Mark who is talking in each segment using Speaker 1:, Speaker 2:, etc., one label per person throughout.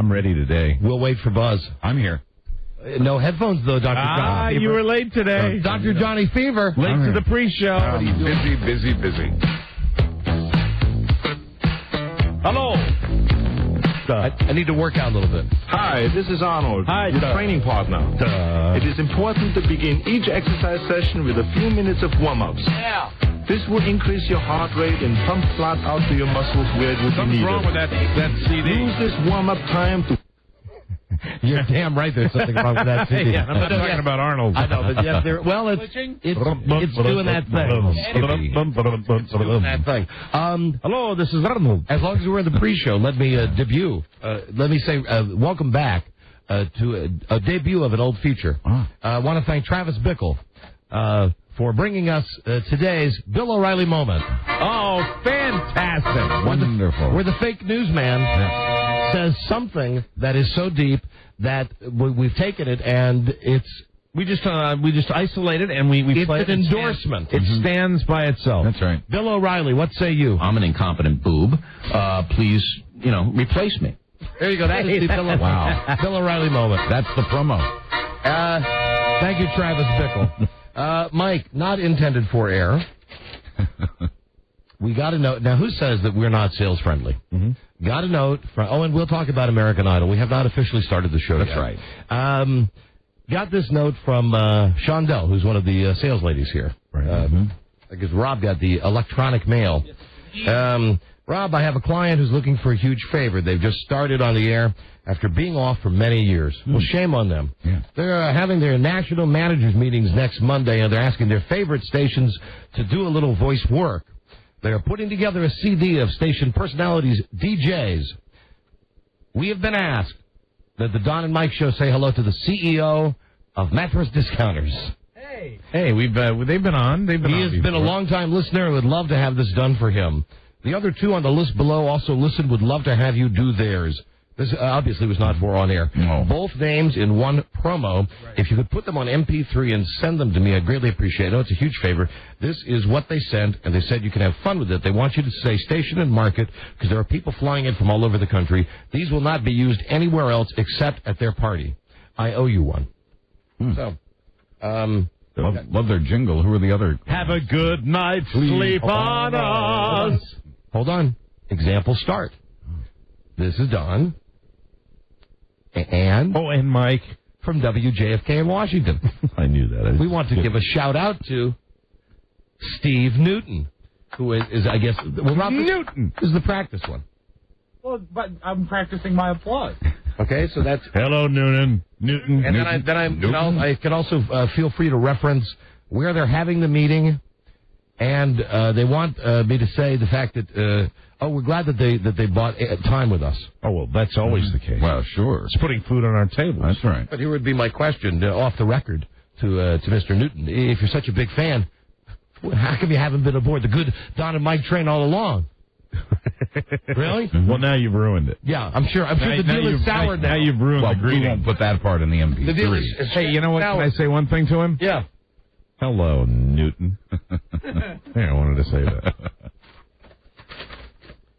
Speaker 1: I'm ready today.
Speaker 2: We'll wait for Buzz.
Speaker 1: I'm here.
Speaker 2: No headphones, though, Dr. Johnny Fever.
Speaker 3: You were late today.
Speaker 2: Dr. Johnny Fever.
Speaker 3: Late to the pre-show.
Speaker 1: Busy.
Speaker 3: Hello.
Speaker 2: I need to work out a little bit.
Speaker 4: Hi, this is Arnold, your training partner. It is important to begin each exercise session with a few minutes of warm-ups.
Speaker 3: Yeah.
Speaker 4: This will increase your heart rate and pump blood out to your muscles where it would be needed.
Speaker 3: Something's wrong with that CD.
Speaker 4: Use this warm-up time to...
Speaker 2: You're damn right there's something wrong with that CD.
Speaker 3: Yeah, I'm not talking about Arnold.
Speaker 2: I know, but yeah, it's doing that thing. It's doing that thing.
Speaker 3: Hello, this is Arnold.
Speaker 2: As long as we're in the pre-show, let me say welcome back to a debut of an old feature. I want to thank Travis Bickle for bringing us today's Bill O'Reilly moment.
Speaker 3: Oh, fantastic.
Speaker 1: Wonderful.
Speaker 2: Where the fake newsman says something that is so deep that we've taken it and
Speaker 3: we just isolate it and we play
Speaker 2: it's
Speaker 3: it.
Speaker 2: An endorsement.
Speaker 3: It stands by itself.
Speaker 1: That's right.
Speaker 2: Bill O'Reilly, what say you?
Speaker 5: I'm an incompetent boob. Please, replace me.
Speaker 2: There you go. That is the Bill O'Reilly moment.
Speaker 1: That's the promo.
Speaker 2: Thank you, Travis Bickle. Mike, not intended for air. We got a note. Now, who says that we're not sales friendly? Mm-hmm. Got a note from, and we'll talk about American Idol. We have not officially started the show yet.
Speaker 1: That's right.
Speaker 2: Got this note from Shondell, who's one of the sales ladies here.
Speaker 1: Right.
Speaker 2: I guess Rob got the electronic mail. Rob, I have a client who's looking for a huge favor. They've just started on the air after being off for many years. Well, shame on them.
Speaker 1: Yeah.
Speaker 2: They're having their national managers meetings next Monday, and they're asking their favorite stations to do a little voice work. They're putting together a CD of station personalities, DJs. We have been asked that the Don and Mike Show say hello to the CEO of Mattress Discounters.
Speaker 3: Hey, they've been on.
Speaker 2: He has been a long-time listener and would love to have this done for him. The other two on the list below also would love to have you do theirs. This obviously was not for on air.
Speaker 1: No.
Speaker 2: Both names in one promo. Right. If you could put them on MP3 and send them to me, I'd greatly appreciate it. I know it's a huge favor. This is what they sent, and they said you can have fun with it. They want you to say station and market because there are people flying in from all over the country. These will not be used anywhere else except at their party. I owe you one. So,
Speaker 1: love their jingle. Who are the other?
Speaker 3: Have a good night's sleep on us.
Speaker 2: Hold on. Example start. This is Don. And
Speaker 3: Mike
Speaker 2: from WJFK in Washington.
Speaker 1: I knew that.
Speaker 2: We want to give a shout out to Steve Newton, who is I guess, Newton is the practice one.
Speaker 6: Well, but I'm practicing my applause.
Speaker 2: Okay, so that's
Speaker 3: hello, Newton.
Speaker 2: And I can also feel free to reference where they're having the meeting, and they want me to say the fact that. We're glad that they bought time with us.
Speaker 3: Oh, well, that's always the case.
Speaker 1: Well, sure.
Speaker 3: It's putting food on our tables.
Speaker 1: That's right.
Speaker 2: But here would be my question, off the record, to Mr. Newton. If you're such a big fan, how come you haven't been aboard the good Don and Mike train all along? Really?
Speaker 3: Mm-hmm. Well, now you've ruined it.
Speaker 2: Yeah, I'm sure the deal is sour now.
Speaker 3: Now you've ruined the greeting.
Speaker 1: We won't put that part in the MP3.
Speaker 2: The deal is
Speaker 3: hey, you know what? Can I say one thing to him?
Speaker 2: Yeah.
Speaker 3: Hello, Newton. Hey, I wanted to say that.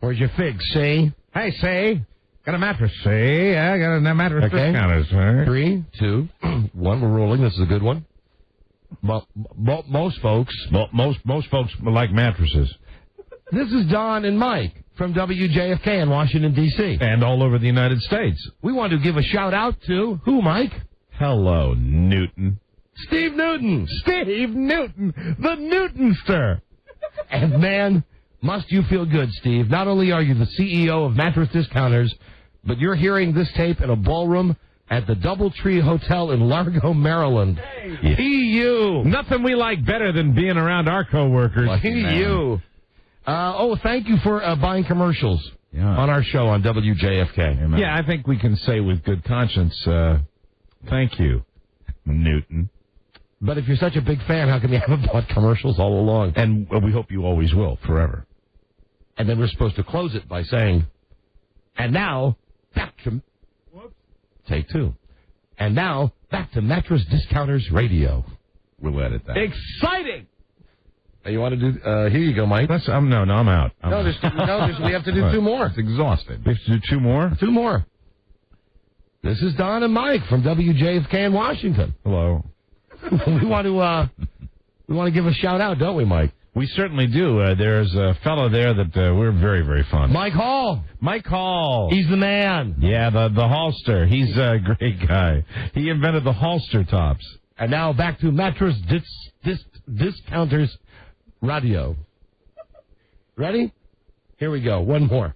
Speaker 2: Where's your fig, see?
Speaker 3: Hey, say. Got a mattress, say. I got a mattress discounters, sir.
Speaker 2: 3, 2, 1. We're rolling. This is a good one. Most folks
Speaker 3: like mattresses.
Speaker 2: This is Don and Mike from WJFK in Washington, D.C.
Speaker 3: And all over the United States.
Speaker 2: We want to give a shout-out to who, Mike?
Speaker 3: Hello, Newton.
Speaker 2: Steve Newton.
Speaker 3: Steve Newton, the Newtonster.
Speaker 2: And, man, must you feel good, Steve. Not only are you the CEO of Mattress Discounters, but you're hearing this tape in a ballroom at the Doubletree Hotel in Largo, Maryland.
Speaker 3: Hey.
Speaker 2: P.U.
Speaker 3: Nothing we like better than being around our coworkers.
Speaker 2: P.U. Thank you for buying commercials on our show on WJFK.
Speaker 1: Amen.
Speaker 3: Yeah, I think we can say with good conscience, thank you, Newton.
Speaker 2: But if you're such a big fan, how come you haven't bought commercials all along?
Speaker 3: And we hope you always will, forever.
Speaker 2: And then we're supposed to close it by saying, and now, back to... Take 2. And now, back to Mattress Discounters Radio.
Speaker 1: We'll edit that.
Speaker 2: Exciting! You want to do... here you go, Mike.
Speaker 3: I'm out.
Speaker 2: We have to do 2 more.
Speaker 1: It's exhausted.
Speaker 3: We have to do 2 more?
Speaker 2: 2 more. This is Don and Mike from WJFK in Washington.
Speaker 3: Hello.
Speaker 2: we want to give a shout out, don't we, Mike?
Speaker 3: We certainly do. There's a fellow there that we're very, very fond of.
Speaker 2: Mike Hall.
Speaker 3: Mike Hall.
Speaker 2: He's the man.
Speaker 3: Yeah, the Halster. He's a great guy. He invented the Halster tops.
Speaker 2: And now back to Mattress Discounters Radio. Ready? Here we go. One more.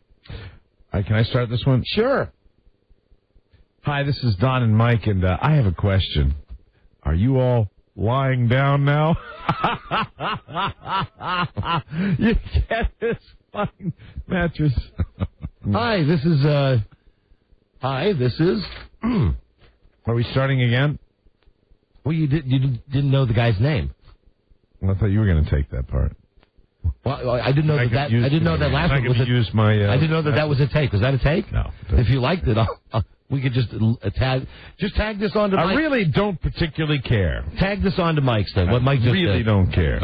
Speaker 3: Can I start this one?
Speaker 2: Sure.
Speaker 3: Hi, this is Don and Mike, and I have a question. Are you all lying down now? You get this fine mattress.
Speaker 2: Hi, this is.
Speaker 3: Are we starting again?
Speaker 2: Well, you didn't know the guy's name.
Speaker 3: Well, I thought you were going to take that part.
Speaker 2: Well, I didn't know that. I didn't know that last one was a. I didn't know that was a take. Was that a take?
Speaker 3: No.
Speaker 2: If you liked it, we could just tag this onto Mike.
Speaker 3: I really don't particularly care.
Speaker 2: Tag this onto Mike's then. What Mike just
Speaker 3: really
Speaker 2: did.
Speaker 3: Don't care.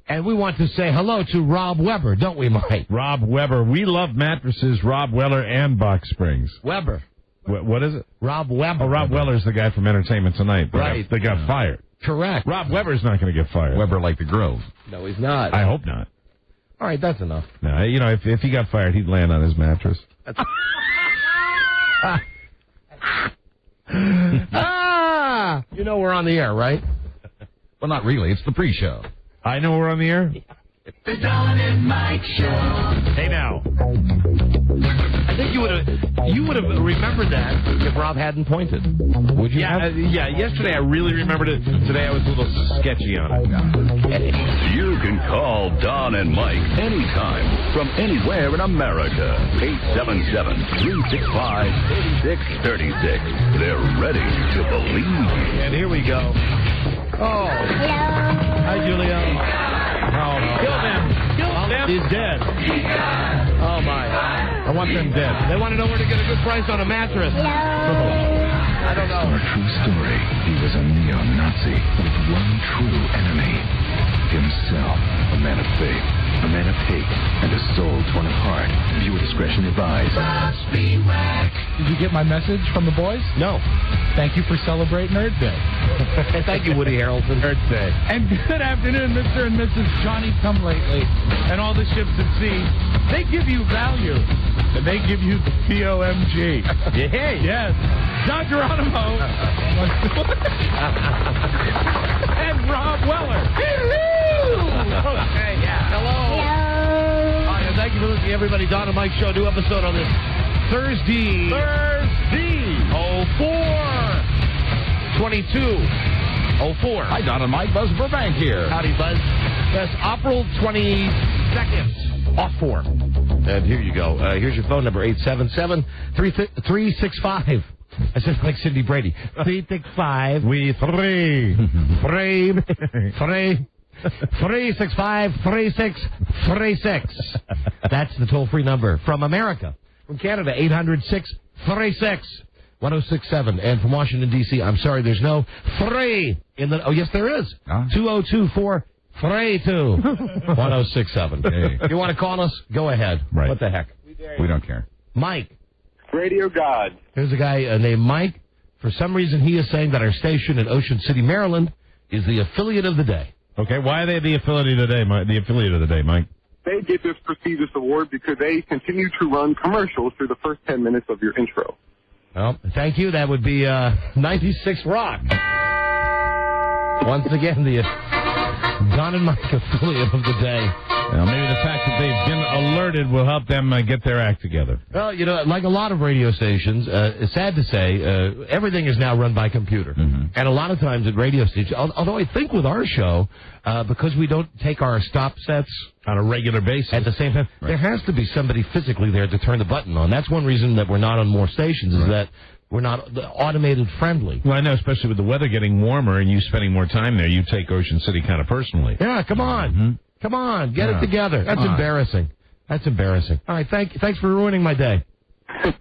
Speaker 2: And we want to say hello to Rob Weber, don't we, Mike?
Speaker 3: Rob Weber. We love mattresses, Rob Weller, and box springs.
Speaker 2: Weber.
Speaker 3: What is it?
Speaker 2: Rob Weber.
Speaker 3: Oh, Rob Weller's the guy from Entertainment Tonight.
Speaker 2: Right.
Speaker 3: They got fired.
Speaker 2: Correct.
Speaker 3: Rob Weber's not going to get fired.
Speaker 1: Weber like the Grove.
Speaker 2: No, he's not.
Speaker 3: I hope not.
Speaker 2: All right, that's enough.
Speaker 3: No, if he got fired, he'd land on his mattress.
Speaker 2: You know we're on the air, right?
Speaker 1: Well, not really. It's the pre-show.
Speaker 3: I know we're on the air.
Speaker 7: The Don and Mike Show.
Speaker 3: Hey, now.
Speaker 2: I think you would have remembered that if Rob hadn't pointed. Would you?
Speaker 3: Yeah, yesterday I really remembered it. Today I was a little sketchy on it.
Speaker 8: You can call Don and Mike anytime from anywhere in America. 877-365-8636. They're ready to believe.
Speaker 3: And here we go.
Speaker 2: Oh. Hi, Julio.
Speaker 3: Oh, kill them. Kill them.
Speaker 2: He's dead. Oh, my.
Speaker 3: I want them dead.
Speaker 2: They want to know where to get a good price on a mattress. I don't know.
Speaker 8: Our true story. He was a neo-Nazi with one true enemy. Himself. A man of faith. A man of hate. And a soul torn apart. Viewer discretion advised.
Speaker 6: Did you get my message from the boys?
Speaker 2: No.
Speaker 6: Thank you for celebrating Earth Day.
Speaker 2: Thank you, Woody Harrelson.
Speaker 3: Earth Day.
Speaker 6: And good afternoon, Mr. and Mrs. Johnny Come Lately and all the ships at sea. They give you value, and they give you the POMG.
Speaker 2: Hey.
Speaker 6: Yes. John Geronimo and Rob Weller.
Speaker 2: Okay, yeah. Hello. All right, thank you for listening, everybody. Don and Mike Show, new episode on this Thursday. 22/04.
Speaker 1: Hi, Don and Mike. Buzz Burbank here.
Speaker 2: Howdy, Buzz. Yes, April 22nd. Off 4. And here you go. Here's your phone number, 877-365. I said like Cindy Brady. 365.
Speaker 3: We three.
Speaker 2: 365-3636. That's the toll-free number from America. From Canada, 800-636-1067. And from Washington, D.C., I'm sorry, there's no free in the... Oh, yes, there is. 2024-32. 1067.
Speaker 1: Hey.
Speaker 2: You want to call us? Go ahead.
Speaker 3: Right.
Speaker 2: What the heck?
Speaker 1: We don't care.
Speaker 2: Mike.
Speaker 9: Radio God.
Speaker 2: There's a guy named Mike. For some reason, he is saying that our station in Ocean City, Maryland, is the affiliate of the day.
Speaker 3: Okay, why are they the affiliate of the day, Mike? Mike?
Speaker 9: They get this prestigious award because they continue to run commercials through the first 10 minutes of your intro.
Speaker 2: Well, thank you. That would be 96 Rock. Once again, the Don and Mike affiliate of the day.
Speaker 3: Now, maybe the fact that they've been alerted will help them get their act together.
Speaker 2: Well, like a lot of radio stations, it's sad to say, everything is now run by computer. Mm-hmm. And a lot of times at radio stations, although I think with our show, because we don't take our stop sets
Speaker 3: on a regular basis
Speaker 2: at the same time, there has to be somebody physically there to turn the button on. That's one reason that we're not on more stations, is that we're not automated friendly.
Speaker 3: Well, I know, especially with the weather getting warmer and you spending more time there, you take Ocean City kind of personally.
Speaker 2: Yeah, come on. Mm-hmm. Come on, get it together. That's embarrassing. That's embarrassing. All right, thanks for ruining my day.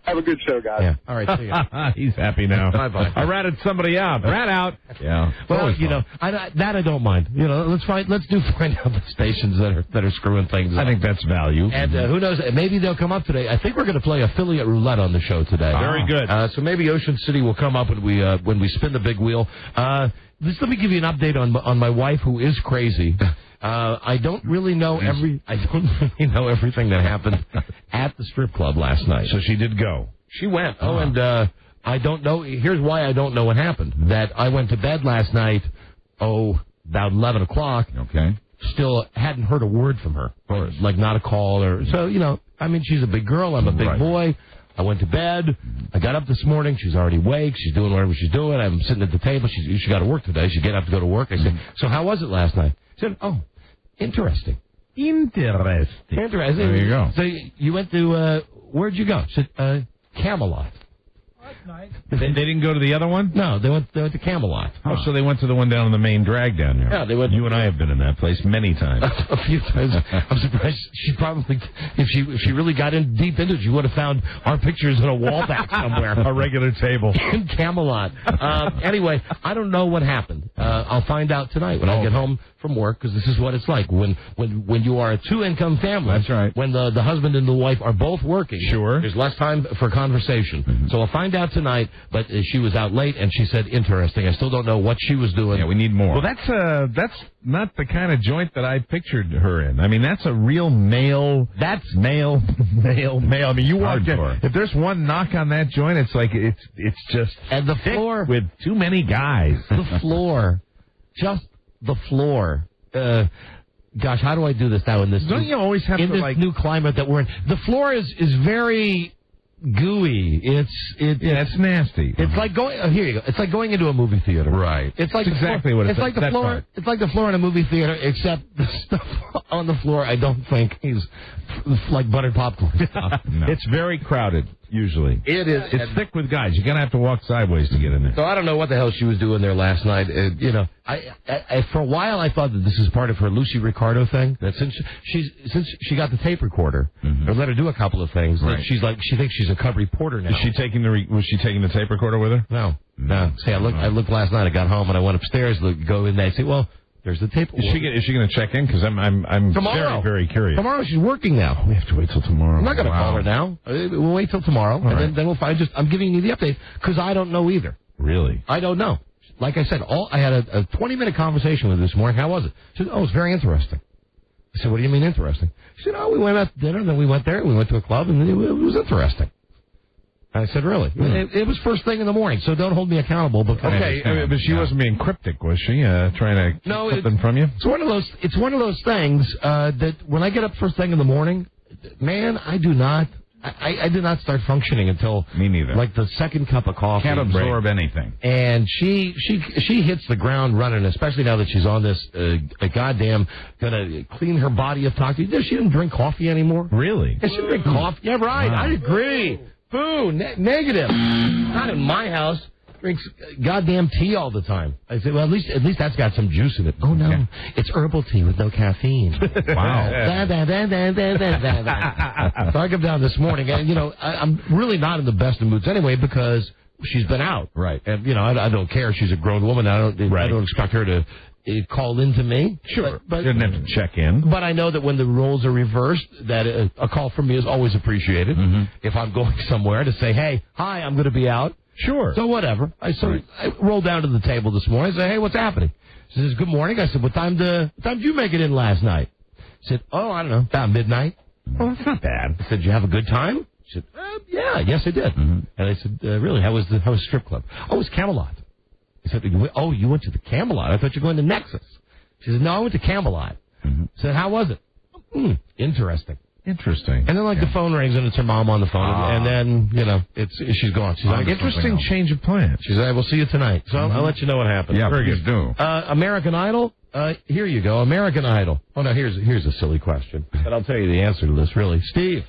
Speaker 9: Have a good show, guys.
Speaker 2: Yeah. All right, see ya.
Speaker 3: He's happy now.
Speaker 2: Bye-bye.
Speaker 3: I ratted somebody out. Rat out. Yeah.
Speaker 2: Well, you know, I don't mind. You know, let's find out the stations that are screwing things up.
Speaker 3: I think that's value.
Speaker 2: And who knows? Maybe they'll come up today. I think we're going to play Affilate Roulette on the show today.
Speaker 3: Very good.
Speaker 2: So maybe Ocean City will come up when we spin the big wheel. Let me give you an update on my wife, who is crazy. I don't really know everything that happened at the strip club last night.
Speaker 3: So she did go.
Speaker 2: She went. Oh, and I don't know. Here's why I don't know what happened. That I went to bed last night, about 11 o'clock.
Speaker 1: Okay.
Speaker 2: Still hadn't heard a word from her. Like not a call or so. You know, I mean, she's a big girl. I'm a big boy. I went to bed. I got up this morning. She's already awake. She's doing whatever she's doing. I'm sitting at the table. She got to work today. She get up to go to work. I said, so how was it last night? She said, interesting.
Speaker 3: There you go.
Speaker 2: So you went to, where'd you go? She said, Camelot.
Speaker 6: That's nice.
Speaker 3: They didn't go to the other one?
Speaker 2: No, they went to Camelot.
Speaker 3: Oh, so they went to the one down on the main drag down there.
Speaker 2: Yeah, they went.
Speaker 3: You and I have been in that place many times.
Speaker 2: A few times. I'm surprised she probably, if she really got in deep into it, she would have found our pictures in a wall back somewhere.
Speaker 3: A regular table.
Speaker 2: In Camelot. Anyway, I don't know what happened. I'll find out tonight when I get home from work, because this is what it's like when you are a two-income family.
Speaker 3: That's right.
Speaker 2: When the husband and the wife are both working.
Speaker 3: Sure.
Speaker 2: There's less time for conversation. Mm-hmm. So I'll find out tonight, but she was out late, and she said, interesting. I still don't know what she was doing.
Speaker 3: Yeah, we need more. Well, that's not the kind of joint that I pictured her in. I mean, that's a real male. That's male. I mean, you walk in. If there's one knock on that joint, it's like it's just
Speaker 2: and the floor
Speaker 3: with too many guys.
Speaker 2: The floor, just the floor. Gosh, how do I do this now in this?
Speaker 3: Don't you always have
Speaker 2: in
Speaker 3: to
Speaker 2: this new climate that we're in? The floor is very gooey. It's
Speaker 3: nasty.
Speaker 2: It's like going. Here you go. It's like going into a movie theater.
Speaker 3: Right.
Speaker 2: It's like
Speaker 3: exactly what it's
Speaker 2: like the floor. Right. It's like the floor in a movie theater, except the stuff on the floor. I don't think is like buttered popcorn.
Speaker 3: No. It's very crowded. Usually.
Speaker 2: It is.
Speaker 3: It's thick with guys. You're going to have to walk sideways to get in there.
Speaker 2: So I don't know what the hell she was doing there last night. I for a while I thought that this is part of her Lucy Ricardo thing. That since she got the tape recorder, or let her do a couple of things, that she thinks she's a cub reporter now.
Speaker 3: Was she taking the tape recorder with her?
Speaker 2: No. See, I looked last night. I got home and I went upstairs to go in there and say, well, there's the tape.
Speaker 3: Is she going to check in? Because I'm
Speaker 2: tomorrow.
Speaker 3: very, very curious.
Speaker 2: Tomorrow she's working now.
Speaker 3: We have to wait till tomorrow.
Speaker 2: I'm not going to call her now. We'll wait till tomorrow, and then we'll find. I'm giving you the update because I don't know either.
Speaker 3: Really?
Speaker 2: I don't know. Like I said, I had a 20-minute conversation with her this morning. How was it? She said, it's very interesting. I said, what do you mean interesting? She said, we went out to dinner, then we went there, we went to a club, and it was interesting. I said, really? It was first thing in the morning, so don't hold me accountable. But
Speaker 3: she wasn't being cryptic, was she? Trying to keep something from you?
Speaker 2: It's one of those things that when I get up first thing in the morning, man, I do not start funcking until
Speaker 3: me neither.
Speaker 2: Like the second cup of coffee.
Speaker 1: Can't absorb anything.
Speaker 2: And she hits the ground running, especially now that she's on this goddamn gonna clean her body of toxins. She didn't drink coffee anymor.
Speaker 3: Really?
Speaker 2: Yeah, she didn't drink coffee. Yeah, right. Wow. I agree. Boo, negative. Not in my house. Drinks goddamn tea all the time. I said, well, at least that's got some juice in it. Oh, no. It's herbal tea with no caffeine.
Speaker 3: Wow.
Speaker 2: So I come down this morning, and, I'm really not in the best of moods anyway because she's been out.
Speaker 3: Right.
Speaker 2: And, I don't care. She's a grown woman. I don't expect her to call into me.
Speaker 3: Sure. But you didn't have to check in.
Speaker 2: But I know that when the roles are reversed, that a call from me is always appreciated. Mm-hmm. If I'm going somewhere to say, hey, hi, I'm going to be out.
Speaker 3: Sure.
Speaker 2: So whatever. I rolled down to the table this morning. I said, hey, what's happening? She says, good morning. I said, what time did you make it in last night? She said, I don't know, about midnight.
Speaker 3: Well, that's not bad.
Speaker 2: I said, did you have a good time? She said, yes, I did. Mm-hmm. And I said, really, how was the strip club? Oh, it was Camelot. I said, oh, you went to the Camelot? I thought you were going to Nexus. She said, no, I went to Camelot. Mm-hmm. I said, how was it? Interesting.
Speaker 3: And then,
Speaker 2: the phone rings, and it's her mom on the phone. And then, she's gone. She's like,
Speaker 3: interesting change of plans.
Speaker 2: She's like, we'll see you tonight. So I'll let you know what happens.
Speaker 3: Yeah, please do.
Speaker 2: American Idol? Here you go. American Idol. Oh, no, here's a silly question. But I'll tell you the answer to this, really. Steve.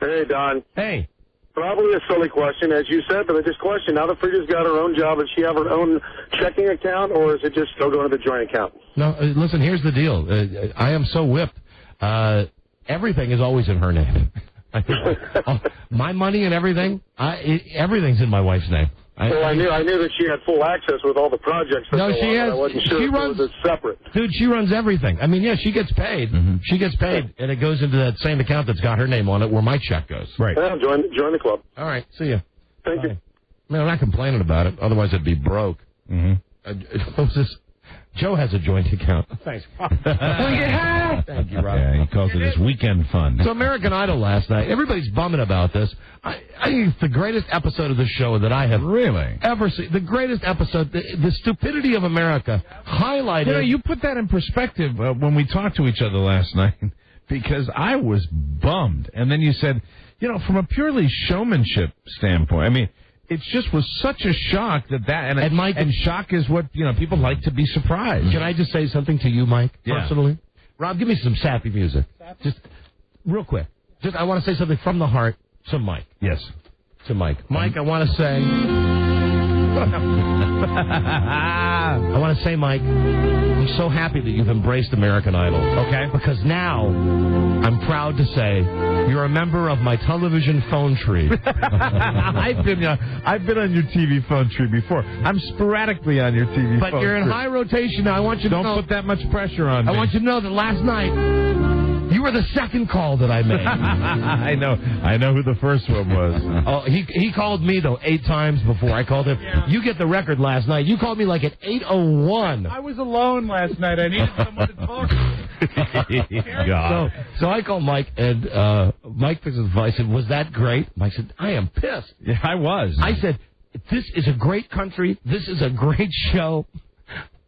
Speaker 9: Hey, Don.
Speaker 2: Hey.
Speaker 9: Probably a silly question, as you said, but this question, now that Freda's got her own job, does she have her own checking account, or is it just still going to the joint account?
Speaker 2: No, listen, here's the deal. I am so whipped. Everything is always in her name. My money and everything, everything's in my wife's name.
Speaker 9: I knew that she had full access with all the projects.
Speaker 2: No, she has.
Speaker 9: I wasn't sure
Speaker 2: she
Speaker 9: if
Speaker 2: runs
Speaker 9: it was separate.
Speaker 2: Dude, she runs everything. I mean, yeah, she gets paid. Mm-hmm. She gets paid, and it goes into that same account that's got her name on it, where my check goes.
Speaker 3: Right.
Speaker 9: Yeah, join the club.
Speaker 2: All right. See ya.
Speaker 9: Thank you.
Speaker 2: Man, I'm not complaining about it. Otherwise, I'd be broke.
Speaker 3: Mm-hmm.
Speaker 2: What was this? Joe has a joint account. Thanks. Thank you, Rob.
Speaker 3: Yeah, he calls it his weekend fun.
Speaker 2: So American Idol last night. Everybody's bumming about this. I think it's the greatest episode of the show that I have ever seen. The greatest episode. The stupidity of America highlighted.
Speaker 3: You know, you put that in perspective when we talked to each other last night, because I was bummed. And then you said, you know, from a purely showmanship standpoint, I mean, it just was such a shock and Mike, and shock is what, you know, people like to be surprised.
Speaker 2: Can I just say something to you, Mike, personally?
Speaker 3: Yeah.
Speaker 2: Rob, give me some sappy music. Just real quick. I want to say something from the heart to Mike.
Speaker 3: Yes.
Speaker 2: To Mike. Mike, I want to say... Mike, I'm so happy that you've embraced American Idol. Okay? Because now I'm proud to say you're a member of my television phone tree.
Speaker 3: I've been on your TV phone tree before. I'm sporadically on your TV phone tree.
Speaker 2: But you're in high rotation now. I want you to know.
Speaker 3: Don't put that much pressure on me.
Speaker 2: I want you to know that last night you were the second call that I made.
Speaker 3: I know who the first one was.
Speaker 2: Oh, he called me though 8 times before I called him. Yeah. You get the record last night. You called me like at 8:01.
Speaker 6: I was alone last night. I needed someone to talk to.
Speaker 3: God.
Speaker 2: So I called Mike, and Mike picks his phone. I said, "Was that great?" Mike said, "I am pissed."
Speaker 3: Yeah, I was.
Speaker 2: I said, "This is a great country. This is a great show.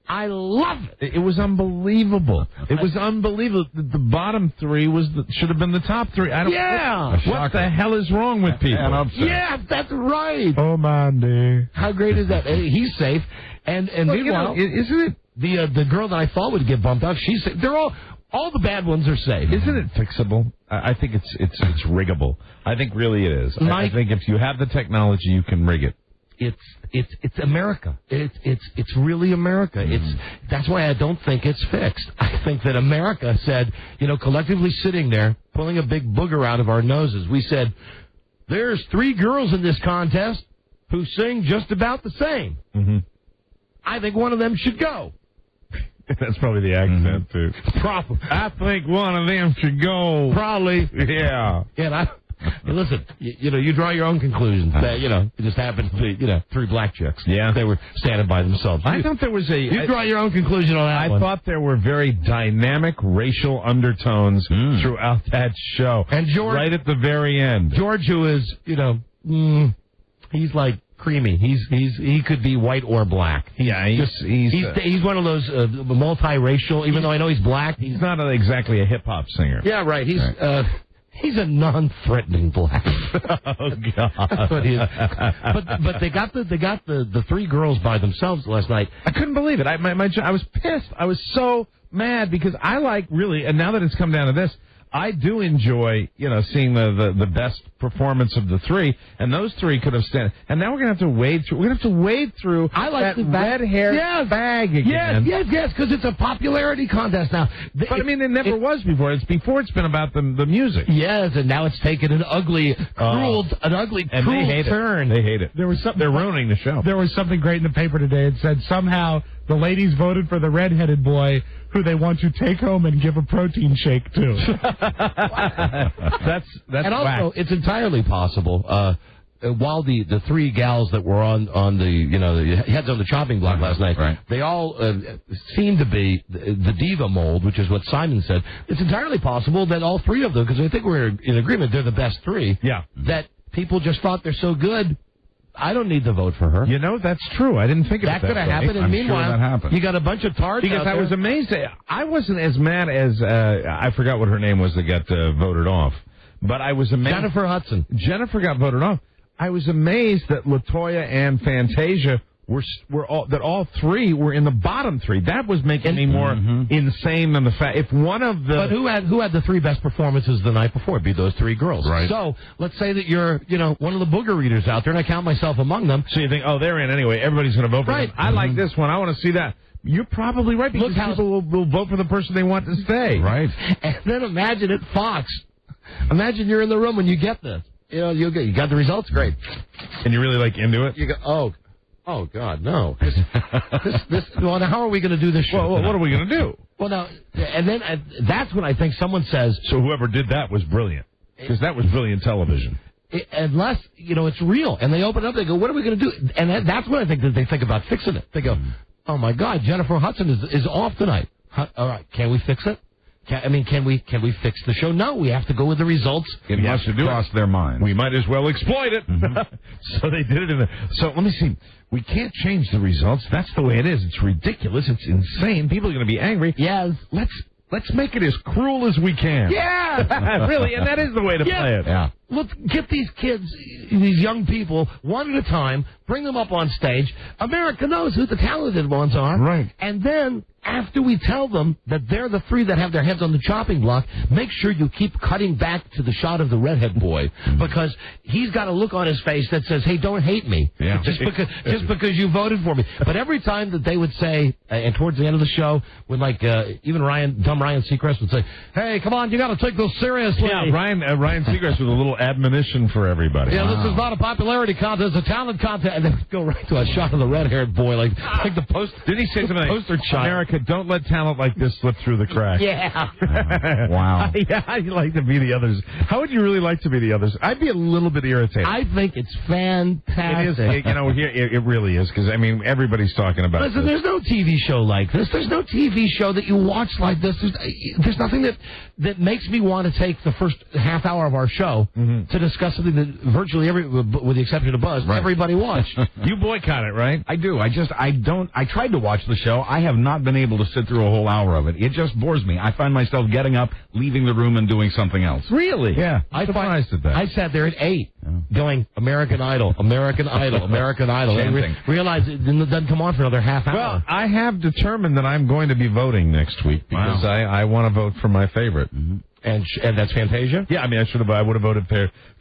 Speaker 2: I love it."
Speaker 3: It was unbelievable. It was unbelievable. The bottom 3 should have been the top 3. I don't.
Speaker 2: Yeah.
Speaker 3: What the hell is wrong with people?
Speaker 2: Yeah, that's right.
Speaker 3: Oh, Mandy.
Speaker 2: How great is that? He's safe. And meanwhile,
Speaker 3: isn't it
Speaker 2: the girl that I thought would get bumped out? She's safe. They're all the bad ones are safe.
Speaker 3: Isn't it fixable? I think it's riggable. I think really it is. I think if you have the technology, you can rig it.
Speaker 2: It's America. It's really America. That's why I don't think it's fixed. I think that America said, you know, collectively sitting there, pulling a big booger out of our noses, we said, there's 3 girls in this contest who sing just about the same. Mm-hmm. I think one of them should go.
Speaker 3: That's probably the accent, too.
Speaker 2: Probably.
Speaker 3: I think one of them should go.
Speaker 2: Probably.
Speaker 3: Yeah.
Speaker 2: Yeah, listen, you draw your own conclusions. It just happened to be, 3 black chicks.
Speaker 3: Yeah.
Speaker 2: They were standing by themselves.
Speaker 3: I thought there was
Speaker 2: You draw your own conclusion on that one.
Speaker 3: I thought there were very dynamic racial undertones throughout that show.
Speaker 2: And George...
Speaker 3: Right at the very end.
Speaker 2: George, who is, he's like creamy. He could be white or black. He's one of those multiracial, even though I know he's black.
Speaker 3: He's not exactly a hip-hop singer.
Speaker 2: Yeah, right. He's a non-threatening black.
Speaker 3: Oh God!
Speaker 2: That's what he is. But they got the 3 girls by themselves last night.
Speaker 3: I couldn't believe it. I was pissed. I was so mad because I like really, and now that it's come down to this, I do enjoy, seeing the best performance of the 3, and those 3 could have stand. And now we're gonna have to wade through. We're gonna have to wade through that red-haired bag again.
Speaker 2: Yes, because it's a popularity contest now.
Speaker 3: But I mean, it never was before. It's been about the music.
Speaker 2: Yes, and now it's taken an ugly, cruel turn.
Speaker 3: They hate it. They're ruining the show.
Speaker 6: There was something great in the paper today. It said somehow the ladies voted for the redheaded boy who they want to take home and give a protein shake to.
Speaker 3: That's
Speaker 2: and also, it's entirely possible. While the 3 gals that were on the heads on the chopping block last night,
Speaker 1: right.
Speaker 2: They all seem to be the diva mold, which is what Simon said. It's entirely possible that all 3 of them, because I think we're in agreement, they're the best 3.
Speaker 3: Yeah.
Speaker 2: That people just thought they're so good. I don't need to vote for her.
Speaker 3: That's true. I didn't think of that.
Speaker 2: That could have happened, and meanwhile, you got a bunch of tards
Speaker 3: because
Speaker 2: out there.
Speaker 3: I was amazed. I wasn't as mad as I forgot what her name was that got voted off, but I was amazed.
Speaker 2: Jennifer Hudson.
Speaker 3: Jennifer got voted off. I was amazed that LaToya and Fantasia all 3 were in the bottom 3. That was making me more insane than the fact. If one of the...
Speaker 2: But who had the 3 best performances the night before? It'd be those 3 girls.
Speaker 3: Right.
Speaker 2: So let's say that you're, one of the booger readers out there, and I count myself among them.
Speaker 3: So you think, they're in anyway. Everybody's going to vote for them. I like this one. I want to see that. You're probably right, because people will vote for the person they want to stay.
Speaker 2: Right. And then imagine at Fox Imagine you're in the room when you get this. You know, you got the results, great.
Speaker 3: And you really into it?
Speaker 2: You go, oh God, no. Well, now how are we going to do this show?
Speaker 3: Well, what are we going to do?
Speaker 2: Well, now, and then that's when I think someone says...
Speaker 3: So whoever did that was brilliant. Because that was brilliant television.
Speaker 2: Unless, it's real. And they open it up, they go, what are we going to do? And that's when I think that they think about fixing it. They go, oh, my God, Jennifer Hudson is off tonight. All right, can we fix it? Can we fix the show? No, we have to go with the results.
Speaker 1: It must cross their mind.
Speaker 3: We might as well exploit it. So they did it. So let me see. We can't change the results. That's the way it is. It's ridiculous. It's insane. People are going to be angry.
Speaker 2: Yes.
Speaker 3: Let's make it as cruel as we can.
Speaker 2: Yeah.
Speaker 3: Really, and that is the way to play it.
Speaker 2: Yeah. Let's get these kids, these young people, one at a time, bring them up on stage. America knows who the talented ones are.
Speaker 3: Right.
Speaker 2: And then, after we tell them that they're the three that have their heads on the chopping block, make sure you keep cutting back to the shot of the redhead boy, because he's got a look on his face that says, hey, don't hate me.
Speaker 1: Yeah.
Speaker 2: Just because you voted for me. But every time that they would say, and towards the end of the show, when even dumb Ryan Seacrest would say, hey, come on, you got to take this seriously.
Speaker 3: Yeah, Ryan Seacrest with a little admonition for everybody.
Speaker 2: Yeah, This is not a popularity contest, it's a talent contest. And then go right to a shot of the red-haired boy, like the post.
Speaker 3: Did he say something like,
Speaker 2: poster child?
Speaker 3: America, don't let talent like this slip through the cracks?
Speaker 2: Yeah.
Speaker 1: Wow.
Speaker 3: Yeah, I'd like to be the others. How would you really like to be the others? I'd be a little bit irritated.
Speaker 2: I think it's fantastic.
Speaker 3: It is. It really is, because, everybody's talking about
Speaker 2: Listen,
Speaker 3: this.
Speaker 2: there's no TV show like this. There's no TV show that you watch like this. There's nothing that makes me want to take the first half hour of our show to discuss something that virtually with the exception of Buzz, everybody watched.
Speaker 3: You boycott it, right?
Speaker 1: I do. I tried to watch the show. I have not been able to sit through a whole hour of it. It just bores me. I find myself getting up, leaving the room, and doing something else.
Speaker 3: Really? Yeah. I'm surprised at that.
Speaker 2: I sat there at 8, going, American Idol, American Idol, American Idol.
Speaker 1: Chanting.
Speaker 2: And realize it doesn't come on for another half hour.
Speaker 3: Well, I have determined that I'm going to be voting next week because I want to vote for my favorite.
Speaker 2: Mm-hmm. And that's Fantasia?
Speaker 3: Yeah, I would have voted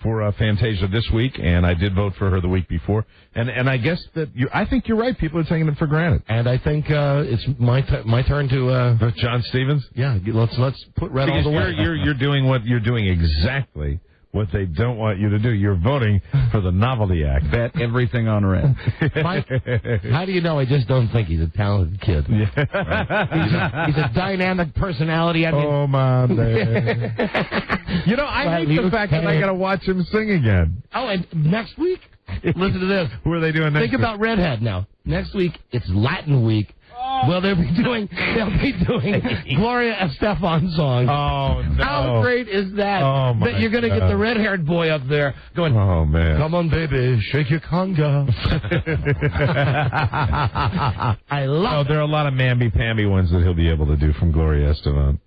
Speaker 3: for Fantasia this week, and I did vote for her the week before. And I guess that I think you're right. People are taking it for granted.
Speaker 2: And I think it's my turn to
Speaker 3: John Stevens.
Speaker 2: Yeah, let's put Red all the way.
Speaker 3: You're doing what you're doing exactly what they don't want you to do. You're voting for the Novelty Act.
Speaker 1: Bet everything on red.
Speaker 2: Mike, how do you know I just don't think he's a talented kid?
Speaker 3: Yeah.
Speaker 2: Right. He's a dynamic personality.
Speaker 3: Oh, my man. I hate the fact that I got to watch him sing again.
Speaker 2: Oh, and next week, listen to this.
Speaker 3: Who are they doing next week?
Speaker 2: Think about Redhead now. Next week, it's Latin week. Well, they'll be doing Gloria Estefan songs.
Speaker 3: Oh, no.
Speaker 2: How great is that?
Speaker 3: Oh, my
Speaker 2: that you're going to get the red-haired boy up there going,
Speaker 3: oh, man.
Speaker 2: Come on, baby, shake your conga. I love
Speaker 3: there are a lot of mamby-pamby ones that he'll be able to do from Gloria Estefan.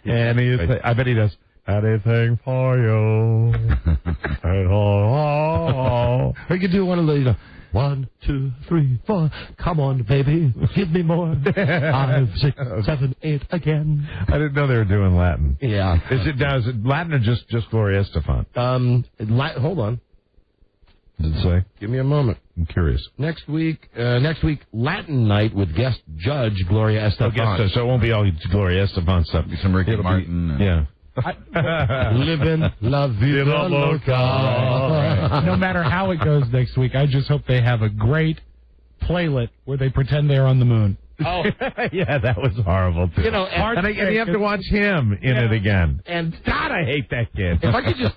Speaker 3: And I bet he does. Anything for you.
Speaker 2: We could do one of the, 1, 2, 3, 4. Come on, baby, give me more. 5, 6, 7, 8 again.
Speaker 3: I didn't know they were doing Latin.
Speaker 2: Yeah.
Speaker 3: Is it Latin or just Gloria Estefan?
Speaker 2: Hold on.
Speaker 3: Does it say?
Speaker 2: Give me a moment.
Speaker 3: I'm curious.
Speaker 2: Next week, Latin night with guest judge Gloria Estefan.
Speaker 3: So it won't be all Gloria Estefan stuff.
Speaker 1: Some Ricky Martin.
Speaker 3: Yeah.
Speaker 2: Living la vida loca.
Speaker 6: No matter how it goes next week, I just hope they have a great playlet where they pretend they're on the moon.
Speaker 2: Oh,
Speaker 3: yeah, that was horrible too. And you have to watch him in it again.
Speaker 2: And
Speaker 3: God, I hate that kid.
Speaker 2: If I could just,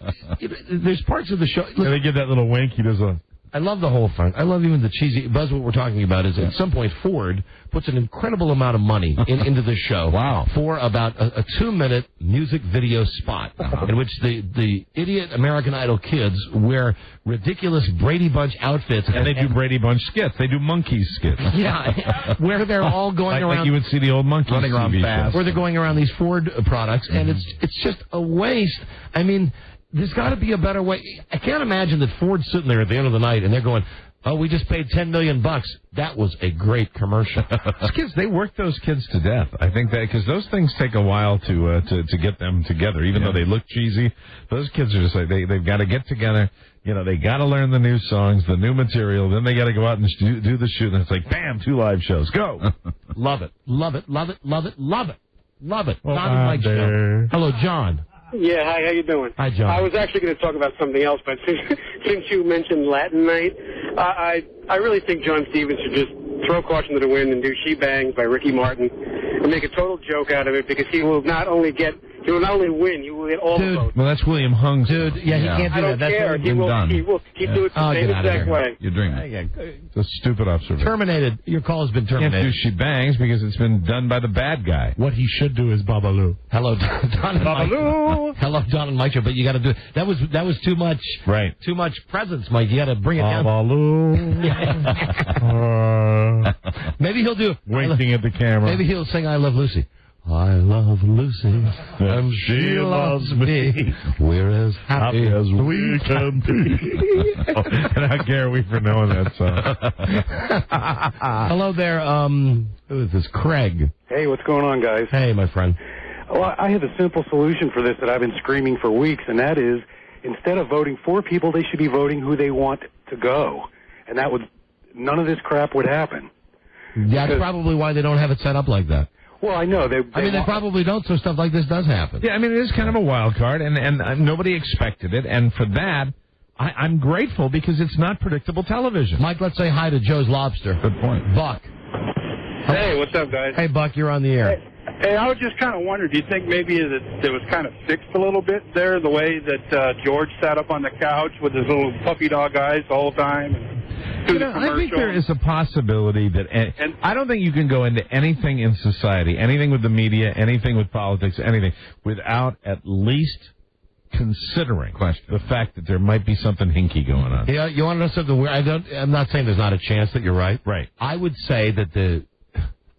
Speaker 2: there's parts of the show.
Speaker 3: Look, they give that little wink. He does a.
Speaker 2: I love the whole thing. I love even the cheesy. Buzz, what we're talking about is at some point Ford puts an incredible amount of money into this show.
Speaker 1: Wow.
Speaker 2: For about a 2-minute music video spot in which the idiot American Idol kids wear ridiculous Brady Bunch outfits.
Speaker 3: And they do Brady Bunch skits. They do Monkeys skits.
Speaker 2: Yeah. Where they're all going around.
Speaker 3: Like you would see the old Monkeys
Speaker 1: running around fast.
Speaker 2: Where they're going around these Ford products. And it's just a waste. I mean, there's got to be a better way. I can't imagine that Ford's sitting there at the end of the night and they're going, oh, we just paid $10 million. That was a great commercial.
Speaker 3: Those kids, they work those kids to death. I think that because those things take a while to get them together. Even though they look cheesy, those kids are just like they've got to get together. They got to learn the new songs, the new material. Then they got to go out and do the shoot. And it's like, bam, 2 live shows. Go.
Speaker 2: Love it. Love it. Love it. Love it. Love it. Love it.
Speaker 3: Oh,
Speaker 2: John and Mike show. Hello, John.
Speaker 9: Yeah, hi, how you doing?
Speaker 2: Hi, John.
Speaker 9: I was actually going to talk about something else, but since you mentioned Latin Night, I really think John Stevens should just throw caution to the wind and do She Bangs by Ricky Martin and make a total joke out of it, because he will not only win, he will get all the votes.
Speaker 3: Well, that's William Hung's.
Speaker 2: Dude, he can't do
Speaker 9: I don't
Speaker 2: that.
Speaker 9: care. He will do it the same exact way.
Speaker 1: You're dreaming.
Speaker 3: It's a stupid observation.
Speaker 2: Terminated. Your call has been
Speaker 3: Can't
Speaker 2: terminated.
Speaker 3: do She Bangs because it's been done by the bad guy.
Speaker 6: What he should do is Babalu.
Speaker 2: Hello, Don and Mike. Hello, Don and Mike. But you got to do it. That was too much.
Speaker 3: Right.
Speaker 2: Too much presence, Mike. You got to bring it down. Maybe he'll do.
Speaker 3: Winking at the camera.
Speaker 2: Maybe he'll sing "I Love Lucy." I love Lucy, and she loves me. We're as happy as we can be.
Speaker 3: And how care we for knowing that song?
Speaker 2: Hello there. Who is this? Craig.
Speaker 10: Hey, what's going on, guys?
Speaker 2: Hey, my friend.
Speaker 10: Well, I have a simple solution for this that I've been screaming for weeks, and that is, instead of voting for people, they should be voting who they want to go. And that would, none of this crap would happen.
Speaker 2: That's probably why they don't have it set up like that.
Speaker 10: Well, I know. They
Speaker 2: probably don't, so stuff like this does happen.
Speaker 3: Yeah, I mean, it is kind of a wild card, and nobody expected it, and for that, I'm grateful because it's not predictable television.
Speaker 2: Mike, let's say hi to Joe's Lobster.
Speaker 1: Good point.
Speaker 2: Buck.
Speaker 11: Hey, what's up, guys?
Speaker 2: Hey, Buck, you're on the air.
Speaker 11: Hey, I was just kind of wondering, do you think maybe that it was kind of fixed a little bit there, the way that George sat up on the couch with his little puppy dog eyes the whole time?
Speaker 3: I think there is a possibility that, and I don't think you can go into anything in society, anything with the media, anything with politics, anything, without at least considering the fact that there might be something hinky going on.
Speaker 2: Yeah, you want to know something weird? I'm not saying there's not a chance that you're right.
Speaker 3: Right.
Speaker 2: I would say that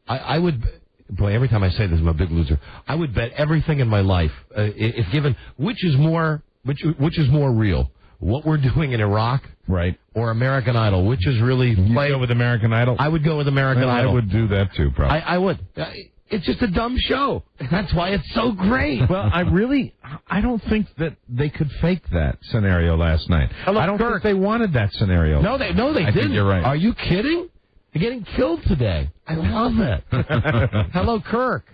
Speaker 2: I would. Boy, every time I say this, I'm a big loser. I would bet everything in my life, if given, which is more real, what we're doing in Iraq,
Speaker 3: right,
Speaker 2: or American Idol, which is really.
Speaker 3: You go with American Idol.
Speaker 2: I would go with American Idol.
Speaker 3: I would do that too, probably.
Speaker 2: I would. It's just a dumb show. That's why it's so great.
Speaker 3: Well, I don't think that they could fake that scenario last night.
Speaker 2: Hello,
Speaker 3: I don't
Speaker 2: Kirk.
Speaker 3: think they wanted that scenario.
Speaker 2: No, they
Speaker 3: I
Speaker 2: didn't.
Speaker 3: think you're right.
Speaker 2: Are you kidding? They're getting killed today. I love it. Hello, Kirk.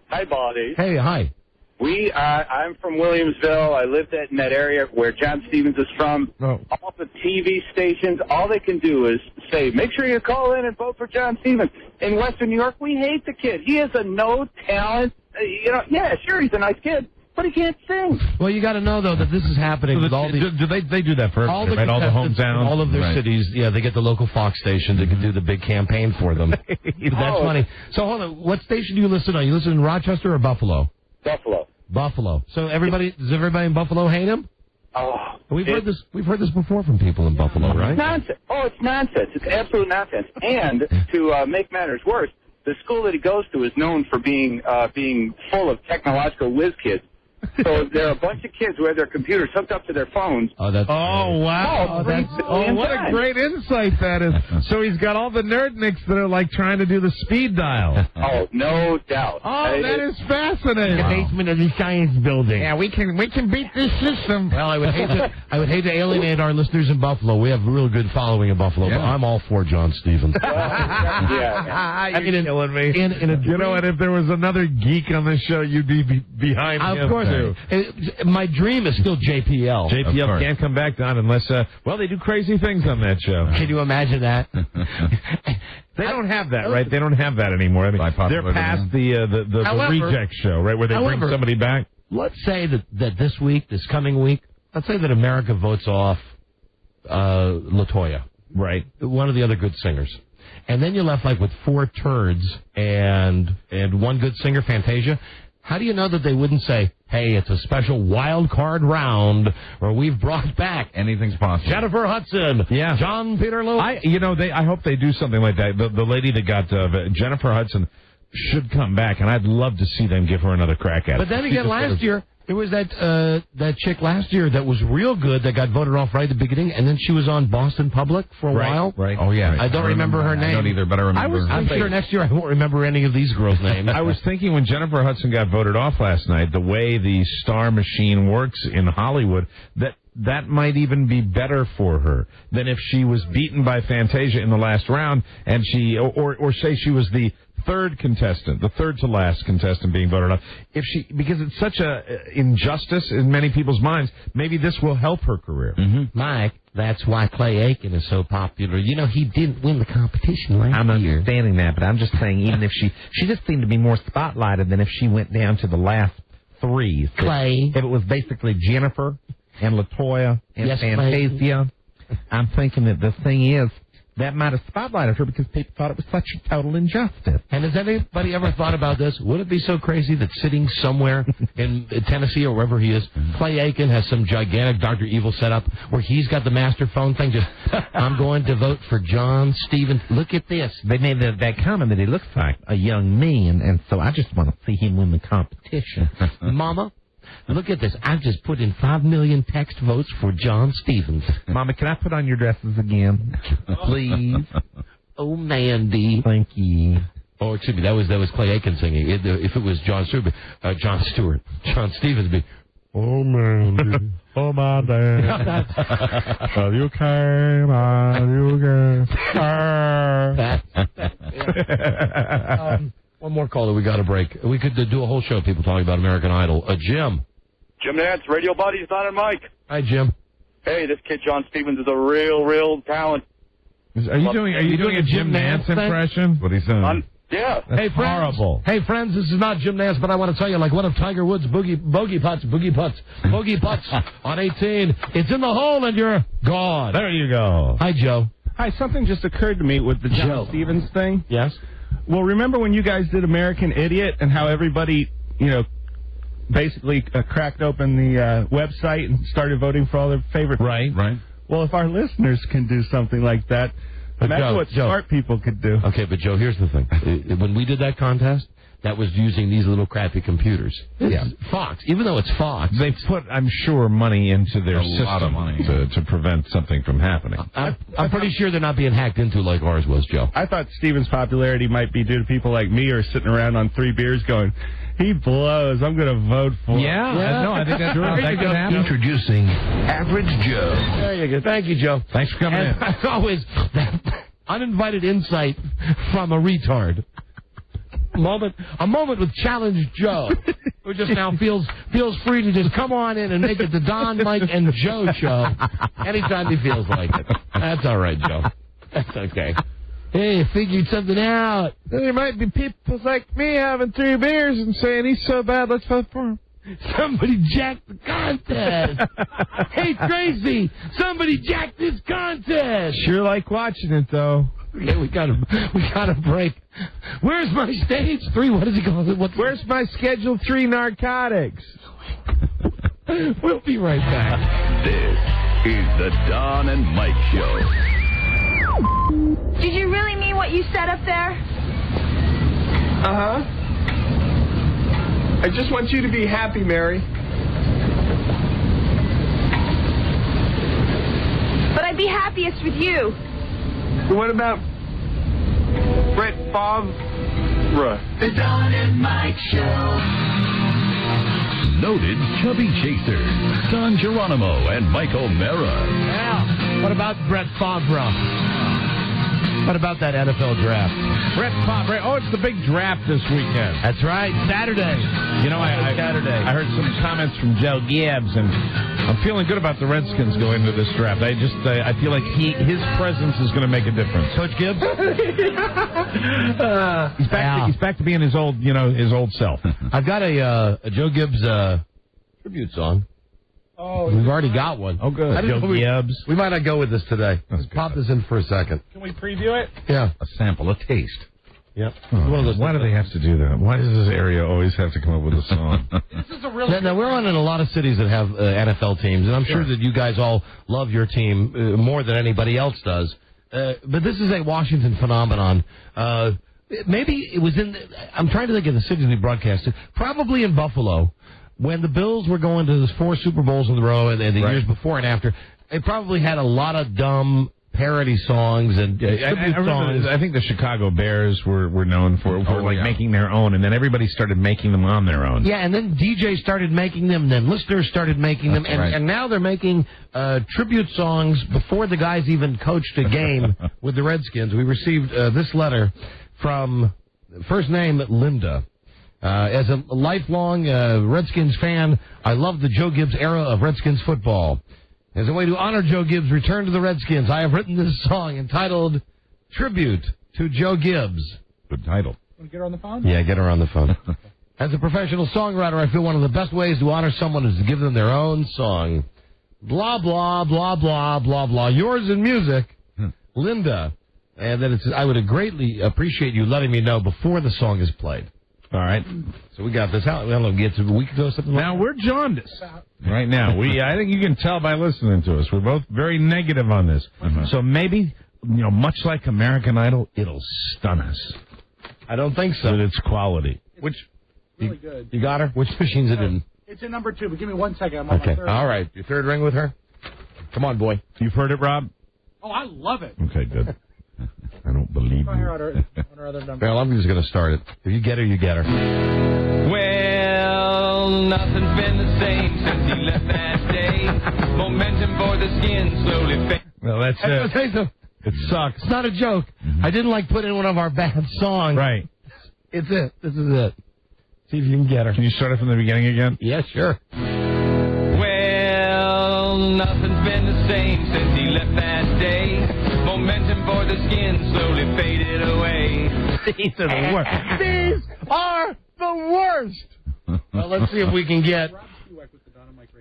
Speaker 12: Hi, Baldy.
Speaker 2: Hey, hi.
Speaker 12: I'm from Williamsville. I lived in that area where John Stevens is from.
Speaker 3: Oh.
Speaker 12: All the TV stations, all they can do is say, make sure you call in and vote for John Stevens. In Western New York, we hate the kid. He is a no-talent, yeah, sure, he's a nice kid, but he can't sing.
Speaker 2: Well, you got to know, though, that this is happening with all the...
Speaker 3: They do that for
Speaker 2: all the
Speaker 3: right? All the hometowns.
Speaker 2: All of their cities, yeah, they get the local Fox station that can do the big campaign for them. That's funny. So, hold on, what station do you listen on? You listen in Rochester or Buffalo?
Speaker 12: Buffalo.
Speaker 2: So does everybody in Buffalo hate him?
Speaker 12: Oh,
Speaker 2: We've heard this before from people in Buffalo, right?
Speaker 12: Nonsense. Oh, it's nonsense. It's absolute nonsense. And to make matters worse, the school that he goes to is known for being full of technological whiz kids. So there are a bunch of kids who have their computers hooked up to their phones.
Speaker 2: Oh, that's
Speaker 3: wow! What a great insight that is. So he's got all the nerdnicks that are like trying to do the speed dial.
Speaker 12: Oh, no doubt.
Speaker 3: Oh, that is fascinating.
Speaker 2: The basement of the science building.
Speaker 3: Yeah, we can beat this system.
Speaker 2: Well, I would hate to alienate our listeners in Buffalo. We have a real good following in Buffalo, but I'm all for John Stevens.
Speaker 3: You're killing me. You know what? If there was another geek on this show, you'd be behind him.
Speaker 2: Of course. My dream is still JPL.
Speaker 3: JPL can't come back, Don, unless, they do crazy things on that show.
Speaker 2: Can you imagine that?
Speaker 3: They don't have that, right? They don't have that anymore. I mean, they're past the reject show, right, where they bring somebody back.
Speaker 2: Let's say that this coming week, let's say that America votes off LaToya.
Speaker 3: Right.
Speaker 2: One of the other good singers. And then you're left like with 4 turds and one good singer, Fantasia. How do you know that they wouldn't say, hey, it's a special wild card round where we've brought back
Speaker 1: anything's possible.
Speaker 2: Jennifer Hudson, John Peter Lewis.
Speaker 3: I hope they do something like that. The lady that got Jennifer Hudson should come back, and I'd love to see them give her another crack at it.
Speaker 2: But then again, last year, there was that chick last year that was real good that got voted off right at the beginning, and then she was on Boston Public for a while.
Speaker 3: Right.
Speaker 1: Oh, yeah.
Speaker 2: I don't remember her name.
Speaker 1: I don't either, but I remember.
Speaker 2: I'm sure next year I won't remember any of these girls' names.
Speaker 3: I was thinking when Jennifer Hudson got voted off last night, the way the star machine works in Hollywood, that might even be better for her than if she was beaten by Fantasia in the last round, and or say she was the third contestant, the third to last contestant being voted on, because it's such a injustice in many people's minds, maybe this will help her career.
Speaker 2: Mm-hmm. Mike, that's why Clay Aiken is so popular. You know, he didn't win the competition last year.
Speaker 3: I'm understanding that, but I'm just saying, even if she just seemed to be more spotlighted than if she went down to the last three.
Speaker 2: Clay.
Speaker 3: If it was basically Jennifer and LaToya and Fantasia, I'm thinking that the thing is, that might have spotlighted her because people thought it was such a total injustice.
Speaker 2: And has anybody ever thought about this? Would it be so crazy that sitting somewhere in Tennessee or wherever he is, Clay Aiken has some gigantic Dr. Evil setup where he's got the master phone thing, just, I'm going to vote for John Stevens. Look at this.
Speaker 3: They made that comment that he looks like a young me, and so I just want to see him win the competition.
Speaker 2: Mama, look at this. I've just put in 5 million text votes for John Stevens.
Speaker 3: Mama, can I put on your dresses again? Please.
Speaker 2: Oh, Mandy.
Speaker 3: Thank you.
Speaker 2: Oh, excuse me. That was Clay Aiken singing. If it was John Stewart, John Stevens would be, oh, Mandy. Oh, my dad. You came on, one more caller. We got a break. We could do a whole show of people talking about American Idol. Jim.
Speaker 13: Jim Nance, Radio Buddies, Don and Mike.
Speaker 2: Hi, Jim.
Speaker 13: Hey, this kid John Stevens is a real talent.
Speaker 3: Are you doing a Jim Nance impression?
Speaker 1: What he's saying?
Speaker 13: Yeah.
Speaker 3: That's
Speaker 2: hey, friends.
Speaker 3: horrible.
Speaker 2: Hey, friends, this is not Jim Nance, but I want to tell you, like one of Tiger Woods' bogey putts on 18. It's in the hole, and you're gone.
Speaker 3: There you go.
Speaker 2: Hi, Joe.
Speaker 14: Hi, something just occurred to me with the John Stevens thing.
Speaker 2: Yes?
Speaker 14: Well, remember when you guys did American Idiot and how everybody, basically cracked open the website and started voting for all their favorite...
Speaker 3: Right.
Speaker 14: Well, if our listeners can do something like that, imagine what smart people could do.
Speaker 2: Okay, but Joe, here's the thing. When we did that contest, that was using these little crappy computers.
Speaker 3: Yeah.
Speaker 2: Fox. Even though it's Fox.
Speaker 3: They put, I'm sure, money into their system
Speaker 1: lot of money.
Speaker 3: to prevent something from happening.
Speaker 2: I'm pretty sure they're not being hacked into like ours was, Joe.
Speaker 14: I thought Stevens' popularity might be due to people like me who are sitting around on 3 beers going, he blows, I'm going to vote for him.
Speaker 3: Yeah. No, I think that's right. That could happen.
Speaker 8: Introducing Average Joe.
Speaker 2: There you go. Thank you, Joe.
Speaker 3: Thanks for coming in.
Speaker 2: As always, that uninvited insight from a retard. A moment with Challenge Joe, who just now feels free to just come on in and make it the Don, Mike, and Joe show anytime he feels like it. That's all right, Joe. That's okay. Hey, I figured something out.
Speaker 3: There might be people like me having 3 beers and saying he's so bad, let's vote for him.
Speaker 2: Somebody jacked the contest. Hey, Tracy, somebody jacked this contest.
Speaker 3: Sure like watching it, though.
Speaker 2: Okay, we got a break. Where's my stage 3? What does he call it?
Speaker 3: Where's my Schedule 3 narcotics?
Speaker 2: We'll be right back.
Speaker 8: This is the Don and Mike Show.
Speaker 15: Did you really mean what you said up there?
Speaker 14: Uh-huh. I just want you to be happy, Mary.
Speaker 15: But I'd be happiest with you.
Speaker 14: What about Brett Favre?
Speaker 7: The Don and Mike Show.
Speaker 8: Noted chubby chaser, Don Geronimo and Mike O'Mara.
Speaker 2: Yeah. What about Brett Favre? What about that NFL draft?
Speaker 3: Brett Favre. Oh, it's the big draft this weekend.
Speaker 2: That's right, Saturday.
Speaker 3: You know,
Speaker 2: Saturday.
Speaker 3: I heard some comments from Joe Gibbs, and I'm feeling good about the Redskins going into this draft. I feel like his presence is going to make a difference.
Speaker 2: Coach Gibbs?
Speaker 3: He's back to being his old self.
Speaker 2: I've got a Joe Gibbs tribute song.
Speaker 14: Oh,
Speaker 2: we've already got one.
Speaker 3: Oh, good.
Speaker 2: Joe
Speaker 3: Gibbs.
Speaker 2: We might not go with this today. Let's pop this in for a second.
Speaker 14: Can we preview it?
Speaker 2: Yeah.
Speaker 1: A sample, a taste.
Speaker 2: Yep.
Speaker 3: Why do they have to do that? Why does this area always have to come up with a song?
Speaker 2: This is a really now, we're on in a lot of cities that have NFL teams, and I'm sure that you guys all love your team more than anybody else does. But this is a Washington phenomenon. Maybe it was I'm trying to think of the cities we broadcasted. Probably in Buffalo. When the Bills were going to the 4 Super Bowls in a row and the years before and after, they probably had a lot of dumb parody songs and songs.
Speaker 3: I think the Chicago Bears were known for making their own, and then everybody started making them on their own.
Speaker 2: Yeah, and then DJs started making them, and then listeners started making them, and now they're making tribute songs before the guys even coached a game with the Redskins. We received this letter from first name Linda. As a lifelong Redskins fan, I love the Joe Gibbs era of Redskins football. As a way to honor Joe Gibbs' return to the Redskins, I have written this song entitled Tribute to Joe Gibbs.
Speaker 1: Good title.
Speaker 6: Want to get her on the phone?
Speaker 2: Yeah, get her on the phone. As a professional songwriter, I feel one of the best ways to honor someone is to give them their own song. Blah, blah, blah, blah, blah, blah. Yours in music, Linda. And that I would greatly appreciate you letting me know before the song is played.
Speaker 3: All right.
Speaker 2: So we got this. How long did we get to a week ago? Something like
Speaker 3: Now, we're jaundiced right now. I think you can tell by listening to us. We're both very negative on this. So maybe, much like American Idol, it'll stun us.
Speaker 2: I don't think so.
Speaker 3: With its quality.
Speaker 6: Which really good.
Speaker 2: You got her? Which machine's it in?
Speaker 6: It's in number 2, but give me 1 second. I'm on my third.
Speaker 2: All right. Your third ring with her? Come on, boy.
Speaker 3: You've heard it, Rob?
Speaker 6: Oh, I love it.
Speaker 3: Okay, good. I don't believe
Speaker 6: Try her
Speaker 3: you.
Speaker 6: on her other number.
Speaker 2: Well, I'm just going to start it. If you get her, you get her.
Speaker 16: Well, nothing's been the same since he left that day. Momentum for the skin slowly fades.
Speaker 3: Well, that's it. It sucks.
Speaker 2: It's not a joke. I didn't put in one of our bad songs.
Speaker 3: Right.
Speaker 2: It's it. This is it. See if you can get her.
Speaker 3: Can you start it from the beginning again?
Speaker 2: Yeah, sure.
Speaker 16: Well, nothing's been the same since he left that day. Momentum for the skin slowly faded away.
Speaker 2: These are the worst. These are the worst. Well, let's see if we can get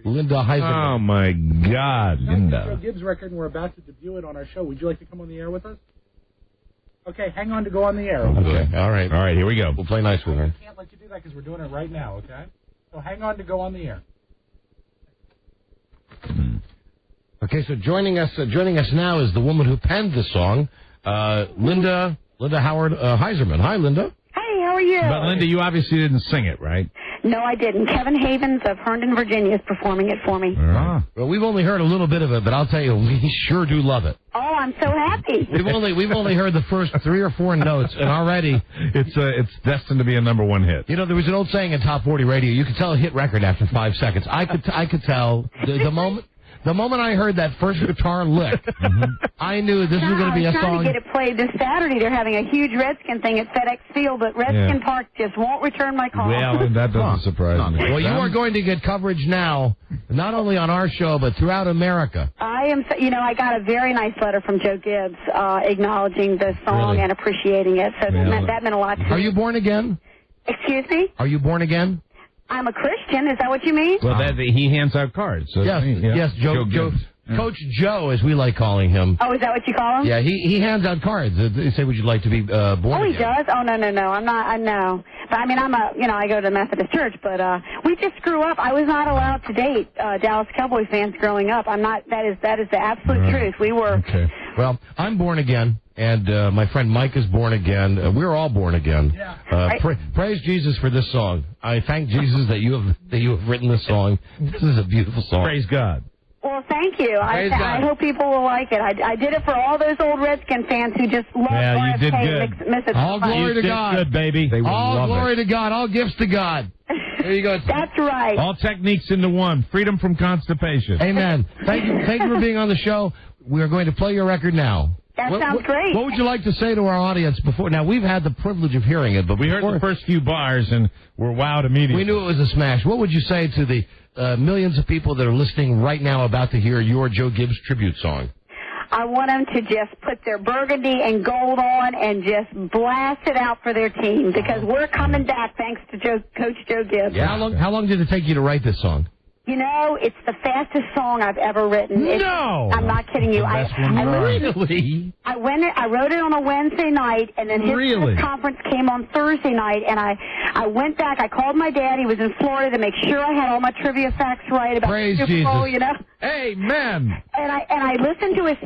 Speaker 2: Linda Heisenberg.
Speaker 3: Oh, my God, Linda.
Speaker 6: Joe Gibbs record, and we're about to debut it on our show. Would you like to come on the air with us? Okay, hang on to go on the air.
Speaker 2: Okay, all right.
Speaker 3: All right, here we go.
Speaker 2: We'll play nice with her.
Speaker 6: I can't let you do that because we're doing it right now, okay? So hang on to go on the air.
Speaker 2: Okay, so joining us now is the woman who penned this song, Linda Howard Heiserman. Hi, Linda.
Speaker 17: Hey, how are you?
Speaker 3: But, Linda, you obviously didn't sing it, right?
Speaker 17: No, I didn't. Kevin Havens of Herndon, Virginia is performing it for me.
Speaker 2: Well, we've only heard a little bit of it, but I'll tell you, we sure do love it.
Speaker 17: Oh, I'm so happy.
Speaker 2: We've only heard the first 3 or 4 notes, and already
Speaker 3: it's destined to be a #1 hit.
Speaker 2: You know, there was an old saying in Top 40 radio: you could tell a hit record after 5 seconds. I could tell the moment. The moment I heard that first guitar lick, I knew this was going to be a song.
Speaker 17: I'm trying to get it played this Saturday. They're having a huge Redskin thing at FedEx Field, but Redskin Park just won't return my call.
Speaker 3: Well, that doesn't surprise me.
Speaker 2: Well, you are going to get coverage now, not only on our show, but throughout America.
Speaker 17: I am, I got a very nice letter from Joe Gibbs acknowledging the song and appreciating it, so that meant a lot to me.
Speaker 2: Are you born again?
Speaker 17: Excuse me?
Speaker 2: Are you born again?
Speaker 17: I'm a Christian. Is that what you mean?
Speaker 3: Well, he hands out cards. So
Speaker 2: yes, Joe Coach Joe, as we like calling him.
Speaker 17: Oh, is that what you call him?
Speaker 2: Yeah, he hands out cards. They say, would you like to be born again?
Speaker 17: Oh, he does? Oh, no. I'm not. I know. But, I mean, I go to the Methodist Church, but we just grew up. I was not allowed to date Dallas Cowboy fans growing up. I'm not. That is the absolute truth. We were.
Speaker 2: Okay. Well, I'm born again, and my friend Mike is born again. We're all born again. Yeah. Praise Jesus for this song. I thank Jesus that you have written this song. This is a beautiful song.
Speaker 3: Praise God.
Speaker 17: Well, thank you. I hope people will like it. I did it for all those old Redskin fans who just love RFK.
Speaker 3: You did good.
Speaker 2: All glory to God.
Speaker 3: Good, baby.
Speaker 2: All glory to God. All gifts to God. There you go.
Speaker 17: That's right.
Speaker 3: All techniques into one. Freedom from constipation.
Speaker 2: Amen. Thank you for being on the show. We are going to play your record now.
Speaker 17: That sounds great.
Speaker 2: What would you like to say to our audience before? Now, we've had the privilege of hearing it, but
Speaker 3: we heard the first few bars and were wowed immediately.
Speaker 2: We knew it was a smash. What would you say to the millions of people that are listening right now about to hear your Joe Gibbs tribute song?
Speaker 17: I want them to just put their burgundy and gold on and just blast it out for their team because we're coming back thanks to Coach Joe Gibbs.
Speaker 2: Yeah. How long did it take you to write this song?
Speaker 17: You know, it's the fastest song I've ever written. I'm not kidding you. I wrote it on a Wednesday night, and then his press conference came on Thursday night, and I went back. I called my dad. He was in Florida to make sure I had all my trivia facts right about
Speaker 2: Praise
Speaker 17: the Super Bowl,
Speaker 2: Jesus.
Speaker 17: you know.
Speaker 3: Amen.
Speaker 17: And I listened to his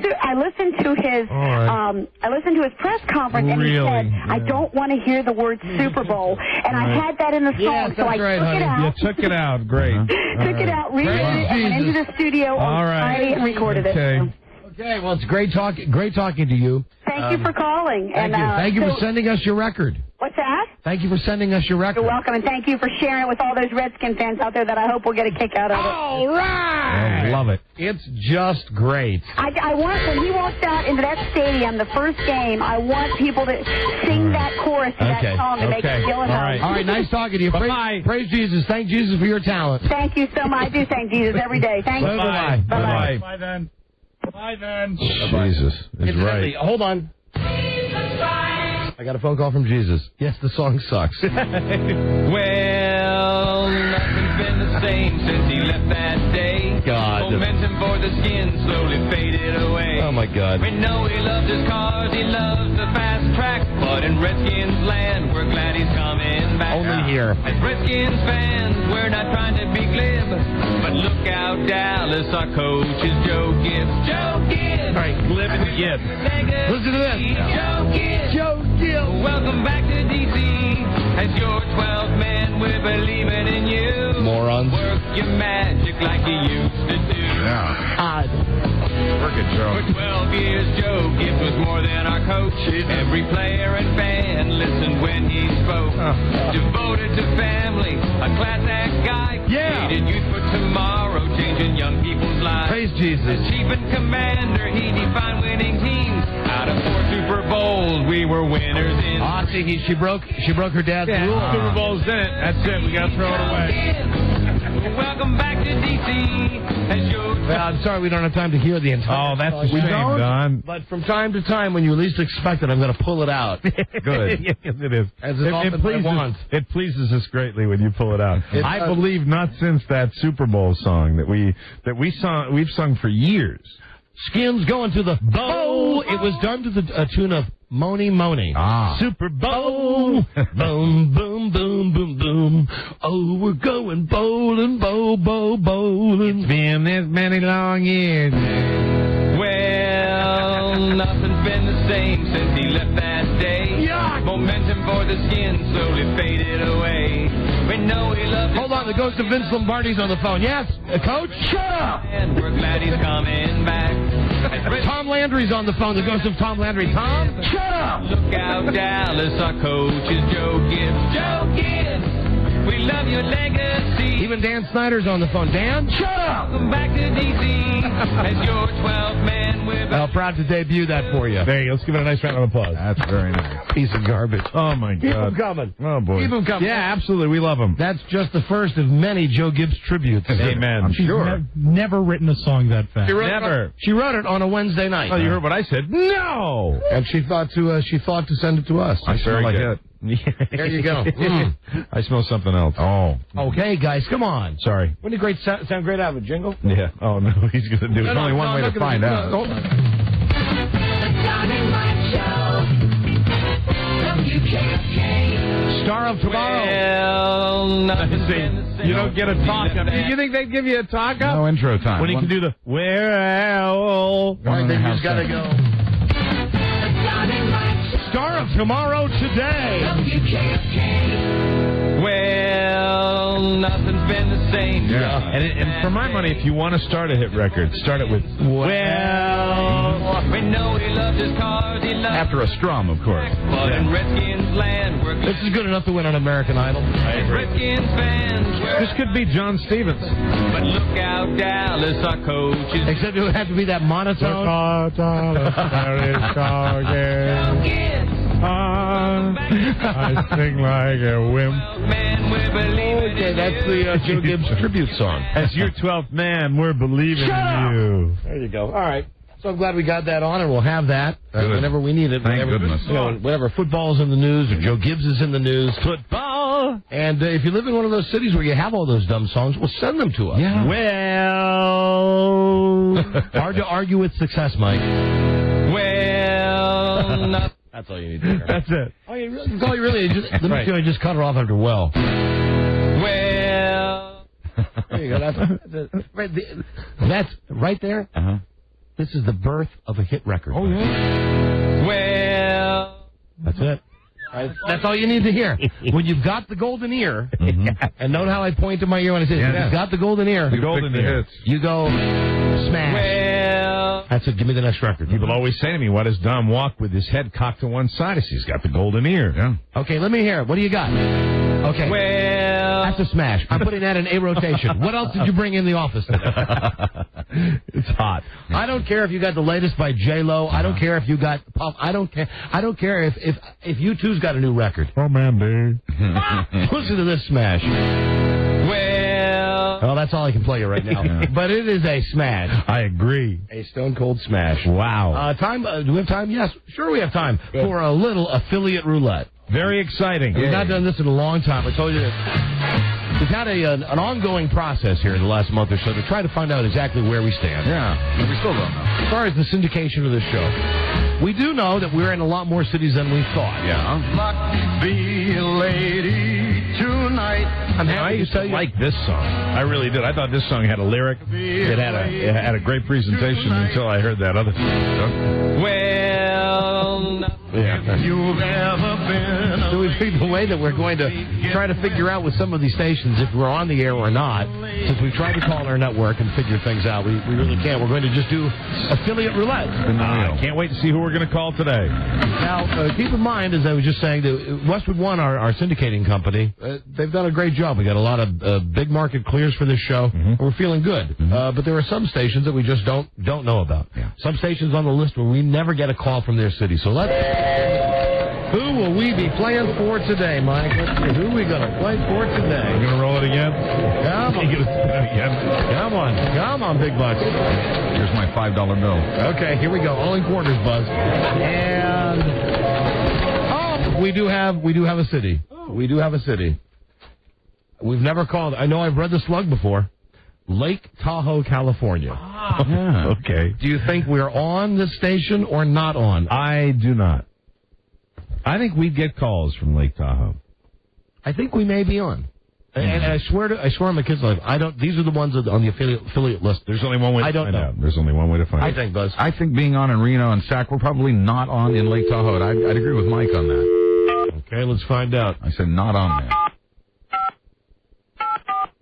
Speaker 17: press conference, and he said, "I don't want to hear the word Super Bowl," and I had that in the song, so I took it out.
Speaker 3: You took it out. Great.
Speaker 17: Took it out, rewrote it, and went into the studio on Friday and recorded it.
Speaker 2: Okay, well, it's great talking to you.
Speaker 17: Thank you for calling.
Speaker 2: Thank you for sending us your record.
Speaker 17: What's that?
Speaker 2: Thank you for sending us your record.
Speaker 17: You're welcome, and thank you for sharing it with all those Redskin fans out there that I hope will get a kick out of it.
Speaker 2: All right!
Speaker 3: I love it.
Speaker 2: It's just great.
Speaker 17: I want, when he walks out into that stadium, the first game, I want people to sing that chorus to that song to make it feel at home.
Speaker 2: All right, nice talking to you. Praise Jesus. Thank Jesus for your talent.
Speaker 17: Thank you so much. I do thank Jesus every day. Thank you.
Speaker 2: Bye-bye.
Speaker 6: Bye then. Bye then.
Speaker 3: Jesus is right.
Speaker 2: Hold on. I got a phone call from Jesus. Yes, the song sucks.
Speaker 16: Well, nothing's been the same since he left that day.
Speaker 2: God.
Speaker 16: Momentum for the skin slowly faded away.
Speaker 2: Oh, my God.
Speaker 16: We know he loves his cars, he loves the fast track, but in Redskins land, we're glad he's coming back.
Speaker 2: Only here.
Speaker 16: As Redskins fans, we're not trying to be glib, but look out, Dallas, our coach is Joe Gibbs. Joe Gibbs!
Speaker 3: All right, glib and Gibbs.
Speaker 2: Listen to this.
Speaker 16: Joe Gibbs!
Speaker 2: Joe Gibbs!
Speaker 16: Welcome back to D.C. As your 12th man, we're believing in you.
Speaker 2: Morons.
Speaker 16: Work your magic like you used to do.
Speaker 3: Yeah. Work it, Joe.
Speaker 16: For 12 years, Joe Gibbs was more than our coach. Every player and fan listened when he spoke. Devoted to family, a class act guy. Created youth for tomorrow, changing young people's lives.
Speaker 2: Praise Jesus.
Speaker 16: As chief and commander, he defined winning teams. Out of 4 Super Bowls, we were winners in.
Speaker 2: See, she broke her dad's rule.
Speaker 6: Super Bowl's in it. That's it. We got to throw it away.
Speaker 16: Welcome back to D.C. As your
Speaker 2: Well, I'm sorry we don't have time to hear the entire
Speaker 3: Oh, that's
Speaker 2: song.
Speaker 3: a shame, Don.
Speaker 2: But from time to time, when you least expect it, I'm going to pull it out.
Speaker 3: Good. Yes, it is.
Speaker 2: As is often what I want.
Speaker 3: It pleases us greatly when you pull it out.
Speaker 2: It
Speaker 3: I
Speaker 2: does.
Speaker 3: believe not since that Super Bowl song that we've sung for years.
Speaker 2: Skins going to the bowl. It was done to the tune of Moni Moni. Super Bowl. Boom, boom, boom, boom, boom. Oh, we're going bowling, bowling.
Speaker 3: It's been this many long years.
Speaker 16: Well, nothing's been the same since he left that day. Momentum for the skin slowly faded away. We know he loved
Speaker 2: Hold on, the ghost of Vince Lombardi's on the phone. Yes, Coach? Shut up!
Speaker 16: and we're glad he's coming back.
Speaker 2: Tom Landry's on the phone, the ghost of Tom Landry. Tom? Shut up!
Speaker 16: Look out, Dallas, our coach is Joe Gibbs. Joe Gibbs, we love your legacy.
Speaker 2: Even Dan Snyder's on the phone. Dan? Shut up!
Speaker 16: Welcome back to D.C. as your 12th man with
Speaker 2: Proud to debut that for you.
Speaker 3: There you go. Let's give it a nice round of applause. That's very nice.
Speaker 2: Piece of garbage.
Speaker 3: Oh, my God.
Speaker 2: Keep them coming.
Speaker 3: Oh, boy.
Speaker 2: Keep them coming.
Speaker 3: Yeah, absolutely. We love them.
Speaker 2: That's just the first of many Joe Gibbs tributes.
Speaker 3: Amen. I'm sure.
Speaker 6: Never written a song that fast.
Speaker 2: She wrote it on a Wednesday night.
Speaker 3: Oh, you heard what I said? No!
Speaker 2: And she thought to send it to us.
Speaker 3: I smell like it.
Speaker 2: There you go.
Speaker 3: I smell something else. Oh.
Speaker 2: Okay, guys, come on.
Speaker 3: Sorry.
Speaker 2: Wouldn't it great sound great out of a jingle?
Speaker 3: Yeah. Oh, no, he's going to do it. There's only one way to find out.
Speaker 2: Hold on. Star of Tomorrow.
Speaker 16: Well, nothing's been the same.
Speaker 3: You don't get a talk up. You think they'd give you a talk up?
Speaker 1: No intro time.
Speaker 3: When you can do the, well,
Speaker 2: All right, then you just got to go. Star of Tomorrow today.
Speaker 16: Well, nothing's been the same.
Speaker 3: Yeah. And for my money, if you want to start a hit record, start it with, well.
Speaker 16: We know he loved his cars, he loved
Speaker 1: After a strum, of course.
Speaker 16: but in Redskins land, we're
Speaker 2: This is good enough to win on American Idol.
Speaker 16: Redskins fans.
Speaker 3: This could be John Stevens.
Speaker 16: But look out, Dallas, our coach is
Speaker 2: Except it would have to be that monotone.
Speaker 3: I sing like a wimp.
Speaker 16: man, we're believing
Speaker 2: Okay, that's the Joe Gibbs tribute song.
Speaker 3: As your 12th man, we're believing in you.
Speaker 2: There you go. All right. So I'm glad we got that on, and we'll have that whenever we need it.
Speaker 1: Thank
Speaker 2: whenever,
Speaker 1: goodness.
Speaker 2: You know, whenever football's in the news or Joe Gibbs is in the news.
Speaker 3: Football.
Speaker 2: And if you live in one of those cities where you have all those dumb songs, well, send them to us.
Speaker 3: Yeah. Well.
Speaker 2: Hard to argue with success, Mike.
Speaker 16: Well, nothing.
Speaker 2: That's all you need to hear.
Speaker 3: That's it.
Speaker 2: All you really, that's all you really just, let me see if I just cut her off after well.
Speaker 16: Well,
Speaker 2: There you go. That's right there.
Speaker 1: Uh-huh.
Speaker 2: This is the birth of a hit record.
Speaker 3: Oh, yeah.
Speaker 16: well,
Speaker 2: That's it. That's all you need to hear. When you've got the golden ear, and note how I point to my ear when I say,
Speaker 3: Yeah.
Speaker 2: you've got the golden ear.
Speaker 3: The golden ear.
Speaker 2: You go smash.
Speaker 16: well,
Speaker 2: That's it. Give me the next record.
Speaker 3: People always say to me, "Why does Dom walk with his head cocked to one side?" I say, he's got the golden ear. Yeah.
Speaker 2: Okay, let me hear it. What do you got? Okay.
Speaker 16: Well,
Speaker 2: that's a smash. I'm putting that in a rotation. What else did you bring in the office today?
Speaker 3: It's hot.
Speaker 2: I don't care if you got the latest by J-Lo. I don't care if you got Puff. I don't care. I don't care if U2's got a new record.
Speaker 3: Oh, man, dude.
Speaker 2: Listen to this smash. Well, that's all I can play you right now. But it is a smash.
Speaker 3: I agree.
Speaker 2: A stone cold smash.
Speaker 3: Wow.
Speaker 2: Time? Do we have time? Yes, sure we have time for a little affiliate roulette.
Speaker 3: Very exciting.
Speaker 2: We've not done this in a long time. I told you that. We've had an ongoing process here in the last month or so to try to find out exactly where we stand.
Speaker 1: Yeah, we still don't know.
Speaker 2: As far as the syndication of this show, we do know that we're in a lot more cities than we thought.
Speaker 1: Yeah.
Speaker 16: lucky be a lady tonight.
Speaker 3: I used to like this song. I really did. I thought this song had a lyric. It had a great presentation until I heard that other stuff.
Speaker 16: Well, you've ever been.
Speaker 2: So we figured the way that we're going to try to figure out with some of these stations if we're on the air or not, since we tried to call our network and figure things out, we really can't. We're going to just do affiliate roulette.
Speaker 3: I can't wait to see who we're going to call today.
Speaker 2: Now, keep in mind, as I was just saying, that Westwood One, our syndicating company, they've done a great job. We got a lot of big market clears for this show. Mm-hmm. We're feeling good. Mm-hmm. But there are some stations that we just don't know about. Yeah. Some stations on the list where we never get a call from their city. So who will we be playing for today, Mike? Let's see. Who are we going to play for today?
Speaker 3: You going to roll it again?
Speaker 2: Come on, big bucks.
Speaker 1: Here's my $5 bill.
Speaker 2: Okay, here we go. All in quarters, Buzz. And we do have a city. We do have a city. We've never called. I know I've read the slug before. Lake Tahoe, California.
Speaker 3: Yeah. Okay.
Speaker 2: Do you think we're on this station or not on?
Speaker 3: I do not. I think we'd get calls from Lake Tahoe.
Speaker 2: I think we may be on. And I swear on my kids' life, these are the ones on the affiliate list.
Speaker 3: There's only one way to find out. There's only one way to find out.
Speaker 2: I think, Buzz.
Speaker 1: I think being on in Reno and Sac, we're probably not on in Lake Tahoe. I'd agree with Mike on that.
Speaker 2: Okay, let's find out.
Speaker 1: I said not on there.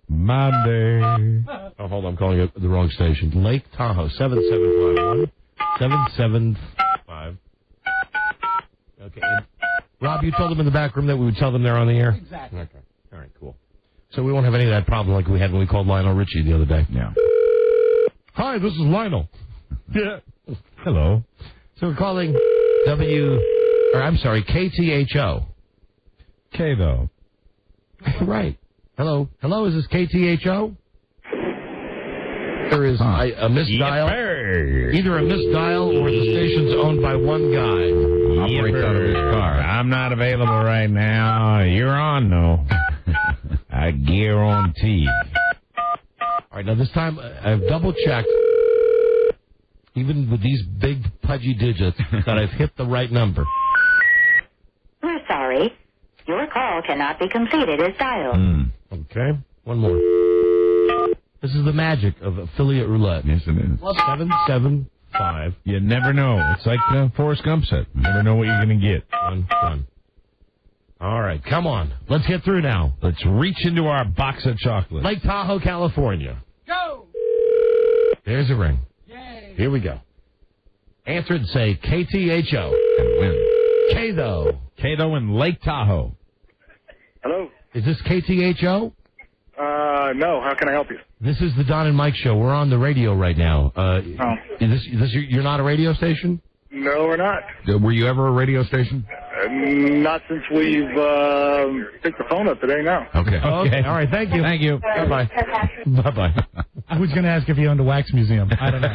Speaker 3: Monday.
Speaker 2: Oh, hold on, I'm calling it the wrong station. Lake Tahoe, 7751. 775. Okay. And Rob, you told them in the back room that we would tell them they're on the air?
Speaker 6: Exactly.
Speaker 2: Okay. All right, cool. So we won't have any of that problem like we had when we called Lionel Richie the other day.
Speaker 1: Yeah.
Speaker 2: Hi, this is Lionel.
Speaker 3: Yeah. Hello.
Speaker 2: So we're calling KTHO.
Speaker 3: K, though.
Speaker 2: Right. Hello, is this KTHO? There is a misdial. Either a misdial or the station's owned by one guy.
Speaker 1: Operates out of his car.
Speaker 3: I'm not available right now. You're on, though. I guarantee.
Speaker 2: All right, now this time I've double-checked, even with these big pudgy digits, that I've hit the right number.
Speaker 18: We're sorry. Your call cannot be completed as dialed.
Speaker 2: Okay, one more. This is the magic of affiliate roulette.
Speaker 1: Yes, it is.
Speaker 2: 775.
Speaker 3: You never know. It's like the Forrest Gump set. You never know what you're going to get.
Speaker 2: One. All right, come on. Let's get through now.
Speaker 3: Let's reach into our box of chocolates.
Speaker 2: Lake Tahoe, California.
Speaker 6: Go!
Speaker 2: There's a ring.
Speaker 6: Yay!
Speaker 2: Here we go. Answer it and say KTHO.
Speaker 1: And win.
Speaker 3: K-though in Lake Tahoe.
Speaker 13: Hello?
Speaker 2: Is this KTHO?
Speaker 13: No. How can I help you?
Speaker 2: This is the Don and Mike show. We're on the radio right now. Is this you're not a radio station?
Speaker 13: No, we're not.
Speaker 1: Were you ever a radio station?
Speaker 13: Not since we've picked the phone up today, no.
Speaker 1: Okay.
Speaker 2: All right. Thank you. Bye-bye. Bye-bye.
Speaker 6: I was going to ask if he owned a wax museum. I don't know.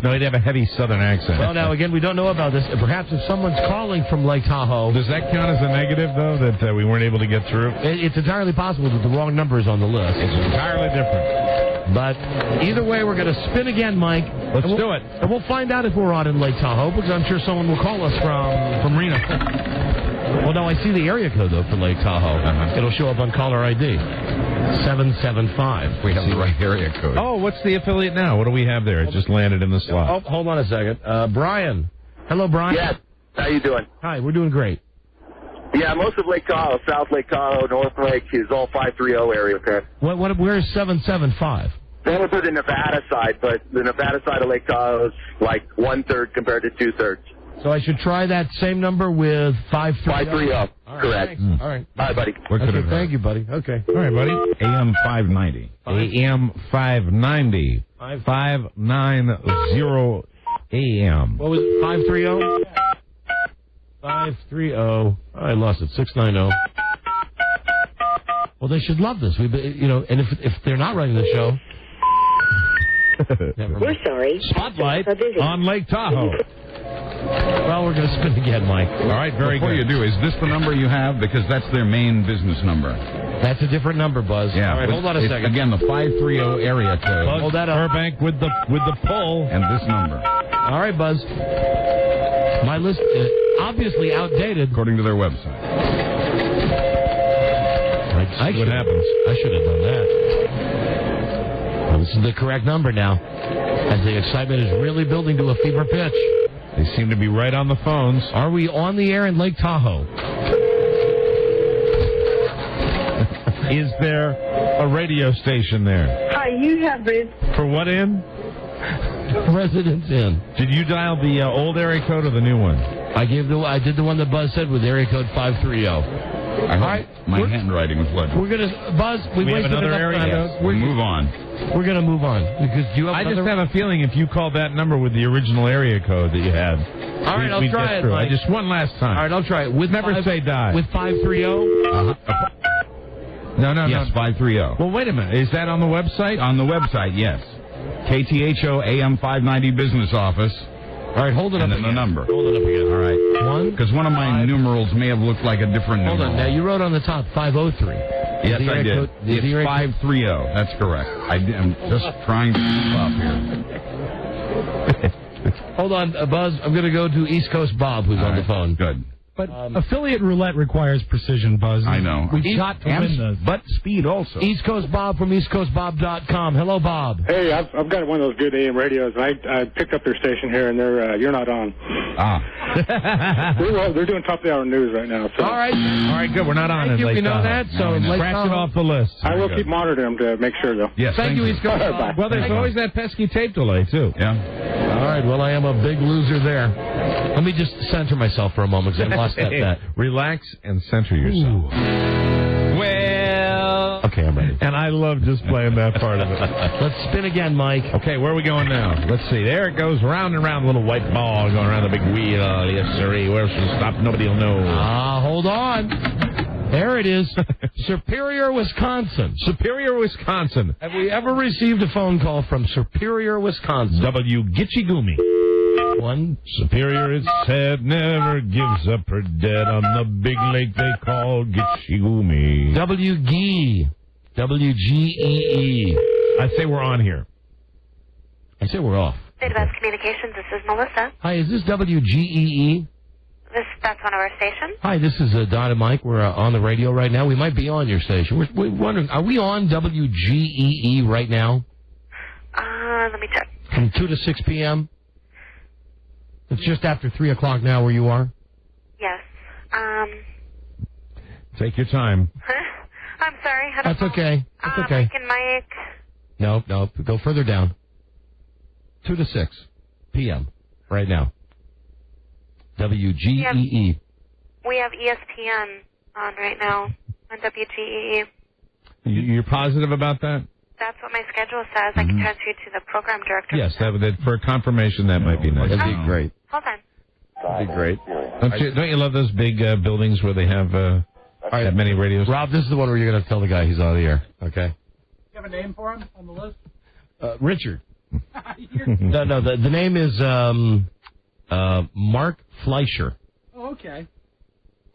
Speaker 3: No, he'd have a heavy southern accent.
Speaker 2: Well, now, again, we don't know about this. Perhaps if someone's calling from Lake Tahoe...
Speaker 3: Does that count as a negative, though, that we weren't able to get through?
Speaker 2: It's entirely possible that the wrong number is on the list.
Speaker 3: It's entirely different.
Speaker 2: But either way, we're going to spin again, Mike.
Speaker 3: Let's do it.
Speaker 2: And we'll find out if we're on in Lake Tahoe, because I'm sure someone will call us from Reno. Well, no, I see the area code, though, for Lake Tahoe. It'll show up on caller ID. 775.
Speaker 1: We have the right area code.
Speaker 3: Oh, what's the affiliate now? What do we have there? It just landed in the slot.
Speaker 2: Oh, hold on a second. Brian. Hello, Brian.
Speaker 19: Yes. How you doing?
Speaker 2: Hi, we're doing great.
Speaker 19: Yeah, most of Lake Tahoe, South Lake Tahoe, North Lake is all 530 area code.
Speaker 2: Where is 775?
Speaker 19: That was for the Nevada side, but the Nevada side of Lake Tahoe is like 1/3 compared to 2/3.
Speaker 2: So I should try that same number with 530.
Speaker 19: 530. Correct.
Speaker 2: All right.
Speaker 19: All right, buddy.
Speaker 2: Okay, thank you, buddy. Okay.
Speaker 3: All right, buddy.
Speaker 1: AM 590.
Speaker 3: AM 590. 590 AM.
Speaker 2: What was it? 530? 530. I lost it. 690. Well, they should love this. And if they're not running the show.
Speaker 18: We're sorry.
Speaker 3: Spotlight on Lake Tahoe.
Speaker 2: Well, we're going to spin again, Mike.
Speaker 1: All right, very good. Before you do, is this the number you have? Because that's their main business number.
Speaker 2: That's a different number, Buzz.
Speaker 1: Yeah.
Speaker 2: All right, hold on a second.
Speaker 1: Again, the 530 area code.
Speaker 2: Hold that up.
Speaker 3: Burbank with the pull.
Speaker 1: And this number.
Speaker 2: All right, Buzz. My list is obviously outdated.
Speaker 1: According to their website.
Speaker 3: What happens?
Speaker 2: I should have done that. Well, this is the correct number now. As the excitement is really building to a fever pitch.
Speaker 3: They seem to be right on the phones.
Speaker 2: Are we on the air in Lake Tahoe?
Speaker 3: Is there a radio station there?
Speaker 15: Hi, you have been.
Speaker 3: For what inn?
Speaker 2: Residence Inn.
Speaker 3: Did you dial the old area code or the new one?
Speaker 2: I did the one that Buzz said with area code 530.
Speaker 1: All right. My handwriting was legible.
Speaker 2: We're going to, Buzz, we
Speaker 3: have
Speaker 2: wasted
Speaker 3: another
Speaker 2: enough
Speaker 3: area?
Speaker 2: time.
Speaker 3: Yes.
Speaker 1: We'll move on.
Speaker 2: We're going to move on. Because
Speaker 3: I just have a feeling if you called that number with the original area code that you had.
Speaker 2: All right, I'll try it, Mike.
Speaker 3: Just one last time.
Speaker 2: All right, I'll try it.
Speaker 3: Never say die.
Speaker 2: With 530?
Speaker 3: No.
Speaker 1: Yes, 530.
Speaker 3: Well, wait a minute. Is that on the website?
Speaker 1: On the website, yes. KTHO AM 590 business office.
Speaker 2: All right, hold it up
Speaker 1: again. And then the number.
Speaker 2: Hold it up again.
Speaker 1: All right. Because one of my numerals may have looked like a different
Speaker 2: Hold
Speaker 1: numeral.
Speaker 2: on. Now, you wrote on the top 503.
Speaker 1: Yes, I did. It's 530. That's correct. I'm just trying to keep up here.
Speaker 2: Hold on, Buzz. I'm going to go to East Coast Bob, who's on the phone.
Speaker 1: Good.
Speaker 6: But affiliate roulette requires precision, Buzz.
Speaker 1: I know.
Speaker 6: We've got to win this.
Speaker 1: But speed also.
Speaker 2: East Coast Bob from EastCoastBob.com. Hello, Bob.
Speaker 13: Hey, I've got one of those good AM radios, and I picked up their station here, and you're not on. They're doing top of the hour news right now. So.
Speaker 2: All right,
Speaker 3: good. We're not on it.
Speaker 2: We know that. So
Speaker 3: scratch it off the list.
Speaker 13: I will keep monitoring them to make sure, though.
Speaker 1: Yes,
Speaker 2: thank you, East Coast Bob.
Speaker 3: Well, there's always that pesky tape delay too.
Speaker 1: Yeah.
Speaker 2: All right. Well, I am a big loser there. Let me just center myself for a moment because I lost that bet.
Speaker 3: Relax and center yourself.
Speaker 2: Well. Okay, I'm ready.
Speaker 3: And I love just playing that part of it.
Speaker 2: Let's spin again, Mike.
Speaker 3: Okay, where are we going now? Let's see. There it goes, round and round, little white ball going around the big wheel. Yes, sirree. Where's the stop? Nobody will know.
Speaker 2: Hold on. There it is. Superior, Wisconsin.
Speaker 3: Superior, Wisconsin.
Speaker 2: Have we ever received a phone call from Superior, Wisconsin?
Speaker 3: W. Gitchigumi.
Speaker 2: One.
Speaker 3: Superior, it said, never gives up her dead on the big lake they call Gitchigumi.
Speaker 2: WGEE. WGEE.
Speaker 3: I say we're on here.
Speaker 2: I say we're off.
Speaker 20: Advanced Communications, this is Melissa.
Speaker 2: Hi, is this WGEE?
Speaker 20: That's one of our stations.
Speaker 2: Hi, this is Don and Mike. We're on the radio right now. We might be on your station. We're wondering, are we on WGEE right now?
Speaker 20: Let me check.
Speaker 2: From 2 to 6 p.m.? It's just after 3 o'clock now where you are?
Speaker 20: Yes.
Speaker 3: Take your time.
Speaker 20: I'm sorry. I don't
Speaker 2: That's okay. That's okay.
Speaker 20: Mike and Mike.
Speaker 2: No. Go further down. 2 to 6 p.m. right now. WGEE.
Speaker 20: We have ESPN on right now on WGEE.
Speaker 3: You're positive about that?
Speaker 20: That's what my schedule says. I can transfer you to the program director.
Speaker 3: Yes, for confirmation, that might be nice.
Speaker 2: That'd be great.
Speaker 20: Hold on.
Speaker 3: That'd be great. Don't you love those big buildings where they have that many radios?
Speaker 2: Rob, this is the one where you're going to tell the guy he's on the air, okay?
Speaker 6: You have a name for him on the list?
Speaker 2: Richard. No, the name is Mark Fleischer.
Speaker 6: Oh, okay.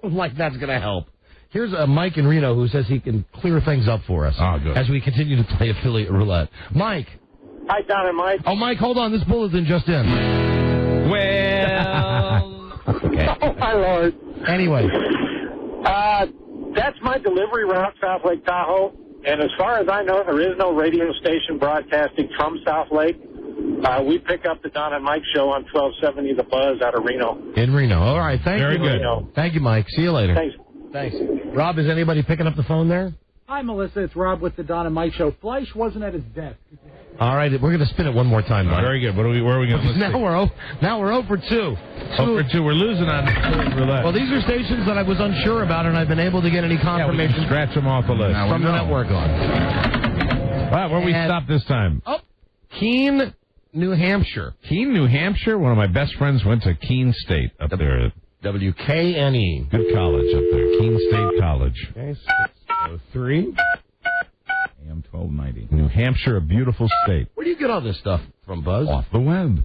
Speaker 2: Like that's going to help. Here's Mike in Reno who says he can clear things up for us
Speaker 1: good.
Speaker 2: as we continue to play affiliate roulette. Mike.
Speaker 19: Hi, Don and Mike.
Speaker 2: Oh, Mike, hold on. This bulletin just in.
Speaker 19: Well.
Speaker 2: Okay.
Speaker 19: Oh, my Lord.
Speaker 2: Anyway.
Speaker 19: That's my delivery route, South Lake Tahoe. And as far as I know, there is no radio station broadcasting from South Lake. We pick up the Don and Mike show on 1270 The Buzz out of Reno.
Speaker 2: In Reno. All right. Thank you.
Speaker 3: Very good.
Speaker 19: Reno.
Speaker 2: Thank you, Mike. See you later.
Speaker 19: Thanks.
Speaker 2: Rob, is anybody picking up the phone there?
Speaker 21: Hi, Melissa. It's Rob with the Don and Mike Show. Fleisch wasn't at his desk.
Speaker 2: All right, we're going to spin it one more time, Mike.
Speaker 3: Very good. Where are we going to
Speaker 2: Now we're 0 for 2.
Speaker 3: 0 for 2. We're losing on roulette.
Speaker 2: Well, these are stations that I was unsure about, and I've been able to get any confirmation.
Speaker 3: Yeah, scratch them off the list.
Speaker 2: From the network on.
Speaker 3: Wow, where we stop this time?
Speaker 2: Oh, Keene, New Hampshire.
Speaker 3: Keene, New Hampshire? One of my best friends went to Keene State up there.
Speaker 2: WKNE.
Speaker 3: Good college up there. Keene State College.
Speaker 2: Okay, 603.
Speaker 1: AM 1290.
Speaker 3: New Hampshire, a beautiful state.
Speaker 2: Where do you get all this stuff from, Buzz?
Speaker 3: Off the web.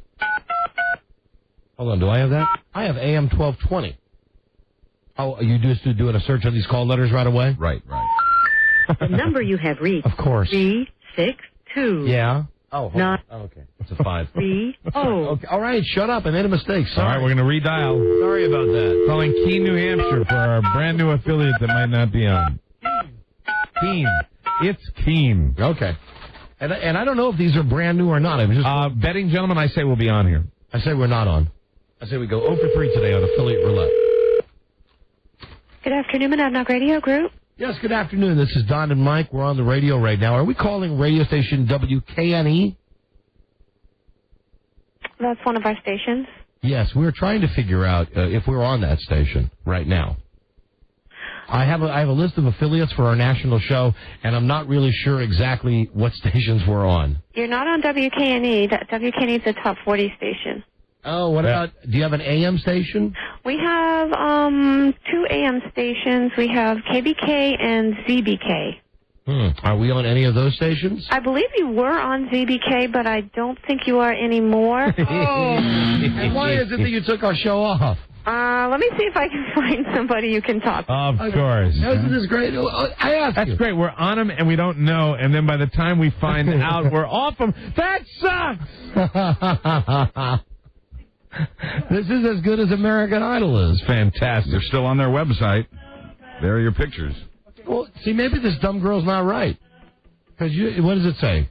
Speaker 2: Hold on, do I have that? I have AM 1220. Oh, you just doing a search on these call letters right away?
Speaker 1: Right.
Speaker 18: The number you have reached.
Speaker 2: Of course.
Speaker 18: 362.
Speaker 2: Yeah. Oh, hold
Speaker 18: Not
Speaker 2: on. Oh, okay. It's a 5.
Speaker 18: 30.
Speaker 2: Okay. All right, shut up. I made a mistake. Sorry.
Speaker 3: All right, we're going to redial.
Speaker 2: Sorry about that.
Speaker 3: Calling Keene, New Hampshire for our brand new affiliate that might not be on. Keene. It's Keene.
Speaker 2: Okay. And I don't know if these are brand new or not. I was just
Speaker 3: betting gentlemen, I say we'll be on here.
Speaker 2: I say we're not on. I say we go 0 for 3 today on Affiliate Roulette.
Speaker 20: Good afternoon, Monadnock Radio Group.
Speaker 2: Yes, good afternoon. This is Don and Mike. We're on the radio right now. Are we calling radio station WKNE?
Speaker 20: That's one of our stations.
Speaker 2: Yes, we're trying to figure out if we're on that station right now. I have a list of affiliates for our national show, and I'm not really sure exactly what stations we're on.
Speaker 20: You're not on WKNE. WKNE is a top 40 station.
Speaker 2: Oh, what about, do you have an AM station?
Speaker 20: We have 2 AM stations. We have KBK and ZBK.
Speaker 2: Are we on any of those stations?
Speaker 20: I believe you were on ZBK, but I don't think you are anymore.
Speaker 2: And why is it that you took our show off?
Speaker 20: Let me see if I can find somebody you can talk to.
Speaker 3: Of course.
Speaker 2: Isn't this great? I asked
Speaker 3: That's
Speaker 2: you.
Speaker 3: great. We're on them and we don't know, and then by the time we find out, we're off them. That sucks!
Speaker 2: This is as good as American Idol is.
Speaker 3: Fantastic.
Speaker 1: They're still on their website. There are your pictures.
Speaker 2: Well, see, maybe this dumb girl's not right. Because what does it say?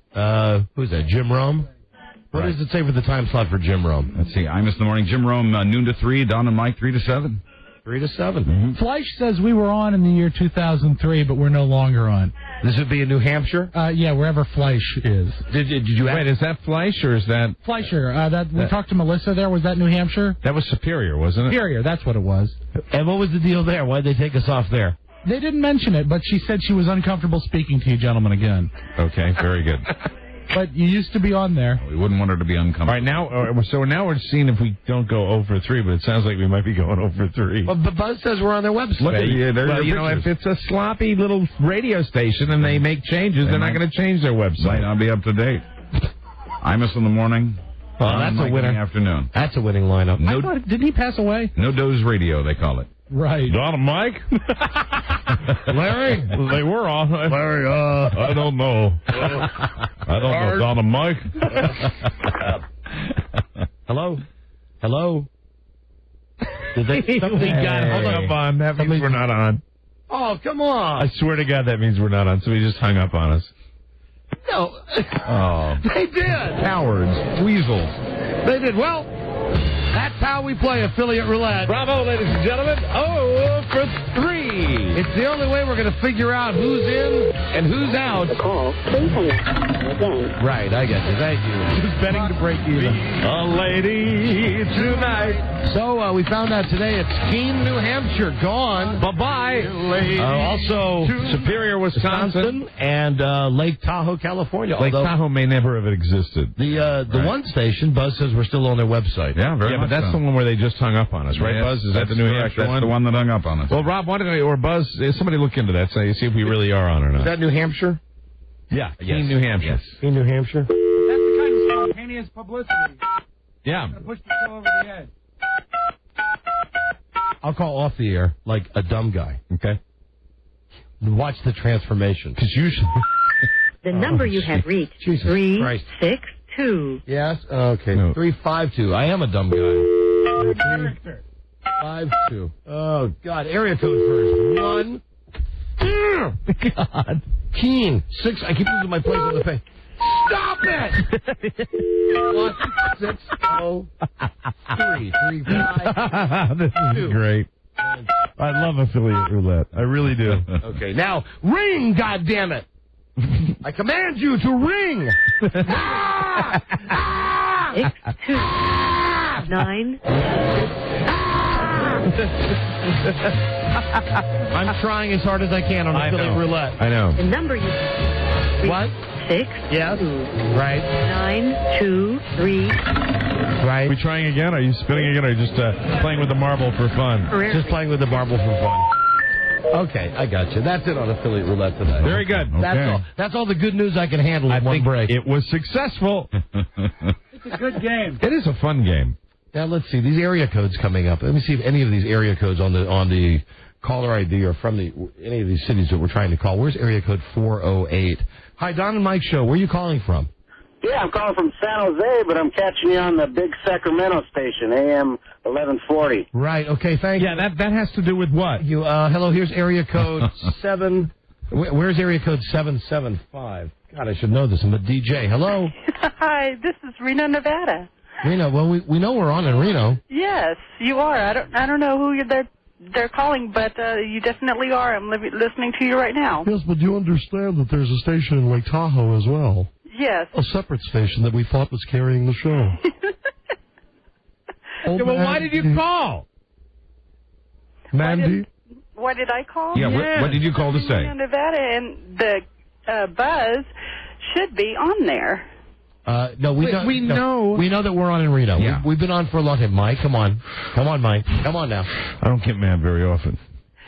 Speaker 2: Who's that? Jim Rome? What does it say for the time slot for Jim Rome?
Speaker 1: Let's see. I Miss the Morning. Jim Rome, noon to 3. Don and Mike, 3 to 7.
Speaker 2: 3 to 7.
Speaker 1: Mm-hmm.
Speaker 21: Fleisch says we were on in the year 2003, but we're no longer on.
Speaker 2: This would be in New Hampshire?
Speaker 21: Yeah, wherever Fleisch is.
Speaker 2: Did you
Speaker 3: Wait, is that Fleisch or is that...
Speaker 21: Fleischer. We talked to Melissa there. Was that New Hampshire?
Speaker 3: That was Superior, wasn't it?
Speaker 21: Superior, that's what it was.
Speaker 2: And what was the deal there? Why'd they take us off there?
Speaker 21: They didn't mention it, but she said she was uncomfortable speaking to you gentlemen again.
Speaker 3: Okay, very good.
Speaker 21: But you used to be on there.
Speaker 1: We wouldn't want her to be uncomfortable.
Speaker 3: All right, now we're seeing if we don't go 0 for 3, but it sounds like we might be going 0 for 3.
Speaker 2: Well, but Buzz says we're on their website.
Speaker 3: Well, if it's a sloppy little radio station and they make changes, they're not going to change their website.
Speaker 1: Might not be up to date. I Miss in the morning.
Speaker 2: Well, that's a winner.
Speaker 1: In the afternoon.
Speaker 2: That's a winning lineup.
Speaker 21: Didn't he pass away?
Speaker 1: No Doze Radio, they call it.
Speaker 21: Right.
Speaker 3: Don and Mike? Larry? They were on. Larry, I don't know. I don't know. Don and Mike?
Speaker 2: Hello? Hello? Did they...
Speaker 3: Somebody got hung up on. That means we're not on.
Speaker 2: Oh, come on.
Speaker 3: I swear to God that means we're not on. Somebody just hung up on us.
Speaker 2: No.
Speaker 3: Oh.
Speaker 2: They did.
Speaker 3: Cowards. Weasels.
Speaker 2: They did. Well, that's how we play Affiliate Roulette.
Speaker 3: Bravo, ladies and gentlemen. 0 for 3.
Speaker 2: It's the only way we're going to figure out who's in and who's out.
Speaker 18: The call, please hang up again.
Speaker 2: Right, I get you. Thank you.
Speaker 21: Just betting to break even.
Speaker 3: A lady tonight.
Speaker 2: So we found out today it's Keene, New Hampshire, gone.
Speaker 3: Bye-bye.
Speaker 2: Also,
Speaker 3: Superior, Wisconsin.
Speaker 2: And Lake Tahoe, California.
Speaker 3: Lake Tahoe may never have existed.
Speaker 2: The one station, Buzz says we're still on their website.
Speaker 3: Yeah, very much. But that's the one where they just hung up on us, right,
Speaker 1: Yes,
Speaker 3: Buzz? Is that the New Hampshire
Speaker 1: That's
Speaker 3: one?
Speaker 1: the one that hung up on us.
Speaker 3: Well, Rob, why don't or Buzz, somebody look into that, see if we really are on or not.
Speaker 2: Is that New Hampshire?
Speaker 3: Yeah, Keene, New Hampshire.
Speaker 2: Keene, New Hampshire.
Speaker 21: That's the kind of spontaneous publicity.
Speaker 3: Yeah.
Speaker 21: Push the show over the edge.
Speaker 2: I'll call off the air like a dumb guy.
Speaker 3: Okay.
Speaker 2: Watch the transformation.
Speaker 3: Because usually...
Speaker 18: The number you have reached,
Speaker 2: Jesus
Speaker 18: 362.
Speaker 2: Yes? Okay.
Speaker 3: No.
Speaker 2: 352. I am a dumb guy. 352. Oh, God. Area code first. 1. God. Keene. 6. I keep losing my place on the page. Stop it! 1, 6, 0, 3, 3, 5,
Speaker 3: This is
Speaker 2: 2.
Speaker 3: great. I love affiliate roulette. I really do.
Speaker 2: Okay, now ring, goddammit! I command you to ring.
Speaker 20: 629.
Speaker 2: I'm trying as hard as I can on affiliate roulette.
Speaker 3: I know.
Speaker 20: The number you...
Speaker 2: What?
Speaker 20: 6.
Speaker 2: Yes. Right.
Speaker 20: 923.
Speaker 2: Right.
Speaker 3: Are we trying again? Are you spinning again, or are you just playing with the marble for fun?
Speaker 2: Just playing with the marble for fun. Okay, I got you. That's it on affiliate roulette today.
Speaker 3: Very good.
Speaker 2: That's all the good news I can handle in one break.
Speaker 3: It was successful.
Speaker 6: It's a good game.
Speaker 3: It is a fun game.
Speaker 2: Now let's see these area codes coming up. Let me see if any of these area codes on the caller ID or from any of these cities that we're trying to call. Where's area code 408? Hi, Don and Mike Show. Where are you calling from?
Speaker 19: Yeah, I'm calling from San Jose, but I'm catching you on the big Sacramento station, AM 1140.
Speaker 2: Right. Okay. Thank you.
Speaker 3: Yeah, that has to do with what?
Speaker 2: You. Hello. Here's area code 7. Where's area code 775? God, I should know this. I'm a DJ. Hello.
Speaker 4: Hi, this is Reno, Nevada.
Speaker 2: Reno. Well, we know we're on in Reno.
Speaker 4: Yes, you are. I don't know who they're calling, but you definitely are. I'm listening to you right now.
Speaker 2: Yes, but you understand that there's a station in Lake Tahoe as well.
Speaker 4: Yes.
Speaker 2: A separate station that we thought was carrying the show.
Speaker 3: Well, why did you call?
Speaker 2: Mandy?
Speaker 4: What did I call?
Speaker 1: Yeah, what did you call to say?
Speaker 4: Reno, Nevada, and the buzz should be on there.
Speaker 2: No, we know. We know that we're on in Reno.
Speaker 3: Yeah.
Speaker 2: We've been on for a long time. Mike, come on. Come on, Mike. Come on now.
Speaker 3: I don't get mad very often.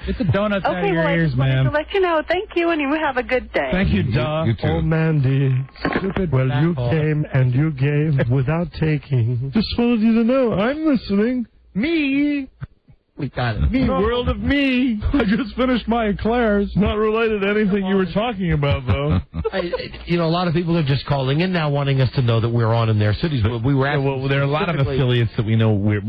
Speaker 6: It's a donut out of
Speaker 4: Okay,
Speaker 6: your
Speaker 4: well, I
Speaker 6: ears,
Speaker 4: just wanted
Speaker 6: man.
Speaker 4: to let you know. Thank you, and you have a good day.
Speaker 6: Thank you, duh.
Speaker 1: You too.
Speaker 2: Oh, Mandy.
Speaker 6: Stupid
Speaker 2: Well, you
Speaker 6: asshole.
Speaker 2: came and you gave without taking. Just wanted you to know I'm listening. Me. We got it.
Speaker 3: Me, world of me. I just finished my eclairs. Not related to anything you were talking about, though.
Speaker 2: A lot of people are just calling in now wanting us to know that we're on in their cities. But we were
Speaker 3: well, there are a lot of affiliates that we know we're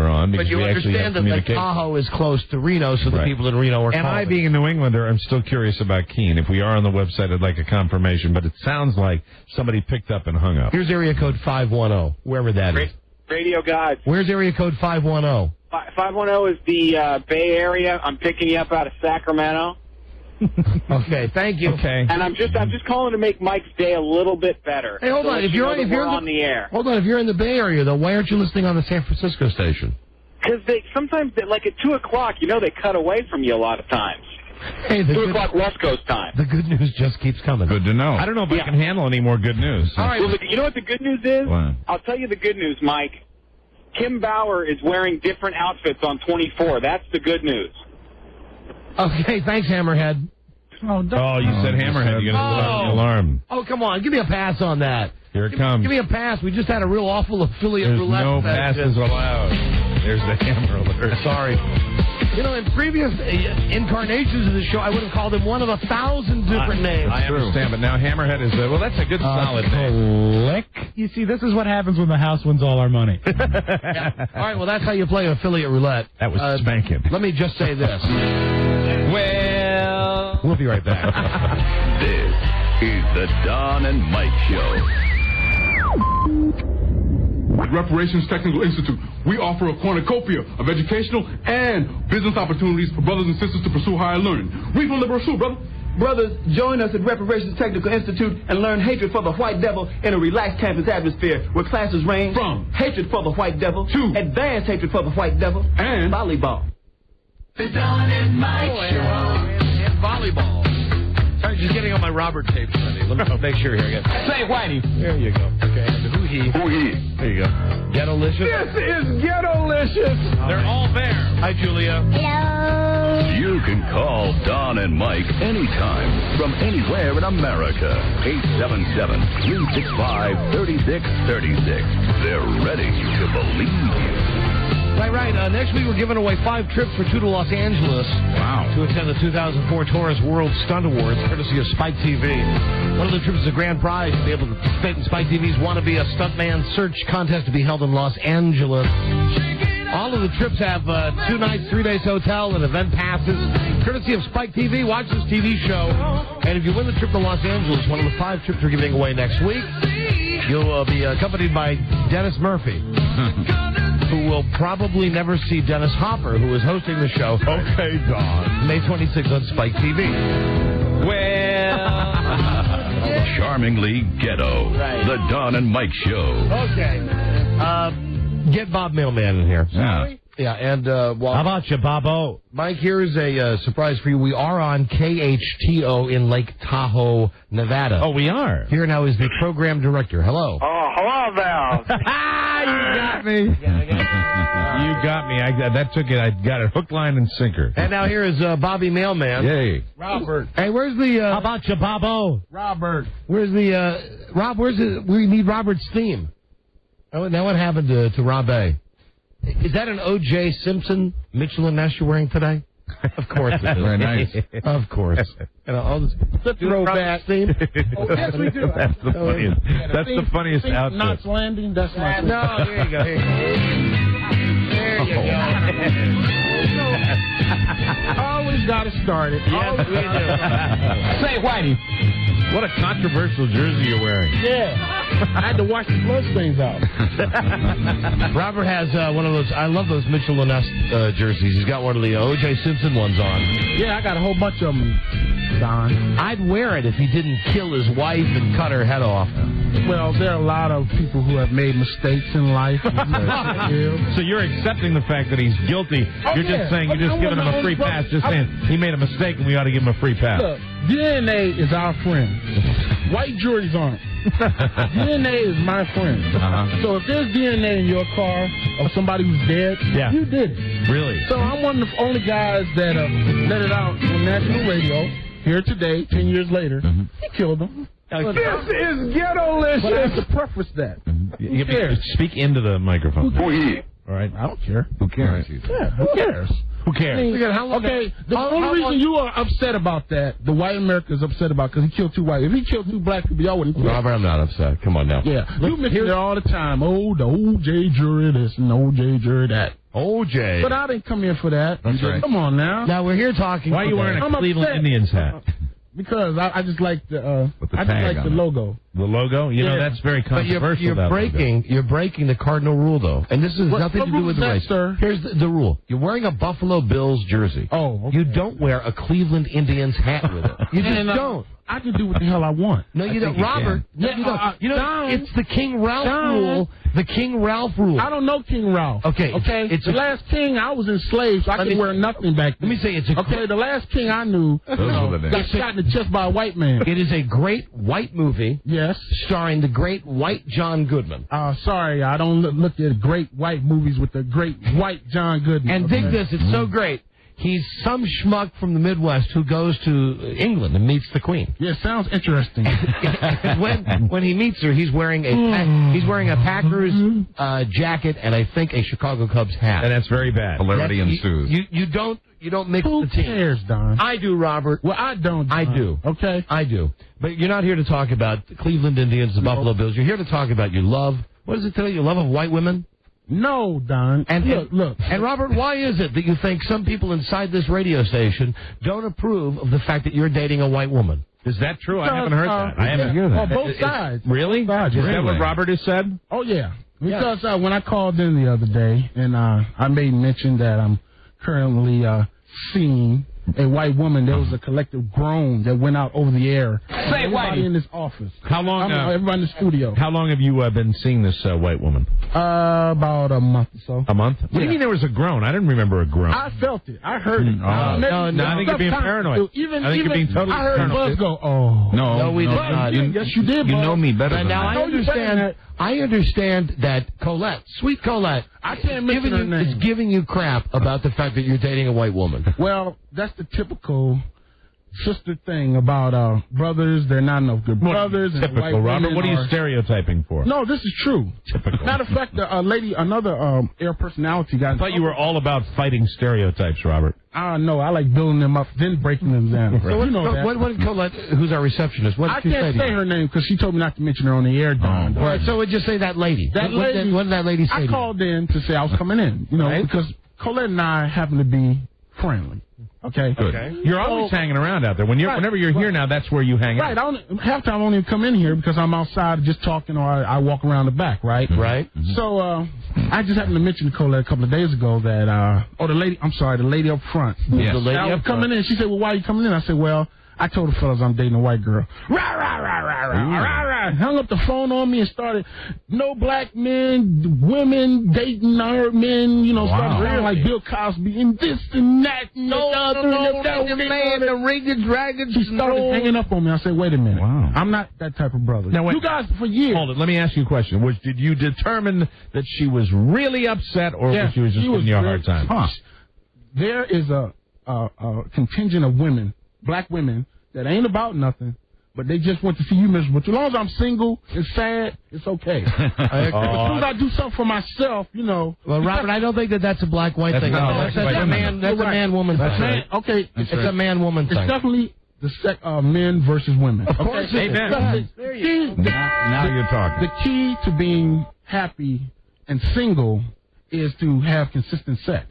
Speaker 3: on because
Speaker 2: but you
Speaker 3: we actually have
Speaker 2: understand that Lake
Speaker 3: communication.
Speaker 2: Tahoe is close to Reno, so the people in Reno are
Speaker 3: And
Speaker 2: calling.
Speaker 3: I, being a New Englander, I'm still curious about Keene. If we are on the website, I'd like a confirmation, but it sounds like somebody picked up and hung up.
Speaker 2: Here's area code 510, wherever that is.
Speaker 12: Radio Gods.
Speaker 2: Where's area code 510?
Speaker 12: 510 is the Bay Area. I'm picking you up out of Sacramento.
Speaker 2: Okay, thank you.
Speaker 3: Okay.
Speaker 12: And I'm just calling to make Mike's day a little bit better.
Speaker 2: Hey, hold on. If you're
Speaker 12: on the air.
Speaker 2: Hold on. If you're in the Bay Area, though, why aren't you listening on the San Francisco station?
Speaker 12: Because sometimes, like at 2 o'clock, they cut away from you a lot of times.
Speaker 2: Hey,
Speaker 12: 2 o'clock West Coast time.
Speaker 2: The good news just keeps coming.
Speaker 1: Good to know.
Speaker 3: I don't know if I can handle any more good news.
Speaker 12: All right. Well, you know what the good news is?
Speaker 1: What?
Speaker 12: I'll tell you the good news, Mike. Kim Bauer is wearing different outfits on 24. That's the good news.
Speaker 2: Okay, thanks, Hammerhead.
Speaker 3: Oh, you said Hammerhead. You're going to set off the alarm.
Speaker 2: Oh, come on. Give me a pass on that.
Speaker 3: Here it comes.
Speaker 2: Give me a pass. We just had a real awful affiliate
Speaker 3: There's
Speaker 2: roulette.
Speaker 3: no
Speaker 2: session.
Speaker 3: passes allowed. There's the hammer alert.
Speaker 2: Sorry. In previous incarnations of the show, I would have called him one of 1,000 different names.
Speaker 3: I understand, but now Hammerhead is that's a good solid name.
Speaker 6: Click. You see, this is what happens when the house wins all our money.
Speaker 2: Yeah. All right, well, that's how you play affiliate roulette.
Speaker 3: That was spanking.
Speaker 2: Let me just say this.
Speaker 1: Well,
Speaker 2: we'll be right back.
Speaker 8: This is the Don and Mike Show.
Speaker 22: Reparations Technical Institute, we offer a cornucopia of educational and business opportunities for brothers and sisters to pursue higher learning. Read from the brochure, brother.
Speaker 23: Brothers, join us at Reparations Technical Institute and learn hatred for the white devil in a relaxed campus atmosphere where classes range
Speaker 22: from
Speaker 23: hatred for the white devil
Speaker 22: to
Speaker 23: advanced hatred for the white devil
Speaker 22: and
Speaker 23: volleyball.
Speaker 7: The Don and Mike Show.
Speaker 2: And volleyball. Sorry, just getting all my Robert tapes ready. Let me make sure here.
Speaker 7: Say Whitey.
Speaker 2: There you go. Okay. And who he?
Speaker 3: There you go.
Speaker 2: Ghetto-licious.
Speaker 3: This is Ghetto-licious.
Speaker 2: They're all there. Hi, Julia.
Speaker 7: Hello.
Speaker 8: You can call Don and Mike anytime from anywhere in America. 877-365-3636. They're ready to believe you.
Speaker 2: Right. Next week, we're giving away 5 trips for 2 to Los Angeles.
Speaker 1: Wow.
Speaker 2: To attend the 2004 Taurus World Stunt Awards, courtesy of Spike TV. One of the trips is a grand prize to be able to participate in Spike TV's Wanna Be a Stuntman Search contest to be held in Los Angeles. All of the trips have 2 nights, 3 days hotel, and event passes. Courtesy of Spike TV. Watch this TV show. And if you win the trip to Los Angeles, one of the 5 trips we're giving away next week, you'll be accompanied by Dennis Murphy. who will probably never see Dennis Hopper, who is hosting the show.
Speaker 3: Okay, Don.
Speaker 2: May 26th on Spike TV.
Speaker 8: Well, charmingly ghetto.
Speaker 2: Right.
Speaker 8: The Don and Mike Show.
Speaker 2: Okay. Get Bob Mailman in here.
Speaker 8: Yeah.
Speaker 2: Yeah, and
Speaker 3: How about you, Bobo?
Speaker 2: Mike, here is a surprise for you. We are on KHTO in Lake Tahoe, Nevada.
Speaker 3: Oh, we are.
Speaker 2: Here now is the program director. Hello.
Speaker 19: Oh, hello there.
Speaker 3: You got me. You got me. That took it. I got it hook, line, and sinker.
Speaker 2: And now here is Bobby Mailman.
Speaker 3: Yay.
Speaker 14: Robert.
Speaker 2: Hey, where's the...
Speaker 3: How about you, Bobo?
Speaker 14: Robert.
Speaker 2: Where's the... Rob, where's the... We need Robert's theme. Now what happened to Rob A? Is that an O.J. Simpson Mitchell and Ness you're wearing today? Of course it is.
Speaker 1: Very nice.
Speaker 2: Of course. I'll just
Speaker 14: throwback
Speaker 2: theme.
Speaker 14: Oh, yes, we do.
Speaker 3: That's the funniest. That's the funniest outfit.
Speaker 14: Knots landing. That's my.
Speaker 2: No, here you go. There you go.
Speaker 14: Always got to start it.
Speaker 2: Yes, we do.
Speaker 14: Say, Whitey.
Speaker 3: What a controversial jersey you're wearing.
Speaker 14: Yeah. I had to wash the bloodstains out.
Speaker 2: Robert has one of those. I love those Mitchell and Ness jerseys. He's got one of the O.J. Simpson ones on.
Speaker 14: Yeah, I got a whole bunch of them, Don.
Speaker 2: I'd wear it if he didn't kill his wife and cut her head off.
Speaker 14: Well, there are a lot of people who have made mistakes in life.
Speaker 3: So you're accepting the fact that he's guilty. You're just saying, you're just giving him a free pass. Just saying, he made a mistake and we ought to give him a free pass.
Speaker 14: Look, DNA is our friend. White juries aren't. DNA is my friend. So if there's DNA in your car of somebody who's dead, you did it.
Speaker 3: Really?
Speaker 14: So I'm one of the only guys that let it out on national radio here today, 10 years later. He killed them. This is ghetto-licious. But I have to preface that.
Speaker 3: You have to speak into the microphone. All right.
Speaker 14: I don't care.
Speaker 1: Who cares?
Speaker 14: Yeah, who cares?
Speaker 3: Who cares?
Speaker 14: I mean, the only reason you are upset about that, the white America is upset about, because he killed two white. If he killed two black people, y'all wouldn't.
Speaker 2: Robert, I'm not upset. Come on now.
Speaker 14: Yeah, you mention it all the time. Oh, the OJ jury this and the OJ jury that.
Speaker 2: OJ.
Speaker 14: But I didn't come here for that.
Speaker 1: That's right.
Speaker 14: Come on now.
Speaker 2: Now we're here talking.
Speaker 3: Why are you wearing a Cleveland Indians hat?
Speaker 14: Because I just like the logo.
Speaker 3: The logo? You know, that's very controversial.
Speaker 2: But you're breaking the cardinal rule, though. And this has nothing to do with the race.
Speaker 14: Sir?
Speaker 2: Here's the rule. You're wearing a Buffalo Bills jersey.
Speaker 14: Oh, okay.
Speaker 2: You don't wear a Cleveland Indians hat with it. You just don't.
Speaker 14: I can do what the hell I want.
Speaker 2: No, you don't. Robert, no, you don't. You know, it's the King Ralph rule. The King Ralph rule.
Speaker 14: I don't know King Ralph.
Speaker 2: Okay.
Speaker 14: It's the last king. I was enslaved, so I could wear nothing back then.
Speaker 2: Let me say it's
Speaker 14: the last king I knew got shot in the chest by a white man.
Speaker 2: It is a great white movie.
Speaker 14: Yes.
Speaker 2: Starring the great white John Goodman.
Speaker 14: Sorry, I don't look at great white movies with the great white John Goodman.
Speaker 2: And dig this, it's so great. He's some schmuck from the Midwest who goes to England and meets the Queen.
Speaker 14: Yeah, sounds interesting.
Speaker 2: when he meets her, he's wearing a Packers jacket and I think a Chicago Cubs hat.
Speaker 3: And that's very bad.
Speaker 1: Hilarity ensues.
Speaker 2: You don't mix
Speaker 14: Who
Speaker 2: the team.
Speaker 14: Who cares, Don?
Speaker 2: I do, Robert.
Speaker 14: Well, I don't, Don.
Speaker 2: I do.
Speaker 14: Okay?
Speaker 2: I do. But you're not here to talk about the Cleveland Indians, the Buffalo Bills. You're here to talk about your love. What does it tell you? Your love of white women?
Speaker 14: No, Don.
Speaker 2: And
Speaker 14: look.
Speaker 2: And Robert, why is it that you think some people inside this radio station don't approve of the fact that you're dating a white woman?
Speaker 3: Is that true? I haven't heard that. I haven't heard that.
Speaker 14: Both sides.
Speaker 3: Really?
Speaker 14: Both sides.
Speaker 3: Is that what Robert has said?
Speaker 14: Oh, yeah. Because when I called in the other day, and I made mention that I'm currently seeing a white woman, there was a collective groan that went out over the air.
Speaker 3: Say
Speaker 14: everybody in this office.
Speaker 3: How long?
Speaker 14: Everybody in the studio.
Speaker 3: How long have you been seeing this white woman?
Speaker 14: About a month or so.
Speaker 3: A month? What do you mean there was a groan? I didn't remember a groan.
Speaker 14: I felt it. I heard it.
Speaker 3: No, I think you're being paranoid. I think you're being totally
Speaker 14: I heard
Speaker 3: paranoid.
Speaker 14: Buzz go, oh.
Speaker 2: No, we did not.
Speaker 14: Yes, you did,
Speaker 1: You
Speaker 14: Buzz.
Speaker 1: know me better than
Speaker 2: now
Speaker 1: that.
Speaker 2: I understand that Colette, sweet Colette,
Speaker 14: I can't mention her name.
Speaker 2: is giving you crap about the fact that you're dating a white woman.
Speaker 14: Well, that's the typical sister thing about brothers. They're not enough good brothers. And
Speaker 3: Typical,
Speaker 14: white
Speaker 3: Robert. What are you stereotyping for?
Speaker 14: No, this is true.
Speaker 3: Typical.
Speaker 14: Matter of fact, another air personality guy.
Speaker 3: I thought you were all about fighting stereotypes, Robert.
Speaker 14: No, I like building them up, then breaking them down.
Speaker 2: So what did Colette, who's our receptionist, what
Speaker 14: I
Speaker 2: did she say
Speaker 14: can't say her name because she told me not to mention her on the air, Don.
Speaker 2: All right, so we'll just say that lady.
Speaker 14: That lady.
Speaker 2: What did that lady say to you?
Speaker 14: I called in to say I was coming in, because Colette and I happen to be friendly. Okay.
Speaker 3: Good. You're always hanging around out there. Whenever you're here now, that's where you hang out.
Speaker 14: Right. Half time I don't even come in here because I'm outside just talking, or I walk around the back. Right.
Speaker 2: Right.
Speaker 14: So I just happened to mention to Colette a couple of days ago that the lady up front.
Speaker 2: Yes. The lady
Speaker 14: I was
Speaker 2: up
Speaker 14: coming in. She said, "Well, why are you coming in?" I said, "Well, I told the fellas I'm dating a white girl." Rah, rah, rah, rah, rah, rah, rah. Hung up the phone on me and started, no black men, women dating our men, started around like Bill Cosby and this and that and the other.
Speaker 2: The rigged dragons.
Speaker 14: She started hanging up on me. I said, wait a minute. Wow. I'm not that type of brother.
Speaker 3: Now,
Speaker 14: you guys, for years.
Speaker 3: Hold it. Let me ask you a question. Did you determine that she was really upset, or she was just giving you a hard time?
Speaker 14: Huh. There is a contingent of women, black women, that ain't about nothing, but they just want to see you miserable. As long as I'm single and sad, it's okay. As soon as I do something for myself,
Speaker 2: Well, Robert, I don't think that's a black-white thing. That's a man-woman thing.
Speaker 14: That's right. Okay.
Speaker 2: It's a man-woman thing.
Speaker 14: It's definitely the men versus women.
Speaker 2: Of course.
Speaker 3: Amen. Now you're talking.
Speaker 14: The key to being happy and single is to have consistent sex.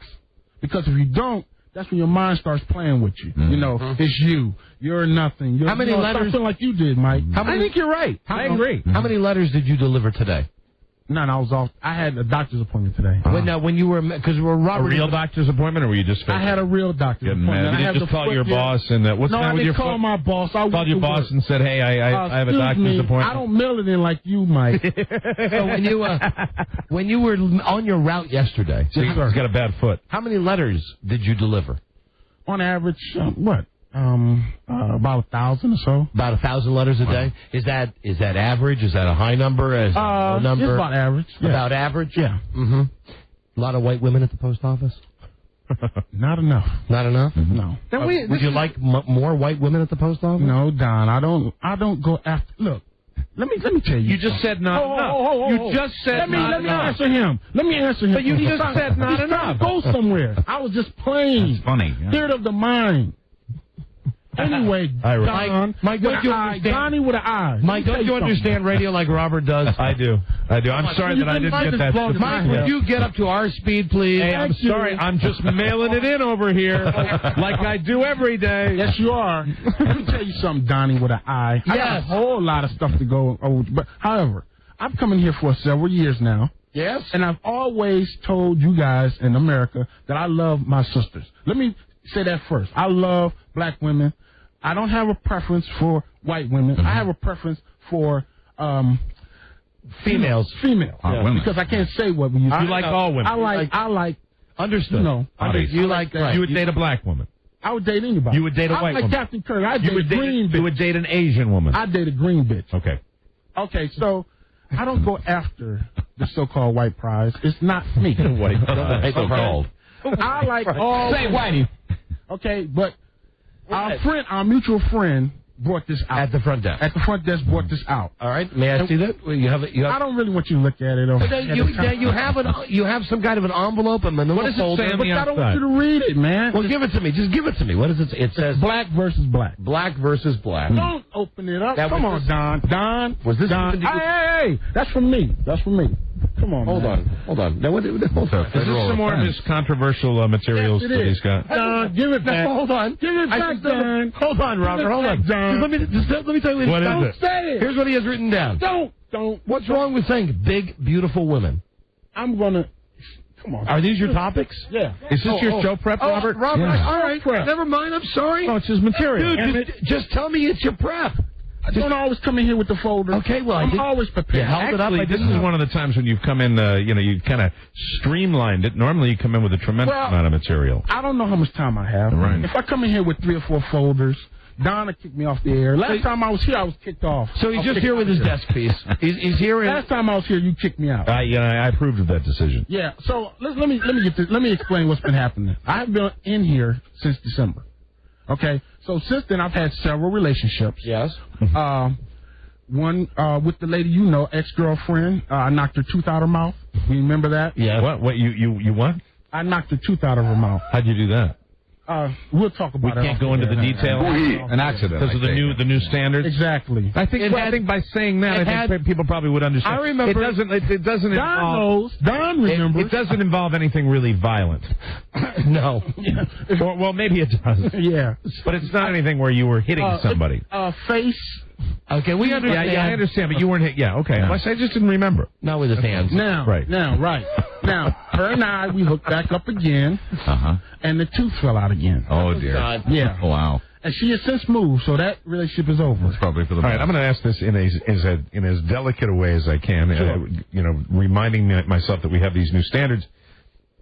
Speaker 14: Because if you don't, that's when your mind starts playing with you. It's you. You're nothing.
Speaker 2: How many letters?
Speaker 14: Start like you did, Mike.
Speaker 3: I think you're right. I agree.
Speaker 2: How many letters did you deliver today?
Speaker 14: None. I was off. I had a doctor's appointment today.
Speaker 2: When you were, because Robert,
Speaker 3: a real doctor's appointment, or were you just?
Speaker 14: I had a real doctor's appointment.
Speaker 3: You didn't just call your boss and what's
Speaker 14: no,
Speaker 3: wrong with your
Speaker 14: call my boss. I
Speaker 3: called your boss and said, "Hey, I have a doctor's appointment."
Speaker 14: I don't mail it in like you, Mike.
Speaker 2: So when you were on your route yesterday,
Speaker 3: he's got a bad foot.
Speaker 2: How many letters did you deliver?
Speaker 14: On average, about 1,000 or so.
Speaker 2: About 1,000 letters a day. Is that average? Is that a high number? Is that a low number?
Speaker 14: It's about average. Yeah.
Speaker 2: About average?
Speaker 14: Yeah.
Speaker 2: Mm-hmm. A lot of white women at the post office?
Speaker 14: Not enough.
Speaker 2: Not enough?
Speaker 14: Mm-hmm. No.
Speaker 2: Would you like more white women at the post office?
Speaker 14: No, Don. I don't go after. Look. Let me tell you.
Speaker 3: You just said not enough. You just said not enough.
Speaker 14: Let me answer him.
Speaker 3: But you just said not enough.
Speaker 14: Go somewhere. I was just playing.
Speaker 3: That's funny. Yeah.
Speaker 14: Theater of the mind. Anyway, Don,
Speaker 2: Mike, don't you understand?
Speaker 14: Donnie with an eye.
Speaker 2: Mike, don't you understand radio like Robert does?
Speaker 3: I do. I'm sorry that I didn't get that.
Speaker 2: Mike, would you get up to our speed, please?
Speaker 3: Hey, I'm sorry. I'm just mailing it in over here like I do every day.
Speaker 14: Yes, you are. Let me tell you something, Donnie with an eye.
Speaker 2: Yes.
Speaker 14: I got a whole lot of stuff to go over. But, however, I've come in here for several years now.
Speaker 2: Yes.
Speaker 14: And I've always told you guys in America that I love my sisters. Let me say that first. I love black women. I don't have a preference for white women. I have a preference for
Speaker 2: females.
Speaker 14: Because I can't say what we used to.
Speaker 3: You like all women.
Speaker 14: I like.
Speaker 2: Understood.
Speaker 14: You like that.
Speaker 3: You would date a black woman.
Speaker 14: I would date anybody.
Speaker 3: You would date a white woman.
Speaker 14: Like Captain Kirk. I'd date a green bitch.
Speaker 3: You would date an Asian woman.
Speaker 14: I'd date a green bitch.
Speaker 3: Okay,
Speaker 14: so I don't go after the so-called white prize. It's not me.
Speaker 3: So-called.
Speaker 14: I like all.
Speaker 2: Say whitey.
Speaker 14: Okay, but our mutual friend brought this out.
Speaker 2: At the front desk.
Speaker 14: At the front desk brought this out.
Speaker 2: All right. May I see that? You have.
Speaker 14: I don't really want you to look at it.
Speaker 2: You have some kind of an envelope, a manila folder.
Speaker 14: But I don't want you to read it, man.
Speaker 2: Well, give it to me. Just give it to me. What is it? It says
Speaker 14: black versus black.
Speaker 2: Black versus black.
Speaker 14: Don't open it up. Come on, Don. Don.
Speaker 2: Was this?
Speaker 14: Don. Hey, that's from me. That's from me. Come on,
Speaker 2: Hold on. Now, hold on.
Speaker 3: Is this some more of his controversial materials that he's got?
Speaker 14: Don, give it back.
Speaker 2: Hold on.
Speaker 14: Give it back, Don.
Speaker 2: Hold on, Robert. Hold on.
Speaker 14: Don.
Speaker 2: Let me tell you
Speaker 3: what
Speaker 14: Don't
Speaker 3: is it.
Speaker 14: say it.
Speaker 2: Here's what he has written down.
Speaker 14: Don't.
Speaker 2: What's wrong with saying big, beautiful women?
Speaker 14: I'm gonna. Come on.
Speaker 2: Are these your topics?
Speaker 14: Yeah.
Speaker 3: Is this your show prep, Robert?
Speaker 2: Robert,
Speaker 3: Yeah.
Speaker 2: all right. Never mind. I'm sorry.
Speaker 3: Oh, it's his material.
Speaker 2: Dude, just tell me it's your prep.
Speaker 14: I don't always come in here with the folder.
Speaker 2: Okay, well,
Speaker 14: I'm always prepared.
Speaker 3: Actually, this is one of the times when you've come in, you kind of streamlined it. Normally, you come in with a tremendous amount of material.
Speaker 14: I don't know how much time I have.
Speaker 3: Right.
Speaker 14: If I come in here with 3 or 4 folders, Donna kicked me off the air. Last time I was here, I was kicked off.
Speaker 2: So he's just here with his desk piece. He's here.
Speaker 14: Last time I was here, you kicked me out.
Speaker 3: I approved of that decision.
Speaker 14: Yeah. So let me get this. Let me explain what's been happening. I've been in here since December. Okay. So since then, I've had several relationships.
Speaker 2: Yes.
Speaker 14: One with the lady ex-girlfriend. I knocked her tooth out her mouth. You remember that?
Speaker 3: Yeah. What? You what?
Speaker 14: I knocked her tooth out of her mouth.
Speaker 3: How'd you do that?
Speaker 14: we'll talk about it.
Speaker 3: We can't go into the details.
Speaker 1: An accident.
Speaker 3: Because of the new standards.
Speaker 14: Exactly.
Speaker 3: I think by saying that, I think people probably would understand.
Speaker 2: I remember.
Speaker 3: It doesn't involve.
Speaker 14: Don remembers.
Speaker 3: It doesn't involve anything really violent.
Speaker 2: No.
Speaker 3: Well, maybe it does.
Speaker 14: Yeah.
Speaker 3: But it's not anything where you were hitting somebody.
Speaker 14: Face.
Speaker 2: Okay, we understand.
Speaker 3: Yeah, I understand, but you weren't hit. Yeah, okay.
Speaker 2: No.
Speaker 3: I just didn't remember.
Speaker 2: Not with his hands.
Speaker 14: Now, her and I, we hooked back up again, and the tooth fell out again.
Speaker 1: Oh, dear.
Speaker 2: God.
Speaker 14: Yeah.
Speaker 1: Wow.
Speaker 14: And she has since moved, so that relationship is over.
Speaker 1: It's probably for the
Speaker 3: All right, I'm going to ask this in as delicate a way as I can, reminding myself that we have these new standards.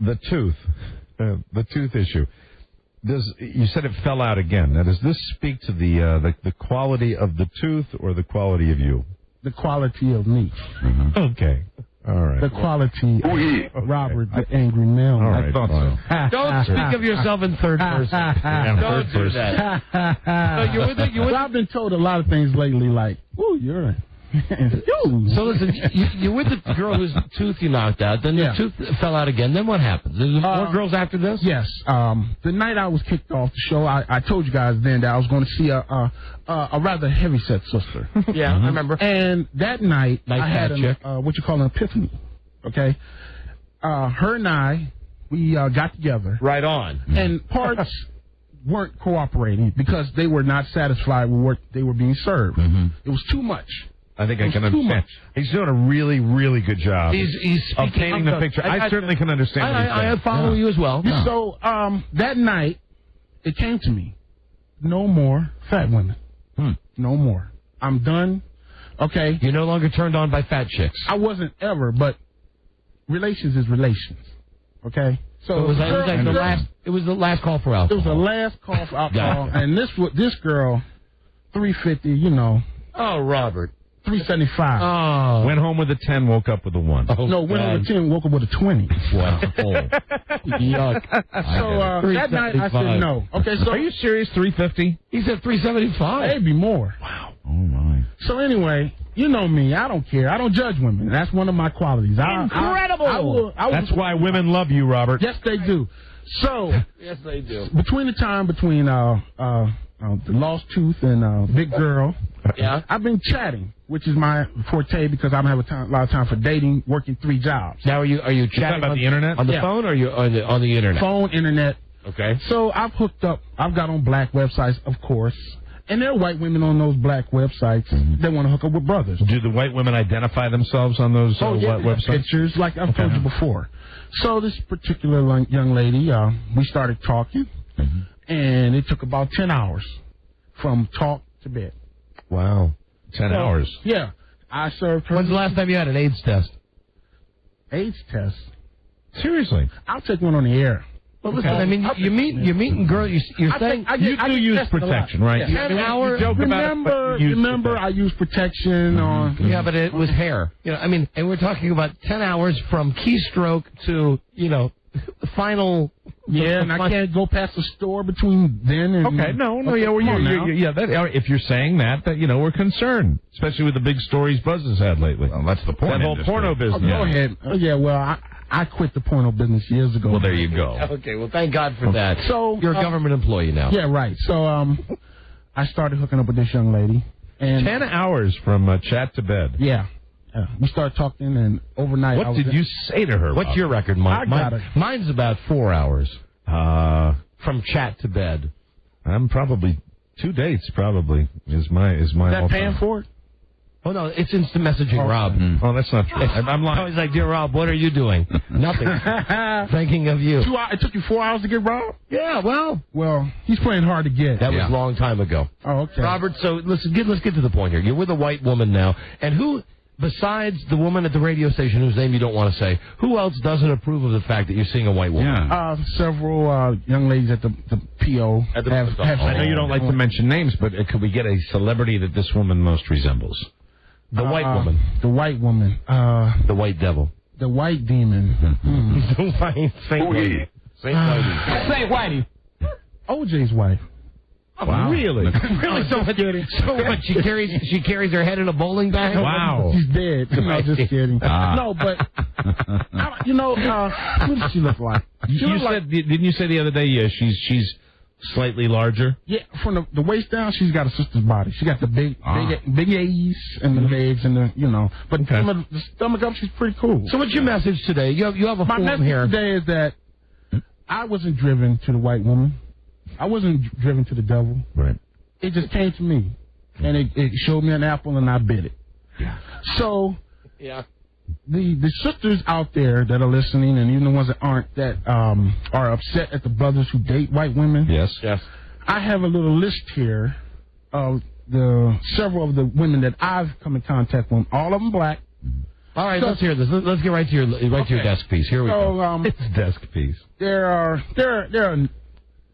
Speaker 3: The tooth issue. You said it fell out again. Now, does this speak to the quality of the tooth or the quality of you?
Speaker 14: The quality of me.
Speaker 3: Okay. All right.
Speaker 14: The quality of Robert, the angry male.
Speaker 3: All right.
Speaker 1: I thought so.
Speaker 2: Don't speak of yourself in third person. Don't do that.
Speaker 14: Well, I've been told a lot of things lately, like, "Ooh, you're."
Speaker 2: So listen, you're with the girl whose tooth you knocked out. Then the tooth fell out again. Then what happens? There's more girls after this?
Speaker 14: Yes. The night I was kicked off the show, I told you guys then that I was going to see a rather heavyset sister.
Speaker 2: Yeah, I remember.
Speaker 14: And that night I had an epiphany. Okay. Her and I, we got together.
Speaker 2: Right on.
Speaker 14: And parts weren't cooperating because they were not satisfied with what they were being served. It was too much.
Speaker 3: I think I can understand. He's doing a really, really good job.
Speaker 2: He's
Speaker 3: of painting the picture. I certainly can understand what he's saying.
Speaker 2: I follow you as well.
Speaker 14: Yeah. So that night, it came to me. No more fat women. No more. I'm done. Okay.
Speaker 2: You're no longer turned on by fat chicks.
Speaker 14: I wasn't ever, but relations is relations. Okay. So
Speaker 2: it was the last call for alcohol.
Speaker 14: It was the last call for alcohol, and this girl, 350.
Speaker 2: Oh, Robert.
Speaker 14: 375.
Speaker 2: Oh.
Speaker 3: Went home with a 10, woke up with a 1.
Speaker 14: Oh, no, went home with a 10, woke up with a 20.
Speaker 2: Wow.
Speaker 14: Yuck. So that night I said no. Okay, so
Speaker 3: are you serious? 350?
Speaker 2: He said 375.
Speaker 14: Maybe more.
Speaker 3: Wow. Oh my.
Speaker 14: So anyway, you know me. I don't care. I don't judge women. That's one of my qualities.
Speaker 2: Incredible.
Speaker 3: That's why women love you, Robert.
Speaker 14: Yes, they do. So
Speaker 2: yes, they do.
Speaker 14: Between the lost tooth and big girl, I've been chatting, which is my forte because I don't have a lot of time for dating, working 3 jobs.
Speaker 2: Now, are you chatting
Speaker 3: about the internet
Speaker 2: on the phone, or are you on the internet?
Speaker 14: Phone, internet.
Speaker 2: Okay.
Speaker 14: So I've hooked up. I've got on black websites, of course, and there are white women on those black websites that want to hook up with brothers.
Speaker 3: Do the white women identify themselves on those websites?
Speaker 14: Pictures, like I've told you before. So this particular young lady, we started talking, and it took about 10 hours from talk to bed.
Speaker 3: Wow. 10 hours.
Speaker 14: Yeah. I served her.
Speaker 2: When's the last time you had an AIDS test?
Speaker 14: AIDS test?
Speaker 3: Seriously?
Speaker 14: I'll take one on the air.
Speaker 2: Well, listen, I mean, you're meeting girls. You're saying
Speaker 3: you do use protection, right?
Speaker 14: Yeah.
Speaker 2: 10 hours.
Speaker 14: Remember, I use protection on.
Speaker 2: Yeah, but it was hair. And we're talking about 10 hours from keystroke to final.
Speaker 14: Yeah, and I can't go past the store between then and.
Speaker 3: Okay, if you're saying that we're concerned, especially with the big stories Buzz has had lately.
Speaker 1: Well, that's the point.
Speaker 3: That whole porno business.
Speaker 14: Go ahead. I quit the porno business years ago.
Speaker 3: Well, there you go.
Speaker 2: Okay, well, thank God for that.
Speaker 14: So
Speaker 2: you're a government employee now.
Speaker 14: Yeah, right. So I started hooking up with this young lady. And
Speaker 3: 10 hours from chat to bed.
Speaker 14: Yeah. We started talking, and overnight.
Speaker 3: What did you say to her?
Speaker 2: What's your record, Mike? Mine's about 4 hours from chat to bed.
Speaker 3: I'm probably 2 dates. Probably is my.
Speaker 14: Is that paying for it?
Speaker 2: Oh no, it's instant messaging, Rob.
Speaker 3: Oh, that's not true. I'm lying.
Speaker 2: I was like, dear Rob, what are you doing? Nothing. Thinking of you.
Speaker 14: 2 hours. It took you 4 hours to get Rob?
Speaker 2: Yeah. Well,
Speaker 14: he's playing hard to get.
Speaker 2: That was a long time ago.
Speaker 14: Oh, okay.
Speaker 2: Robert, so let's get to the point here. You're with a white woman now, and who? Besides the woman at the radio station whose name you don't want to say, who else doesn't approve of the fact that you're seeing a white woman?
Speaker 14: Yeah. Several young ladies at the PO have
Speaker 3: I know you don't like to mention names, but could we get a celebrity that this woman most resembles?
Speaker 2: The white woman.
Speaker 14: The white woman.
Speaker 2: The white devil.
Speaker 14: The white demon.
Speaker 2: The white Saint Lady.
Speaker 14: Saint Whitey. OJ's wife.
Speaker 3: Wow. Really?
Speaker 2: Really? So what? She carries her head in a bowling bag?
Speaker 3: Wow.
Speaker 14: She's dead. No, just kidding. No, but what does she look like?
Speaker 3: Didn't you say the other day she's Slightly larger?
Speaker 14: Yeah, from the waist down, she's got a sister's body. She got the big A's and the legs and the, but the stomach up, she's pretty cool.
Speaker 2: So what's your message today? You have a
Speaker 14: My
Speaker 2: form
Speaker 14: message
Speaker 2: here.
Speaker 14: today is that I wasn't driven to the white woman. I wasn't driven to the devil.
Speaker 3: Right.
Speaker 14: It just came to me, and it showed me an apple, and I bit it.
Speaker 3: Yeah.
Speaker 14: So,
Speaker 2: yeah,
Speaker 14: the sisters out there that are listening, and even the ones that aren't, that are upset at the brothers who date white women.
Speaker 3: Yes.
Speaker 14: I have a little list here of several of the women that I've come in contact with. All of them black.
Speaker 2: All right, let's hear this. Let's get right to your desk piece. Here we go.
Speaker 3: It's desk piece.
Speaker 14: There are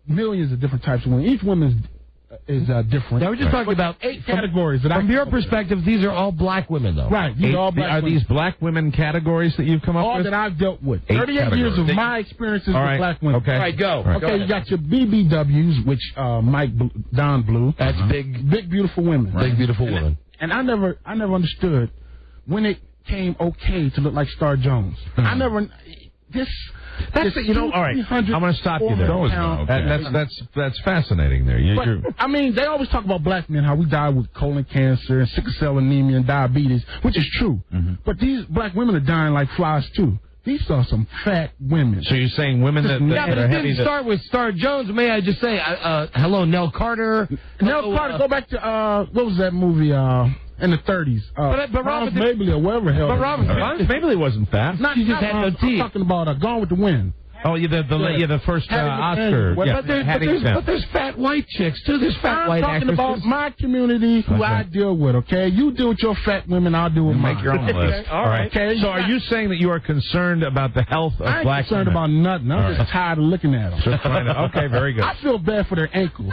Speaker 14: millions of different types of women. Each woman is different.
Speaker 2: Now we're just talking about
Speaker 14: 8 categories.
Speaker 2: From your perspective, these are all black women, though.
Speaker 14: Right. These are all black women.
Speaker 3: These black women categories that you've come up
Speaker 14: all
Speaker 3: with?
Speaker 14: that I've dealt with.
Speaker 3: 8
Speaker 14: 38 years of my experiences with black women.
Speaker 3: Okay.
Speaker 2: All right, go.
Speaker 3: All right.
Speaker 14: Okay, you got your BBWs, which Don Blue.
Speaker 2: That's big,
Speaker 14: beautiful women.
Speaker 2: Big, beautiful women.
Speaker 14: And I never understood when it came okay to look like Star Jones. I never. That's
Speaker 3: all right. I'm going to stop you there. That's fascinating. There,
Speaker 14: I mean, they always talk about black men, how we die with colon cancer and sickle cell anemia and diabetes, which is true. But these black women are dying like flies too. These are some fat women.
Speaker 3: So you're saying women that
Speaker 2: but
Speaker 3: are
Speaker 2: it
Speaker 3: heavy?
Speaker 2: didn't start with Star Jones. May I just say, hello, Nell Carter.
Speaker 14: Nell Carter, go back to what was that movie? In the 30s.
Speaker 2: But Robert
Speaker 14: Mabley or whatever the hell.
Speaker 2: But Robert
Speaker 3: Mabley wasn't fat.
Speaker 2: She just had no teeth.
Speaker 14: I'm talking about Gone with the Wind.
Speaker 3: Oh, the first Oscar.
Speaker 2: But there's fat white chicks, too. There's fat white actresses.
Speaker 14: I'm talking about my community who I deal with, okay? You deal with your fat women, I'll deal with mine.
Speaker 3: Make your own list. All right.
Speaker 14: Okay?
Speaker 3: So are you saying that you are concerned about the health of black women?
Speaker 14: I ain't concerned about nothing. I'm just tired of looking at them.
Speaker 3: Okay, very good.
Speaker 14: I feel bad for their ankles.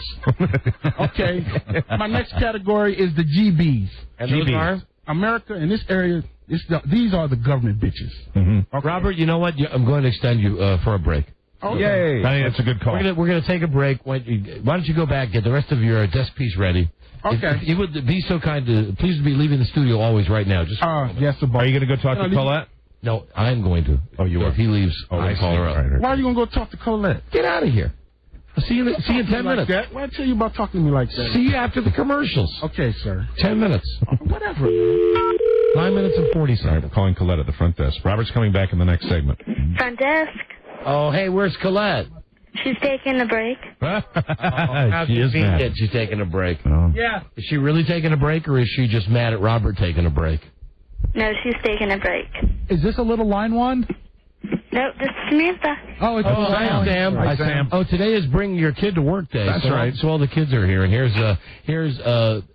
Speaker 14: Okay? My next category is the GBs.
Speaker 2: And those are?
Speaker 14: America, in this area, these are the government bitches.
Speaker 2: Okay. Robert, you know what? I'm going to extend you for a break.
Speaker 14: Oh,
Speaker 3: yay! I think that's a good call.
Speaker 2: We're going to take a break. Why don't you go back, get the rest of your desk piece ready?
Speaker 14: Okay.
Speaker 2: If you would be so kind to please be leaving the studio always right now. Just
Speaker 14: yes, sir.
Speaker 3: Are you going to go talk to Colette?
Speaker 2: No, I'm going to.
Speaker 3: Oh, you are.
Speaker 2: If he leaves, I'll call her up.
Speaker 3: Right.
Speaker 14: Why are you going to go talk to Colette?
Speaker 2: Get out of here. I'll see you in 10 minutes.
Speaker 14: That? Why tell you about talking to me like that?
Speaker 2: See you after the commercials.
Speaker 14: Okay, sir.
Speaker 2: 10 minutes.
Speaker 14: Whatever.
Speaker 2: 9 minutes and 40 seconds.
Speaker 3: All right, we're calling Colette at the front desk. Robert's coming back in the next segment.
Speaker 20: Front desk.
Speaker 2: Oh, hey, where's Colette?
Speaker 20: She's taking a break.
Speaker 2: How
Speaker 3: she is mad.
Speaker 2: She's taking a break.
Speaker 3: Oh.
Speaker 20: Yeah.
Speaker 2: Is she really taking a break, or is she just mad at Robert taking a break?
Speaker 20: No, she's taking a break.
Speaker 21: Is this a little line one?
Speaker 20: No, this is Samantha.
Speaker 21: Oh, it's
Speaker 2: hi, Sam.
Speaker 3: Hi, Sam.
Speaker 2: Oh, today is Bring Your Kid to Work Day.
Speaker 3: That's right.
Speaker 2: So all the kids are here, and here's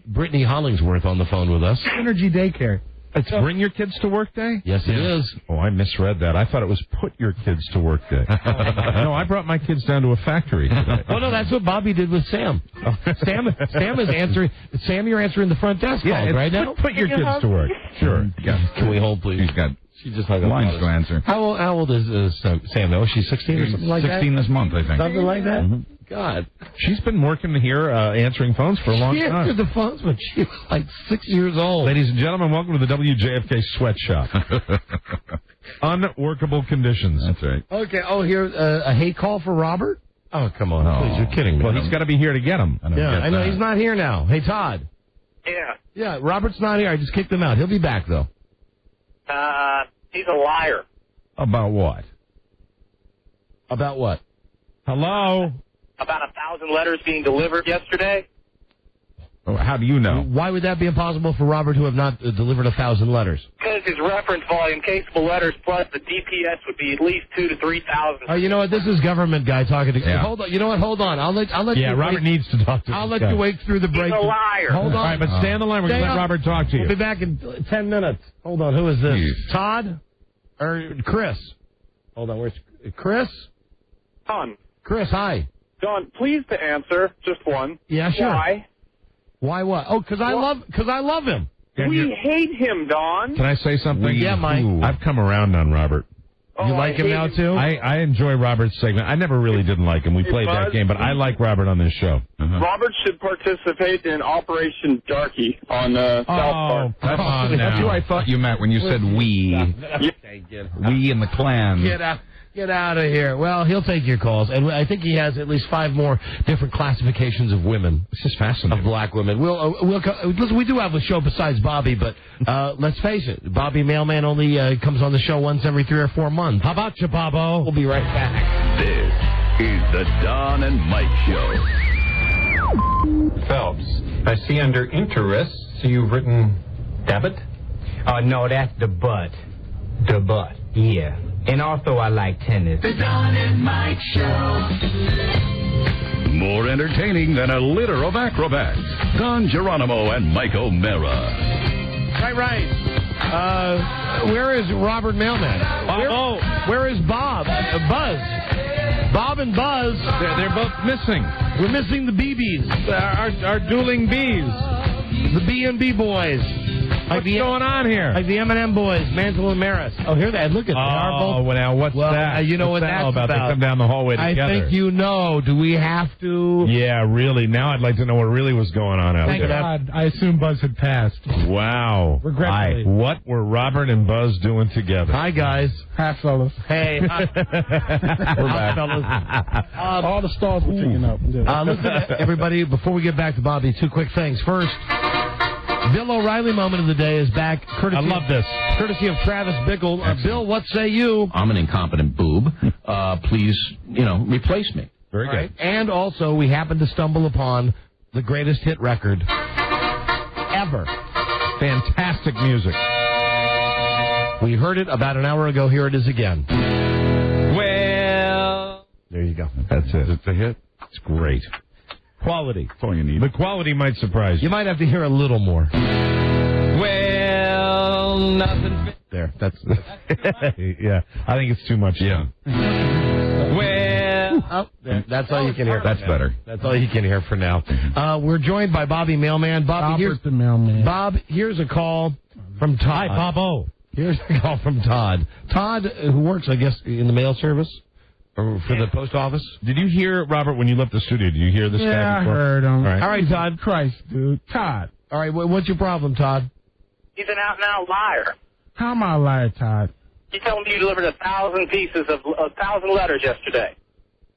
Speaker 2: Brittany Hollingsworth on the phone with us.
Speaker 21: Synergy Daycare.
Speaker 3: It's Bring Your Kids to Work Day?
Speaker 2: Yes, it is.
Speaker 3: Oh, I misread that. I thought it was Put Your Kids to Work Day. No, I brought my kids down to a factory today.
Speaker 2: Oh, no, that's what Bobby did with Sam. Sam is answering. Sam, you're answering the front desk calls right now?
Speaker 3: Put your kids to work. Sure. Yeah.
Speaker 2: Can we hold, please?
Speaker 1: She
Speaker 2: just hung up
Speaker 1: lines to answer.
Speaker 2: How old is Sam, though? She's 16 or something like that?
Speaker 1: 16 this month, I think.
Speaker 2: Something like that?
Speaker 1: Mm-hmm.
Speaker 2: God.
Speaker 3: She's been working here answering phones for a long
Speaker 2: She
Speaker 3: time.
Speaker 2: answered the phones when she was like 6 years old.
Speaker 3: Ladies and gentlemen, welcome to the WJFK Sweatshop. Unworkable conditions.
Speaker 1: That's right.
Speaker 2: Okay, here, a hate call for Robert? Oh, come on. Please, you're kidding me.
Speaker 3: Well, he's got to be here to get him.
Speaker 2: I know. He's not here now. Hey, Todd.
Speaker 12: Yeah.
Speaker 2: Yeah, Robert's not here. I just kicked him out. He'll be back, though.
Speaker 12: He's a liar.
Speaker 3: About what?
Speaker 2: About what?
Speaker 3: Hello?
Speaker 12: About 1,000 letters being delivered yesterday.
Speaker 3: Oh, how do you know?
Speaker 2: Why would that be impossible for Robert to have not delivered 1,000 letters?
Speaker 12: Because his reference volume, caseable letters, plus the DPS would be at least 2,000 to 3,000.
Speaker 2: Oh, you know what? This is government guy talking to.
Speaker 3: Yeah.
Speaker 2: Hold on. You know what? Hold on. I'll let
Speaker 3: yeah,
Speaker 2: you
Speaker 3: Robert needs to talk to
Speaker 2: I'll
Speaker 3: this
Speaker 2: let
Speaker 3: guy.
Speaker 2: you wait through the break.
Speaker 12: He's a liar.
Speaker 2: Hold on.
Speaker 3: All right, but stay on the line. We're going to let Robert talk to you.
Speaker 2: We'll be back in 10 minutes. Hold on. Who is this? Todd? Or Chris? Hold on. Where's Chris?
Speaker 11: Don.
Speaker 2: Chris, hi.
Speaker 11: Don, please to answer. Just one.
Speaker 2: Yeah, sure.
Speaker 11: Why?
Speaker 2: Why what? Oh, because I love him.
Speaker 11: We hate him, Don.
Speaker 3: Can I say something?
Speaker 2: Yeah, Mike.
Speaker 3: I've come around on Robert.
Speaker 2: You like him now, too?
Speaker 3: I enjoy Robert's segment. I never really didn't like him. We played that game, but I like Robert on this show.
Speaker 11: Robert should participate in Operation Darky on South Park.
Speaker 3: That's on
Speaker 1: That's who
Speaker 3: now.
Speaker 1: I thought you meant when you said we. We and the clan.
Speaker 2: Get out. Get out of here. Well, he'll take your calls, and I think he has at least 5 more different classifications of women.
Speaker 1: This is fascinating.
Speaker 2: Of black women. Listen, we do have a show besides Bobby, but let's face it, Bobby Mailman only comes on the show once every 3 or 4 months. How about you, Bobo? We'll be right back.
Speaker 8: This is the Don and Mike Show.
Speaker 5: Phelps, I see under interests you've written debit?
Speaker 9: Oh, no, that's the butt. The butt, yeah. And also I like tennis.
Speaker 7: The Don and Mike Show.
Speaker 8: More entertaining than a litter of acrobats. Don Geronimo and Mike O'Mara.
Speaker 2: Right. Where is Robert Mailman? Where is Bob? Buzz. Bob and Buzz.
Speaker 3: They're both missing.
Speaker 2: We're missing the BBs.
Speaker 3: Our dueling bees.
Speaker 2: The B&B boys.
Speaker 3: What's going on here?
Speaker 2: Like the M&M boys, Mantle and Maris. Oh, here they look at they are both.
Speaker 3: Well, now what's that?
Speaker 2: You know
Speaker 3: what's
Speaker 2: what
Speaker 3: that
Speaker 2: that's
Speaker 3: all about? They come down the hallway together.
Speaker 2: I think you know. Do we have to?
Speaker 3: Yeah, really. Now I'd like to know what really was going on out
Speaker 21: Thank
Speaker 3: there.
Speaker 21: God. I assume Buzz had passed.
Speaker 3: Wow.
Speaker 21: Regretfully.
Speaker 3: What were Robert and Buzz doing together?
Speaker 2: Hi, guys.
Speaker 21: Hi, fellas.
Speaker 2: Hey.
Speaker 3: We're back.
Speaker 2: Fellas.
Speaker 21: All the stalls were taken up.
Speaker 2: Listen, everybody, before we get back to Bobby, 2 quick things. First, Bill O'Reilly moment of the day is back. Courtesy
Speaker 3: I love this.
Speaker 2: Courtesy of Travis Bickle. Bill, what say you?
Speaker 10: I'm an incompetent boob. Please, replace me.
Speaker 3: Very good.
Speaker 2: And also, we happened to stumble upon the greatest hit record ever.
Speaker 3: Fantastic music.
Speaker 2: We heard it about an hour ago. Here it is again.
Speaker 3: Well,
Speaker 2: there you go.
Speaker 3: That's it. It's a hit. It's great. Quality. That's all you need. The quality might surprise you.
Speaker 2: You might have to hear a little more.
Speaker 16: Well, nothing.
Speaker 2: There. That's
Speaker 3: yeah. I think it's too much. Yeah.
Speaker 16: Well,
Speaker 2: that's all you can hear.
Speaker 3: That's better.
Speaker 2: That's all you can hear for now. We're joined by Bobby Mailman.
Speaker 21: Robert the Mailman.
Speaker 2: Bob, here's a call from Todd.
Speaker 3: Hi, Bobo.
Speaker 2: Here's a call from Todd. Todd, who works, I guess, in the mail service or for the post office.
Speaker 3: Did you hear, Robert, when you left the studio? Did you hear this guy
Speaker 21: Yeah, I
Speaker 3: before?
Speaker 21: heard him.
Speaker 2: All right, Todd.
Speaker 21: Christ, dude. Todd.
Speaker 2: All right, what's your problem, Todd?
Speaker 12: He's an out-and-out liar.
Speaker 21: How am I a liar, Todd?
Speaker 12: You told me you delivered 1,000 pieces of 1,000 letters yesterday.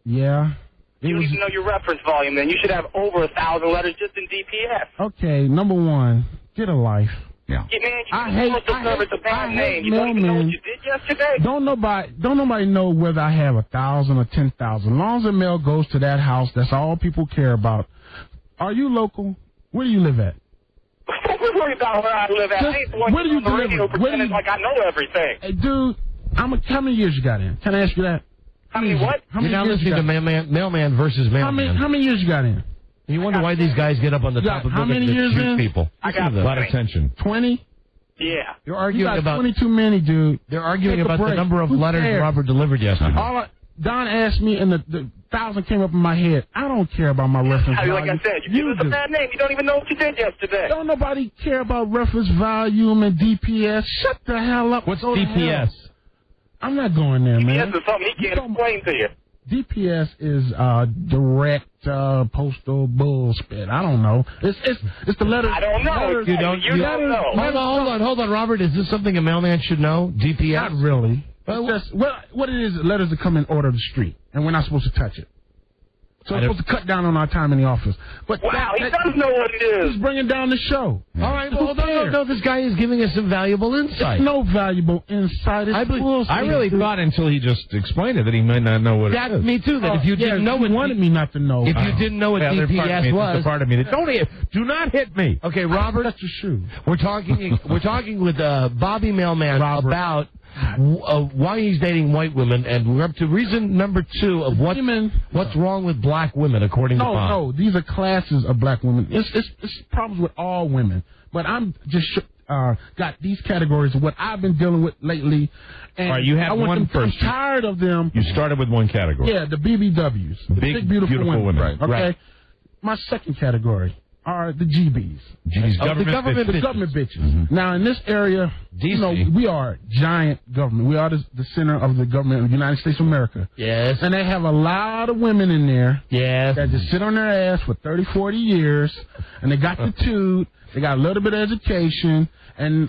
Speaker 21: Yeah.
Speaker 12: You don't even know your reference volume. Then you should have over 1,000 letters just in DPS.
Speaker 21: Okay, number one, get a life.
Speaker 3: Yeah.
Speaker 12: Man, you supposed to serve as a bad name. You don't even know what you did yesterday.
Speaker 21: Don't nobody know whether I have 1,000 or 10,000. As long as the mail goes to that house, that's all people care about. Are you local? Where do you live at?
Speaker 12: Don't worry about where I live at. I ain't the one
Speaker 21: Where do you
Speaker 12: on the radio
Speaker 21: deliver?
Speaker 12: pretending like I know everything.
Speaker 21: Hey, dude, how many years you got in? Can I ask you that?
Speaker 12: How many what?
Speaker 21: How many
Speaker 2: You're now
Speaker 21: years
Speaker 2: listening
Speaker 21: you
Speaker 2: to
Speaker 21: got?
Speaker 2: Mailman versus Mailman.
Speaker 21: How many years you got in?
Speaker 2: You wonder why these guys get up on the top of
Speaker 21: how many years in?
Speaker 2: people.
Speaker 12: I got
Speaker 3: A lot of tension.
Speaker 21: 20?
Speaker 12: Yeah.
Speaker 2: You're
Speaker 21: You
Speaker 2: arguing
Speaker 21: got
Speaker 2: about
Speaker 21: 20 too many, dude.
Speaker 2: They're arguing
Speaker 21: Take a
Speaker 2: about the
Speaker 21: break.
Speaker 2: number of
Speaker 21: Who
Speaker 2: letters
Speaker 21: cares?
Speaker 2: Robert delivered yesterday.
Speaker 21: Don asked me, and the 1,000 came up in my head. I don't care about my reference value.
Speaker 12: Like I said, you give us a bad name. You don't even know what you did yesterday.
Speaker 21: Don't nobody care about reference volume and DPS. Shut the hell up.
Speaker 3: What's
Speaker 21: Go to
Speaker 3: DPS?
Speaker 21: hell. I'm not going there, man.
Speaker 12: DPS is something he can't explain to you.
Speaker 21: DPS is direct postal bullshit. I don't know. It's the letters.
Speaker 12: I don't know.
Speaker 21: Letters,
Speaker 12: You don't know.
Speaker 2: Hold on, Robert. Is this something a mailman should know? DPS?
Speaker 21: Not really. It's just, what it is, letters that come in order of the street, and we're not supposed to touch it. So we're supposed to cut down on our time in the office. But
Speaker 12: wow, he does know what it is.
Speaker 21: He's bringing down the show.
Speaker 2: All right, well, no, this guy is giving us some valuable insight.
Speaker 21: It's no valuable insight.
Speaker 3: I really thought until he just explained it that he might not know what it is.
Speaker 2: Me too. That if you didn't know what
Speaker 21: wanted me not to know.
Speaker 2: If you didn't know what DPS was,
Speaker 3: there's a part of me that do not hit me.
Speaker 2: Okay, Robert,
Speaker 21: that's your shoe.
Speaker 2: We're talking with Bobby Mailman about why he's dating white women, and we're up to reason number 2 of what's wrong with black women, according to Bob.
Speaker 21: No, these are classes of black women. It's problems with all women, but I'm just got these categories of what I've been dealing with lately. And
Speaker 3: all right, you have one first.
Speaker 21: I'm tired of them.
Speaker 3: You started with one category.
Speaker 21: Yeah, the BBWs, the big beautiful women.
Speaker 3: Right.
Speaker 21: Okay.
Speaker 3: Right.
Speaker 21: My second category are the GBs.
Speaker 2: The
Speaker 21: government bitches. Now, in this area, we are giant government. We are the center of the government of the United States of America.
Speaker 2: Yes.
Speaker 21: And they have a lot of women in there.
Speaker 2: Yes.
Speaker 21: That just sit on their ass for 30, 40 years, and they got the toot. They got a little bit of education, and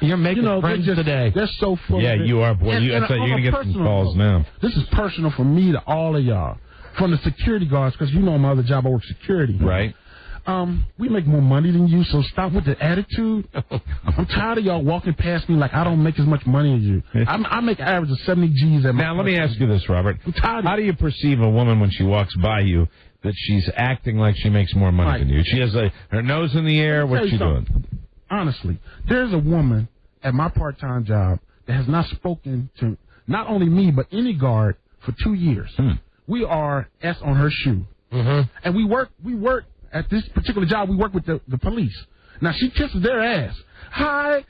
Speaker 2: you're making friends today.
Speaker 21: They're so full.
Speaker 3: Yeah,
Speaker 21: of it.
Speaker 3: you are, boy. That's how you're gonna get some calls now.
Speaker 21: This is personal for me to all of y'all, from the security guards, because you know my other job, I work security.
Speaker 3: Right.
Speaker 21: We make more money than you, so stop with the attitude. I'm tired of y'all walking past me like I don't make as much money as you. I make an average of 70 G's at my
Speaker 3: Now, let me ask you this, Robert. How do you perceive a woman when she walks by you that she's acting like she makes more money than you? She has her nose in the air. What's she doing?
Speaker 21: Honestly, there's a woman at my part-time job that has not spoken to not only me, but any guard for 2 years. We are S on her shoe. And we work at this particular job, we work with the police. Now, she kisses their ass. Hi,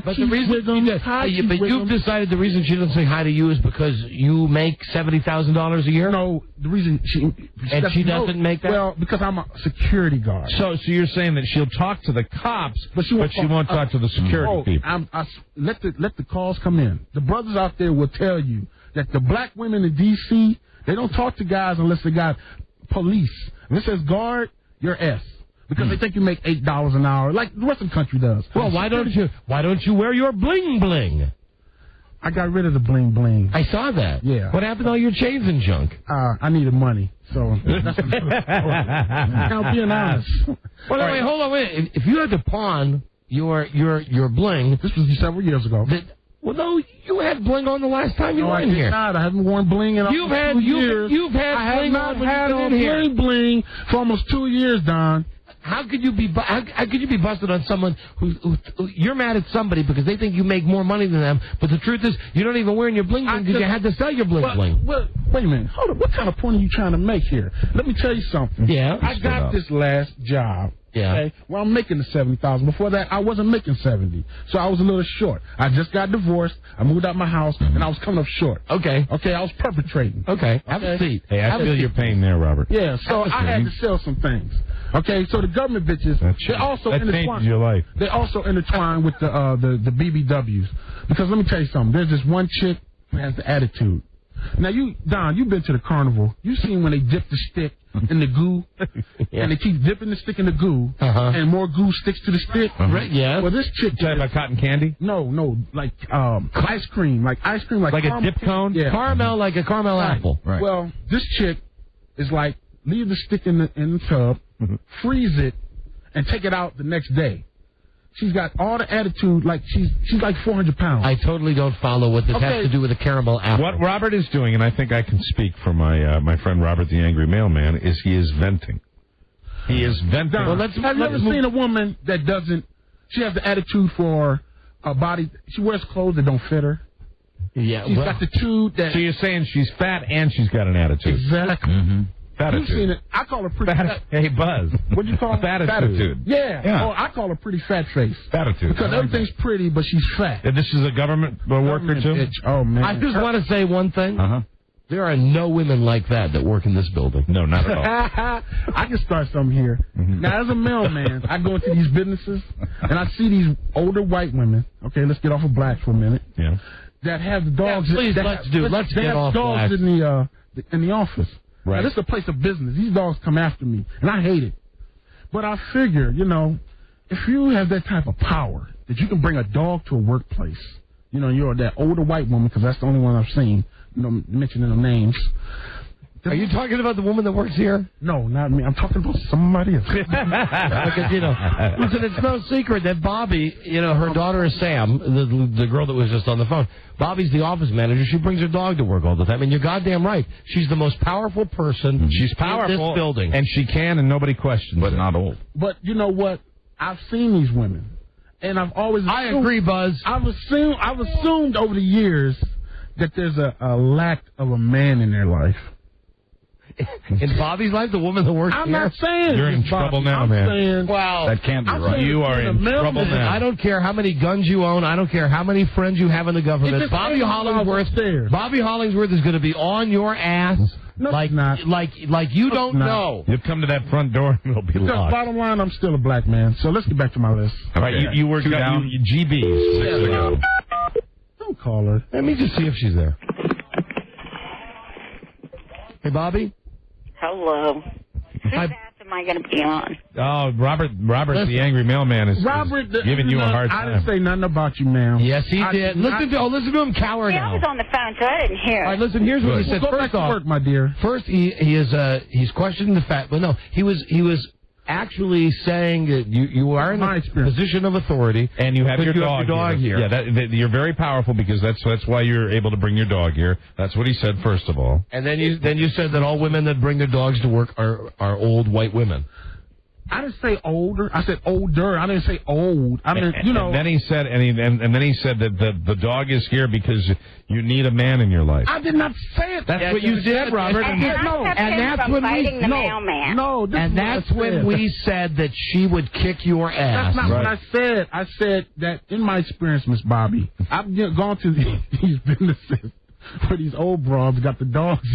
Speaker 2: but the reason you've decided the reason she doesn't say hi to you is because you make $70,000 a year.
Speaker 21: No, the reason she
Speaker 2: doesn't make that.
Speaker 21: Well, because I'm a security guard.
Speaker 3: So you're saying that she'll talk to the cops, but she won't talk to the security people.
Speaker 21: Let the calls come in. The brothers out there will tell you that the black women in D.C. they don't talk to guys unless they got police. If it says guard, you're S. Because they think you make $8 an hour, like the rest of the country does.
Speaker 2: Well, why don't you wear your bling bling?
Speaker 21: I got rid of the bling bling.
Speaker 2: I saw that.
Speaker 21: Yeah.
Speaker 2: What happened to all your chains and junk?
Speaker 21: I needed money, so that's I'm being honest.
Speaker 2: Well, wait, hold on, wait. If you had to pawn your bling,
Speaker 21: this was several years ago.
Speaker 2: Well, no, you had bling on the last time you were in here.
Speaker 21: Not. I haven't worn bling in almost 2 years.
Speaker 2: You've had
Speaker 21: I
Speaker 2: bling
Speaker 21: have not
Speaker 2: on
Speaker 21: had on bling for almost 2 years, Don.
Speaker 2: How could you be busted on someone who you're mad at somebody because they think you make more money than them, but the truth is you don't even wear your bling bling because you had to sell your bling bling.
Speaker 21: Well, wait a minute. Hold on. What kind of point are you trying to make here? Let me tell you something.
Speaker 2: Yeah.
Speaker 21: I got this last job.
Speaker 2: Yeah.
Speaker 21: Okay. Well, I'm making the $70,000. Before that, I wasn't making 70, so I was a little short. I just got divorced. I moved out my house, and I was coming up short.
Speaker 2: Okay.
Speaker 21: Okay. I was perpetrating.
Speaker 2: Okay. Have a seat.
Speaker 3: Hey, I feel your pain there, Robert.
Speaker 21: Yeah. So I had to sell some things. Okay. So the government bitches, they also
Speaker 3: changed your life.
Speaker 21: They also intertwine with the BBWs, because let me tell you something. There's this one chick who has the attitude. Now, Don, you've been to the carnival. You've seen when they dip the stick in the goo, and they keep dipping the stick in the goo, and more goo sticks to the stick.
Speaker 2: Right, yeah.
Speaker 21: Well, this chick...
Speaker 3: You talking about cotton candy?
Speaker 21: No, like ice cream. Like ice cream, like
Speaker 3: a dip cone?
Speaker 21: Yeah.
Speaker 2: Caramel, like a caramel apple.
Speaker 3: Right.
Speaker 21: Well, this chick is like, leave the stick in the tub, freeze it, and take it out the next day. She's got all the attitude, like she's like 400 pounds.
Speaker 2: I totally don't follow what this has to do with a caramel apple.
Speaker 3: What Robert is doing, and I think I can speak for my friend Robert the Angry Mailman, is he is venting. He is venting.
Speaker 21: Well, have you ever seen a woman that doesn't, she has the attitude for a body, she wears clothes that don't fit her?
Speaker 2: Yeah.
Speaker 21: She's got the attitude that...
Speaker 3: So you're saying she's fat and she's got an attitude.
Speaker 21: Exactly. You've seen it. I call her pretty fat.
Speaker 3: Hey, Buzz.
Speaker 21: What do you call her?
Speaker 3: Fatitude.
Speaker 21: Yeah. Oh, I call her pretty fat face.
Speaker 3: Fatitude.
Speaker 21: Because everything's pretty, but she's fat.
Speaker 3: And this is a government worker, too?
Speaker 21: Bitch. Oh, man.
Speaker 2: I just want to say one thing. There are no women like that work in this building.
Speaker 3: No, not at all.
Speaker 21: I can start something here. Now, as a mailman, I go into these businesses, and I see these older white women. Okay, let's get off of blacks for a minute.
Speaker 3: Yeah.
Speaker 21: That have the dogs.
Speaker 2: Yeah, please, let's get off
Speaker 21: dogs
Speaker 2: blacks.
Speaker 21: in the office.
Speaker 3: Right.
Speaker 21: Now, this is a place of business. These dogs come after me, and I hate it. But I figure, if you have that type of power, that you can bring a dog to a workplace, you're that older white woman, because that's the only one I've seen, mentioning them names.
Speaker 2: Are you talking about the woman that works here?
Speaker 21: No, not me. I'm talking about somebody else.
Speaker 2: Because, listen, it's no secret that Bobby, her daughter is Sam, the girl that was just on the phone. Bobby's the office manager. She brings her dog to work all the time. And you're goddamn right. She's the most powerful person
Speaker 3: She's powerful,
Speaker 2: in this building.
Speaker 3: And she can, and nobody questions
Speaker 1: but
Speaker 3: it.
Speaker 1: not old.
Speaker 21: But you know what? I've seen these women. And I've always assumed,
Speaker 2: I agree, Buzz.
Speaker 21: I've assumed over the years that there's a lack of a man in their life.
Speaker 2: In Bobby's life, the woman that works
Speaker 21: I'm
Speaker 2: here?
Speaker 21: not saying
Speaker 3: you're in trouble now, man.
Speaker 21: Saying,
Speaker 2: well,
Speaker 1: that can't be right.
Speaker 3: You are in trouble now.
Speaker 2: I don't care how many guns you own. I don't care how many friends you have in the government. Bobby Hollingsworth is going to be on your ass
Speaker 21: No,
Speaker 2: like
Speaker 21: it's not.
Speaker 2: like you
Speaker 21: No,
Speaker 2: don't
Speaker 21: it's not.
Speaker 2: know.
Speaker 3: You'll come to that front door and it'll be
Speaker 21: Because
Speaker 3: locked.
Speaker 21: bottom line, I'm still a black man. So let's get back to my list.
Speaker 1: Okay.
Speaker 3: Right, you were down. GBs. 6 ago.
Speaker 21: Don't call her.
Speaker 2: Let me just see if she's there. Hey, Bobby.
Speaker 18: Hello. Whose
Speaker 2: Hi.
Speaker 18: ass am I going to be on?
Speaker 3: Oh, Robert, the angry mailman, is giving you a hard
Speaker 21: I
Speaker 3: time.
Speaker 21: didn't say nothing about you, ma'am.
Speaker 2: Yes, he did. Listen to him cower
Speaker 18: See, I
Speaker 2: now.
Speaker 18: was on the phone, so I didn't hear
Speaker 2: All right,
Speaker 18: it.
Speaker 2: listen. Here's what he said.
Speaker 21: Go back
Speaker 2: First
Speaker 21: to
Speaker 2: off,
Speaker 21: work, my dear.
Speaker 2: first he's questioning the fact, but no, he was actually saying that you are in
Speaker 21: My
Speaker 2: a
Speaker 21: experience.
Speaker 2: position of authority,
Speaker 3: And you have
Speaker 2: but
Speaker 3: your dog
Speaker 2: here.
Speaker 3: Yeah, you're very powerful because that's why you're able to bring your dog here. That's what he said first of all.
Speaker 2: And then you said that all women that bring their dogs to work are old white women.
Speaker 21: I didn't say older. I said older. I didn't say old. I mean, you know.
Speaker 3: And then he said, and then he said that the dog is here because you need a man in your life.
Speaker 21: I did not say it.
Speaker 2: That's what you said, Robert.
Speaker 18: And I kept him from fighting the mailman.
Speaker 21: No, this
Speaker 2: And
Speaker 21: is what I
Speaker 2: that's
Speaker 21: said.
Speaker 2: when we said that she would kick your ass.
Speaker 21: That's not what I said. I said that in my experience, Miss Bobby, I've gone to these businesses where these old broads got the dogs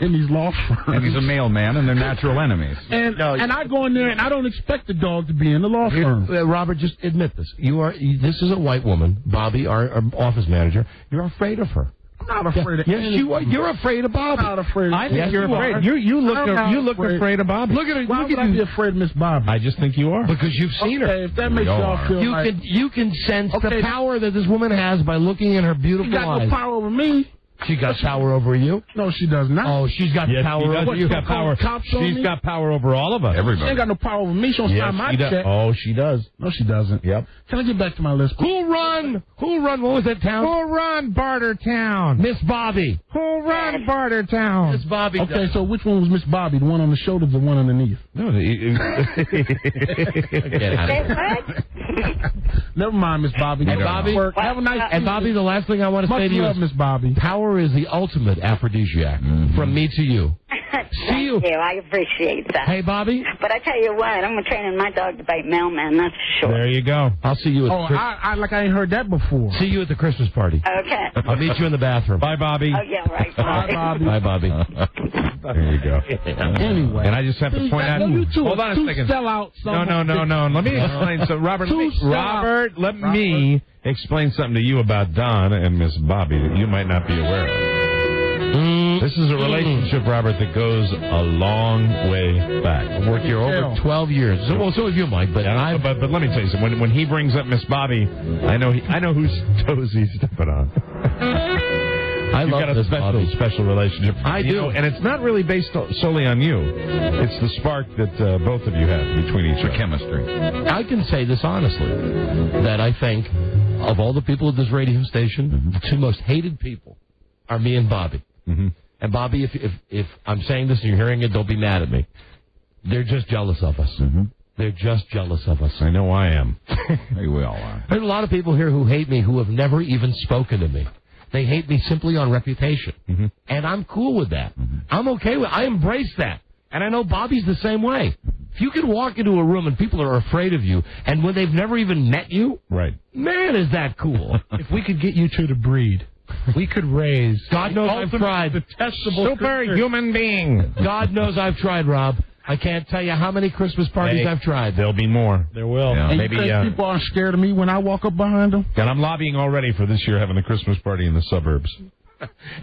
Speaker 21: in these law firms.
Speaker 1: And he's a mailman, and they're natural enemies.
Speaker 21: And I go in there and I don't expect the dog to be in the law firm.
Speaker 2: Robert, just admit this. This is a white woman, Bobby, our office manager. You're afraid of her.
Speaker 21: I'm not afraid of
Speaker 2: Yes,
Speaker 21: any.
Speaker 2: you are. You're afraid of Bobby.
Speaker 21: I'm not afraid.
Speaker 3: I think
Speaker 2: Yes,
Speaker 3: you're
Speaker 2: you
Speaker 3: afraid.
Speaker 2: are.
Speaker 3: You look
Speaker 21: I'm not
Speaker 3: afraid of Bobby.
Speaker 2: Look at her.
Speaker 21: Why
Speaker 2: Look
Speaker 21: would
Speaker 2: at
Speaker 21: I be
Speaker 2: you.
Speaker 21: afraid of Miss Bobby?
Speaker 3: I just think you are.
Speaker 2: Because you've seen her.
Speaker 21: Okay, if that makes
Speaker 3: We all
Speaker 21: y'all
Speaker 3: are.
Speaker 21: feel like
Speaker 2: You can sense the
Speaker 21: Okay.
Speaker 2: power that this woman has by looking in her beautiful
Speaker 21: she got
Speaker 2: eyes.
Speaker 21: no power over me.
Speaker 2: She got power over you.
Speaker 21: No, she does not.
Speaker 2: Oh, she's got
Speaker 3: Yes,
Speaker 2: power
Speaker 3: she does.
Speaker 2: over
Speaker 3: She's
Speaker 2: you.
Speaker 3: got power.
Speaker 21: Cops on
Speaker 3: She's
Speaker 21: me?
Speaker 3: got power over all of us.
Speaker 21: She
Speaker 1: Everybody.
Speaker 21: ain't got no power over me. She don't sign my
Speaker 3: she does.
Speaker 21: check.
Speaker 3: Oh, she does.
Speaker 21: No, she doesn't.
Speaker 3: Yep.
Speaker 21: Can I get back to my list?
Speaker 2: Who run? What was that town?
Speaker 3: Who run Bartertown?
Speaker 2: Miss Bobby.
Speaker 3: Who run Bartertown?
Speaker 2: Miss Bobby.
Speaker 21: Okay, so which one was Miss Bobby? The one on the shoulder, the one underneath?
Speaker 3: No,
Speaker 2: Get out of here.
Speaker 21: Never mind, Miss Bobby.
Speaker 2: And
Speaker 21: Go
Speaker 2: Bobby-
Speaker 21: to work. Have a nice
Speaker 2: And Bobby, the last thing I want to say
Speaker 21: Much
Speaker 2: to you
Speaker 21: love,
Speaker 2: is
Speaker 21: Miss Bobby.
Speaker 2: power is the ultimate aphrodisiac. From me to you.
Speaker 18: Thank
Speaker 2: you.
Speaker 18: I appreciate that.
Speaker 2: Hey, Bobby.
Speaker 18: But I tell you what, I'm training my dog to bite mailman, that's for sure.
Speaker 3: There you go.
Speaker 2: I'll see you at
Speaker 21: Oh, I ain't heard that before.
Speaker 2: see you at the Christmas party.
Speaker 18: Okay.
Speaker 2: I'll meet you in the bathroom.
Speaker 3: Bye, Bobby.
Speaker 18: Oh, yeah, right.
Speaker 21: Bye, Bobby.
Speaker 2: Bye, Bobby.
Speaker 3: There you go.
Speaker 21: Anyway.
Speaker 3: And I just have to point out.
Speaker 21: You two
Speaker 3: Hold on a
Speaker 21: two
Speaker 3: second.
Speaker 21: sellouts.
Speaker 3: No. Let me explain. So, Robert, let
Speaker 21: Robert.
Speaker 3: me explain something to you about Don and Miss Bobby that you might not be aware of. This is a relationship, Robert, that goes a long way back.
Speaker 2: Worked here over 12 years. So have you, Mike. But
Speaker 3: But let me tell you something. When he brings up Miss Bobby, I know whose toes he's stepping on. You've
Speaker 2: love
Speaker 3: got a
Speaker 2: Miss Bobby.
Speaker 3: special relationship.
Speaker 2: I do.
Speaker 3: And it's not really based solely on you. It's the spark that both of you have between each other.
Speaker 1: Chemistry.
Speaker 2: I can say this honestly, that I think of all the people at this radio station, the two most hated people are me and Bobby.
Speaker 3: Mm-hmm.
Speaker 2: And Bobby, if I'm saying this and you're hearing it, don't be mad at me. They're just jealous of us.
Speaker 3: Mm-hmm.
Speaker 2: They're just jealous of us.
Speaker 3: I know I am.
Speaker 1: Hey, we all are.
Speaker 2: There's a lot of people here who hate me who have never even spoken to me. They hate me simply on reputation.
Speaker 3: Mm-hmm.
Speaker 2: And I'm cool with that. I'm okay with it. I embrace that. And I know Bobby's the same way. If you can walk into a room and people are afraid of you, and when they've never even met you,
Speaker 3: Right.
Speaker 2: man, is that cool.
Speaker 21: If we could get you two to breed, we could raise.
Speaker 2: God knows I've tried.
Speaker 21: Detestable
Speaker 3: Superhuman being.
Speaker 2: God knows I've tried, Rob. I can't tell you how many Christmas parties I've tried.
Speaker 3: There'll be more.
Speaker 21: There will.
Speaker 3: Yeah,
Speaker 21: And
Speaker 3: maybe,
Speaker 21: you think people aren't scared of me when I walk up behind them?
Speaker 3: And I'm lobbying already for this year having a Christmas party in the suburbs.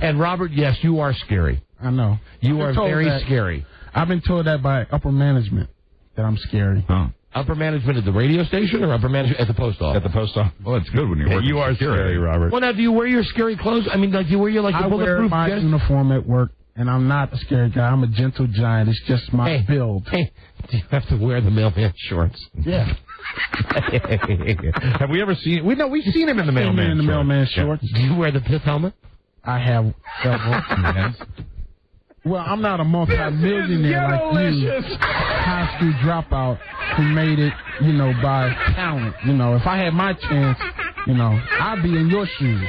Speaker 2: And Robert, yes, you are scary.
Speaker 21: I know.
Speaker 2: You
Speaker 21: I've
Speaker 2: are
Speaker 21: been told
Speaker 2: very
Speaker 21: that.
Speaker 2: scary.
Speaker 21: I've been told that by upper management that I'm scary.
Speaker 1: Huh.
Speaker 2: Upper management at the radio station or upper management at the post office?
Speaker 3: At the post office.
Speaker 1: Well, it's good when you're working.
Speaker 3: You are scary, Robert.
Speaker 2: Well, now, do you wear your scary clothes? I mean, like, do you wear your, like,
Speaker 21: I
Speaker 2: the
Speaker 21: wear
Speaker 2: bulletproof
Speaker 21: my
Speaker 2: vest?
Speaker 21: uniform at work, and I'm not a scary guy. I'm a gentle giant. It's just my build.
Speaker 2: Hey, do you have to wear the mailman shorts?
Speaker 21: Yeah.
Speaker 3: Have we ever seen? We've seen him in the mailman.
Speaker 21: In the mailman shorts.
Speaker 2: Do you wear the pith helmet?
Speaker 21: I have several. Well, I'm not a multi-millionaire like you, high school dropout who made it, by talent. If I had my chance, I'd be in your shoes.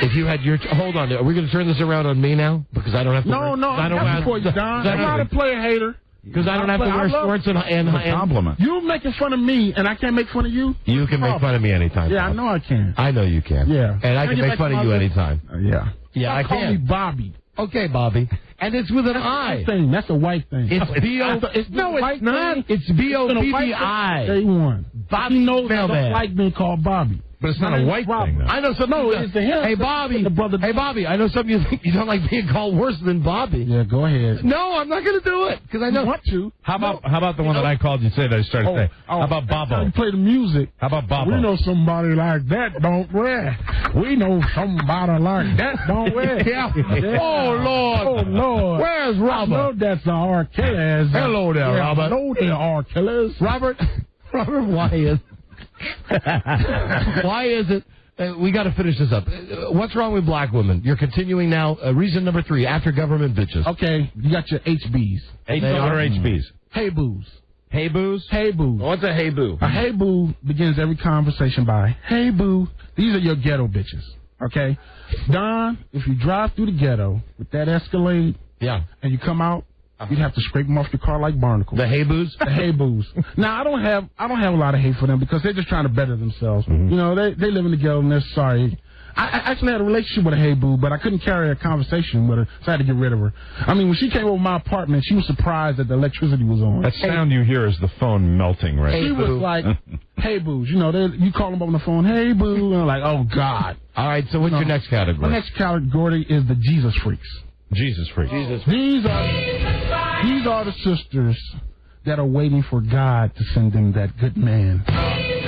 Speaker 2: If you had your... Hold on. Are we going to turn this around on me now? Because I don't have to
Speaker 21: No,
Speaker 2: I don't
Speaker 21: that's before you, Don. I'm not a player hater.
Speaker 2: Because I don't have to wear shorts and
Speaker 1: compliment.
Speaker 21: You making fun of me, and I can't make fun of you?
Speaker 2: You can make fun of me anytime.
Speaker 21: Yeah,
Speaker 2: Bob.
Speaker 21: I know I can.
Speaker 2: I know you can.
Speaker 21: Yeah.
Speaker 2: And I can make fun of you anytime.
Speaker 21: Yeah.
Speaker 2: Yeah, I
Speaker 21: Call
Speaker 2: can.
Speaker 21: me Bobby.
Speaker 2: Okay, Bobby. And it's with an I.
Speaker 21: Thing. That's a white thing.
Speaker 2: It's B-O...
Speaker 21: No, it's not.
Speaker 2: It's B-O-B-B-I.
Speaker 21: Day one.
Speaker 2: Bobby
Speaker 21: knows I
Speaker 2: Mailman.
Speaker 21: don't like being called Bobby.
Speaker 3: But it's not a white thing, though.
Speaker 2: I know some.
Speaker 21: No, it's the him.
Speaker 2: Hey, Bobby. Hey, Bobby. I know some of you think you don't like being called worse than Bobby.
Speaker 21: Yeah, go ahead.
Speaker 2: No, I'm not going to do it because I know.
Speaker 21: You want to?
Speaker 3: How about the one that I called you today that I started to say? How about Bobo?
Speaker 21: You play the music.
Speaker 3: How about Bobo?
Speaker 21: We know somebody like that, don't we? We know somebody like that, don't we?
Speaker 2: Yeah. Oh, Lord.
Speaker 21: Oh, Lord.
Speaker 2: Where's Robert?
Speaker 21: I know that's the R. Kelly's.
Speaker 2: Hello there, Robert.
Speaker 21: Hello there, R. Kelly's.
Speaker 2: Robert, why is it? We got to finish this up. What's wrong with black women? You're continuing now. Reason number 3, after government bitches.
Speaker 21: Okay, you got your HBs.
Speaker 3: What are HBs?
Speaker 21: Hey boos.
Speaker 3: Hey boos?
Speaker 21: Hey boo.
Speaker 3: What's a hey boo?
Speaker 21: A hey boo begins every conversation by, hey boo. These are your ghetto bitches. Okay? Don, if you drive through the ghetto with that Escalade, and you come out, you'd have to scrape them off your car like barnacles.
Speaker 2: The hey boos?
Speaker 21: The hey boos. Now I don't have a lot of hate for them because they're just trying to better themselves. You know, they live in the ghetto and they're sorry. I actually had a relationship with a hey boo, but I couldn't carry a conversation with her, so I had to get rid of her. I mean, when she came over to my apartment, she was surprised that the electricity was on.
Speaker 3: That sound you hear is the phone melting, right?
Speaker 21: She was like, hey boos. You know, you call them on the phone, hey boo, and I'm like, oh God.
Speaker 2: All right, so what's your next category?
Speaker 21: My next category is the Jesus freaks.
Speaker 3: Jesus freaks.
Speaker 21: These are the sisters that are waiting for God to send them that good man.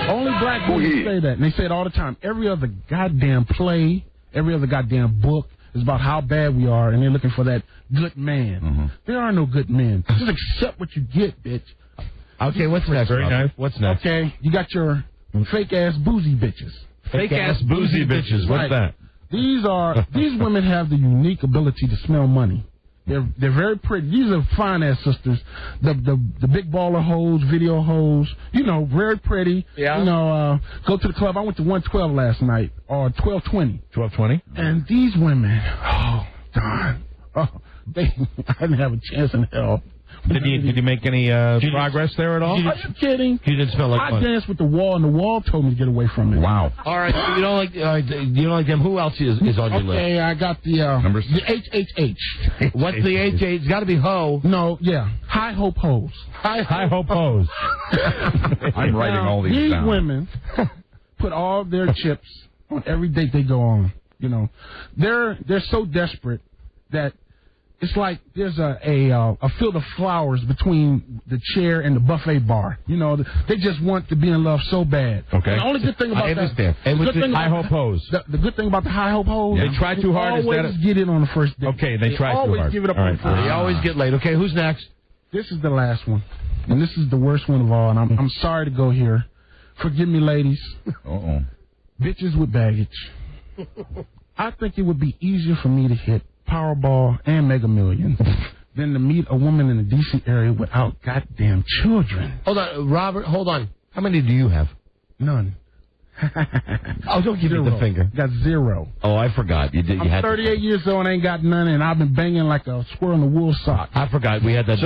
Speaker 21: Only black women say that, and they say it all the time. Every other goddamn play, every other goddamn book is about how bad we are, and they're looking for that good man. There are no good men. Just accept what you get, bitch.
Speaker 2: Okay, what's next?
Speaker 3: Very nice. What's next?
Speaker 21: Okay, you got your fake-ass boozy bitches.
Speaker 3: Fake-ass boozy bitches. What's that?
Speaker 21: These women have the unique ability to smell money. They're very pretty. These are fine ass sisters. The big baller hoes, video hoes. You know, very pretty.
Speaker 2: Yeah.
Speaker 21: You know, go to the club. I went to 112 last night, or 1220.
Speaker 3: 1220.
Speaker 21: And these women, oh darn, I didn't have a chance in hell.
Speaker 3: Did you make any progress there at all?
Speaker 21: Are you kidding?
Speaker 2: You didn't smell like
Speaker 21: I
Speaker 2: fun.
Speaker 21: danced with the wall, and the wall told me to get away from it.
Speaker 3: Wow.
Speaker 2: All right, so you don't like them. Who else is on your list?
Speaker 21: Okay, I got the HHH.
Speaker 2: What's the HH? It's got to be ho.
Speaker 21: No, yeah, high hope hoes.
Speaker 3: High hope hoes. I'm writing all these down.
Speaker 21: These women put all their chips on every date they go on. You know, they're so desperate that it's like there's a field of flowers between the chair and the buffet bar. You know, they just want to be in love so bad.
Speaker 3: Okay.
Speaker 21: And the only good thing about
Speaker 3: that, and with the high hope hose.
Speaker 21: The good thing about the high hope hose,
Speaker 3: they try too hard.
Speaker 21: Always get it on the first date.
Speaker 3: Okay, they try too hard.
Speaker 21: Always give it up on the first.
Speaker 2: They always get late. Okay, who's next?
Speaker 21: This is the last one, and this is the worst one of all. And I'm sorry to go here. Forgive me, ladies. Bitches with baggage. I think it would be easier for me to hit Powerball and Mega Millions than to meet a woman in the D.C. area without goddamn children.
Speaker 2: Hold on, Robert, hold on. How many do you have?
Speaker 21: None.
Speaker 2: Oh, don't give me the finger.
Speaker 21: Got 0.
Speaker 2: Oh, I forgot. You
Speaker 21: I'm 38 years old and ain't got none, and I've been banging like a squirrel in a wool sock.
Speaker 2: I forgot. We had that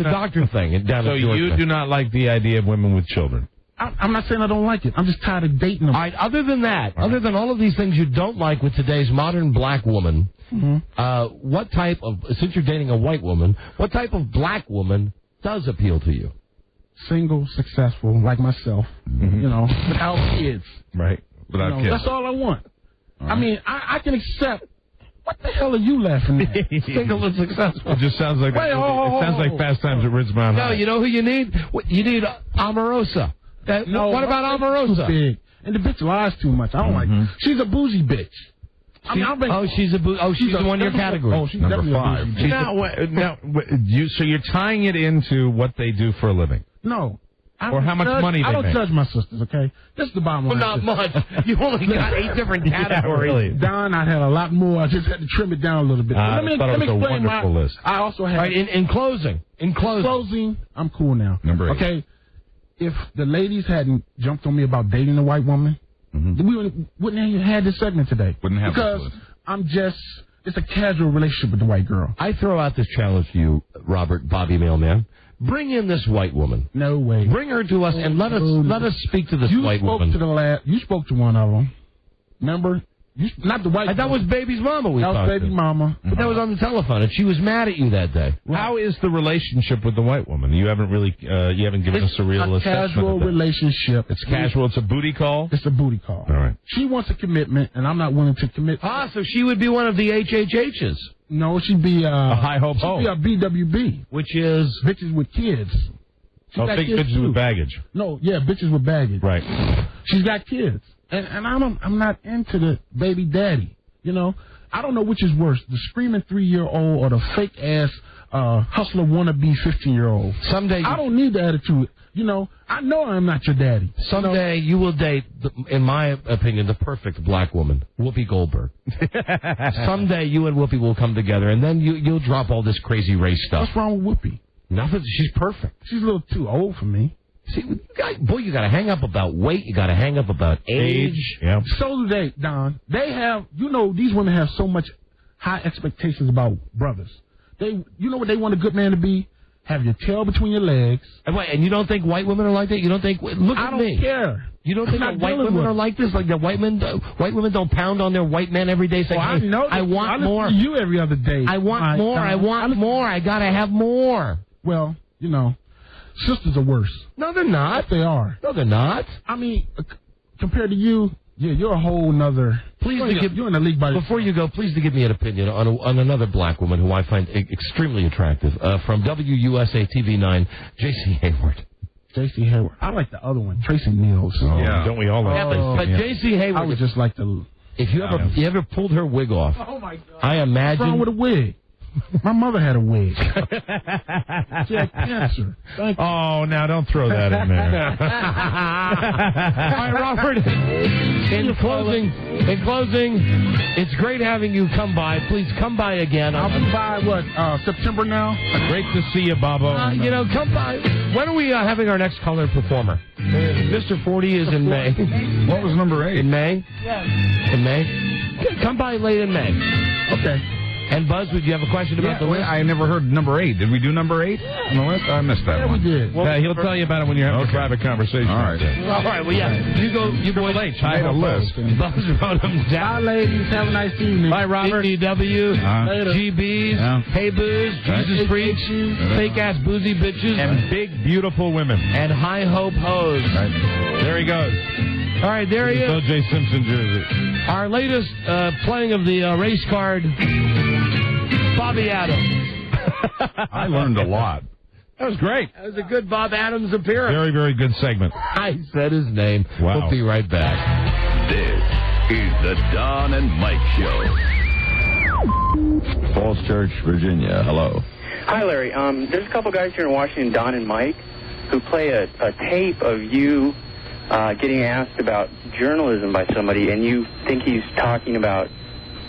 Speaker 2: doctor thing.
Speaker 3: So you do not like the idea of women with children?
Speaker 21: I'm not saying I don't like it. I'm just tired of dating them.
Speaker 2: All right, other than that, other than all of these things you don't like with today's modern black woman, what type of, since you're dating a white woman, what type of black woman does appeal to you?
Speaker 21: Single, successful, like myself, you know, without kids.
Speaker 3: Right, without kids.
Speaker 21: That's all I want. I mean, I can accept. What the hell are you laughing at?
Speaker 2: Single and successful.
Speaker 3: It just sounds like it sounds like Fast Times at Ridgemont High.
Speaker 2: No, you know who you need? You need Omarosa. What about Omarosa?
Speaker 21: Big. And the bitch lies too much. I don't like her. She's a bougie bitch.
Speaker 2: She's the one in your category.
Speaker 21: Oh, she's
Speaker 3: number 5.
Speaker 21: Now,
Speaker 3: so you're tying it into what they do for a living?
Speaker 21: No.
Speaker 3: Or how much money they make?
Speaker 21: I don't judge my sisters, okay? This is the bottom line.
Speaker 2: Not much. You only got 8 different categories.
Speaker 3: Yeah, really.
Speaker 21: Don, I had a lot more. I just had to trim it down a little bit.
Speaker 3: Let me explain a wonderful list.
Speaker 21: I also have...
Speaker 2: All right, in closing,
Speaker 21: I'm cool now.
Speaker 3: Number 8.
Speaker 21: Okay, if the ladies hadn't jumped on me about dating a white woman, we wouldn't have had this segment today.
Speaker 3: Wouldn't have
Speaker 21: because it's a casual relationship with the white girl.
Speaker 2: I throw out this challenge to you, Robert, Bobby Mailman. Bring in this white woman.
Speaker 21: No way.
Speaker 2: Bring her to us and let us speak to this white woman.
Speaker 21: You spoke to one of them. Remember? Not the white.
Speaker 2: That was baby's mama.
Speaker 21: That was baby mama.
Speaker 2: But that was on the telephone, and she was mad at you that day.
Speaker 21: Right.
Speaker 3: How is the relationship with the white woman? You haven't really, you haven't given us a real assessment.
Speaker 21: Casual relationship.
Speaker 3: It's casual. It's a booty call.
Speaker 21: It's a booty call.
Speaker 3: All right.
Speaker 21: She wants a commitment, and I'm not willing to commit.
Speaker 2: So she would be one of the HHHs.
Speaker 21: No, she'd be
Speaker 3: a high hope.
Speaker 21: She'd be a BWB,
Speaker 2: which is
Speaker 21: bitches with kids.
Speaker 3: Think bitches with baggage.
Speaker 21: No, yeah, bitches with baggage.
Speaker 3: Right.
Speaker 21: She's got kids, and I'm not into the baby daddy. You know, I don't know which is worse, the screaming 3-year-old or the fake ass hustler wannabe 15-year-old.
Speaker 2: Someday
Speaker 21: I don't need the attitude. You know, I know I'm not your daddy.
Speaker 2: Someday you will date, in my opinion, the perfect black woman, Whoopi Goldberg. Someday you and Whoopi will come together, and then you'll drop all this crazy race stuff.
Speaker 21: What's wrong with Whoopi?
Speaker 2: Nothing. She's perfect.
Speaker 21: She's a little too old for me.
Speaker 2: See, you got to hang up about weight. You got to hang up about age.
Speaker 3: Yeah.
Speaker 21: So do they, Don. They have, these women have so much high expectations about brothers. You know what they want a good man to be? Have your tail between your legs.
Speaker 2: And you don't think white women are like that? You don't think? Look at me.
Speaker 21: I don't care.
Speaker 2: You don't think that white women are like this? Like the white women don't pound on their white men every day saying,
Speaker 21: I know.
Speaker 2: I want more.
Speaker 21: I listen to you every other day.
Speaker 2: I want more. I want more. I got to have more.
Speaker 21: Well, sisters are worse.
Speaker 2: No, they're not.
Speaker 21: Yes, they are.
Speaker 2: No, they're not.
Speaker 21: I mean, compared to you, you're a whole nother. You're in the league by yourself.
Speaker 2: Before you go, please to give me an opinion on another black woman who I find extremely attractive. From WUSA TV9, J.C. Hayward.
Speaker 21: J.C. Hayward. I like the other one, Tracy Neals.
Speaker 3: Oh, yeah. Don't we all like
Speaker 2: but J.C. Hayward.
Speaker 21: I would just like to.
Speaker 2: If you ever pulled her wig off.
Speaker 21: Oh my God.
Speaker 2: I imagine.
Speaker 21: What's wrong with a wig? My mother had a wig. She had cancer. Thank you.
Speaker 3: Oh, now don't throw that in there.
Speaker 2: All right, Robert. In closing, it's great having you come by. Please come by again.
Speaker 21: I'll be by September now.
Speaker 3: Great to see you, Bobo.
Speaker 2: Come by. When are we having our next colored performer? Mr. 40 is in May.
Speaker 1: What was number 8?
Speaker 2: In May?
Speaker 21: Yes.
Speaker 2: In May? Come by late in May.
Speaker 21: Okay.
Speaker 2: And Buzz, would you have a question about the list?
Speaker 1: I never heard number 8. Did we do number 8 on the list? I missed that one.
Speaker 21: We did.
Speaker 3: He'll tell you about it when you're having a private conversation.
Speaker 1: All right.
Speaker 2: All right. Well, yeah. You go. You boys.
Speaker 1: I made a list.
Speaker 2: Buzz wrote them down.
Speaker 21: Bye, ladies. Have a nice evening.
Speaker 2: Bye, Robert. DW, GBs, Hey Booze, Jesus Freaks, Fake Ass Boozy Bitches,
Speaker 3: and Big Beautiful Women,
Speaker 2: and High Hope Hoes.
Speaker 3: Right. There he goes.
Speaker 2: All right, there he is.
Speaker 3: O.J. Simpson jersey.
Speaker 2: Our latest playing of the race card, Bobby Adams.
Speaker 1: I learned a lot.
Speaker 3: That was great.
Speaker 2: That was a good Bob Adams appearance.
Speaker 3: Very, very good segment.
Speaker 2: I said his name.
Speaker 3: Wow.
Speaker 2: We'll be right back.
Speaker 8: This is the Don and Mike Show. Falls Church, Virginia. Hello.
Speaker 13: Hi, Larry. There's a couple guys here in Washington, Don and Mike, who play a tape of you getting asked about journalism by somebody, and you think he's talking about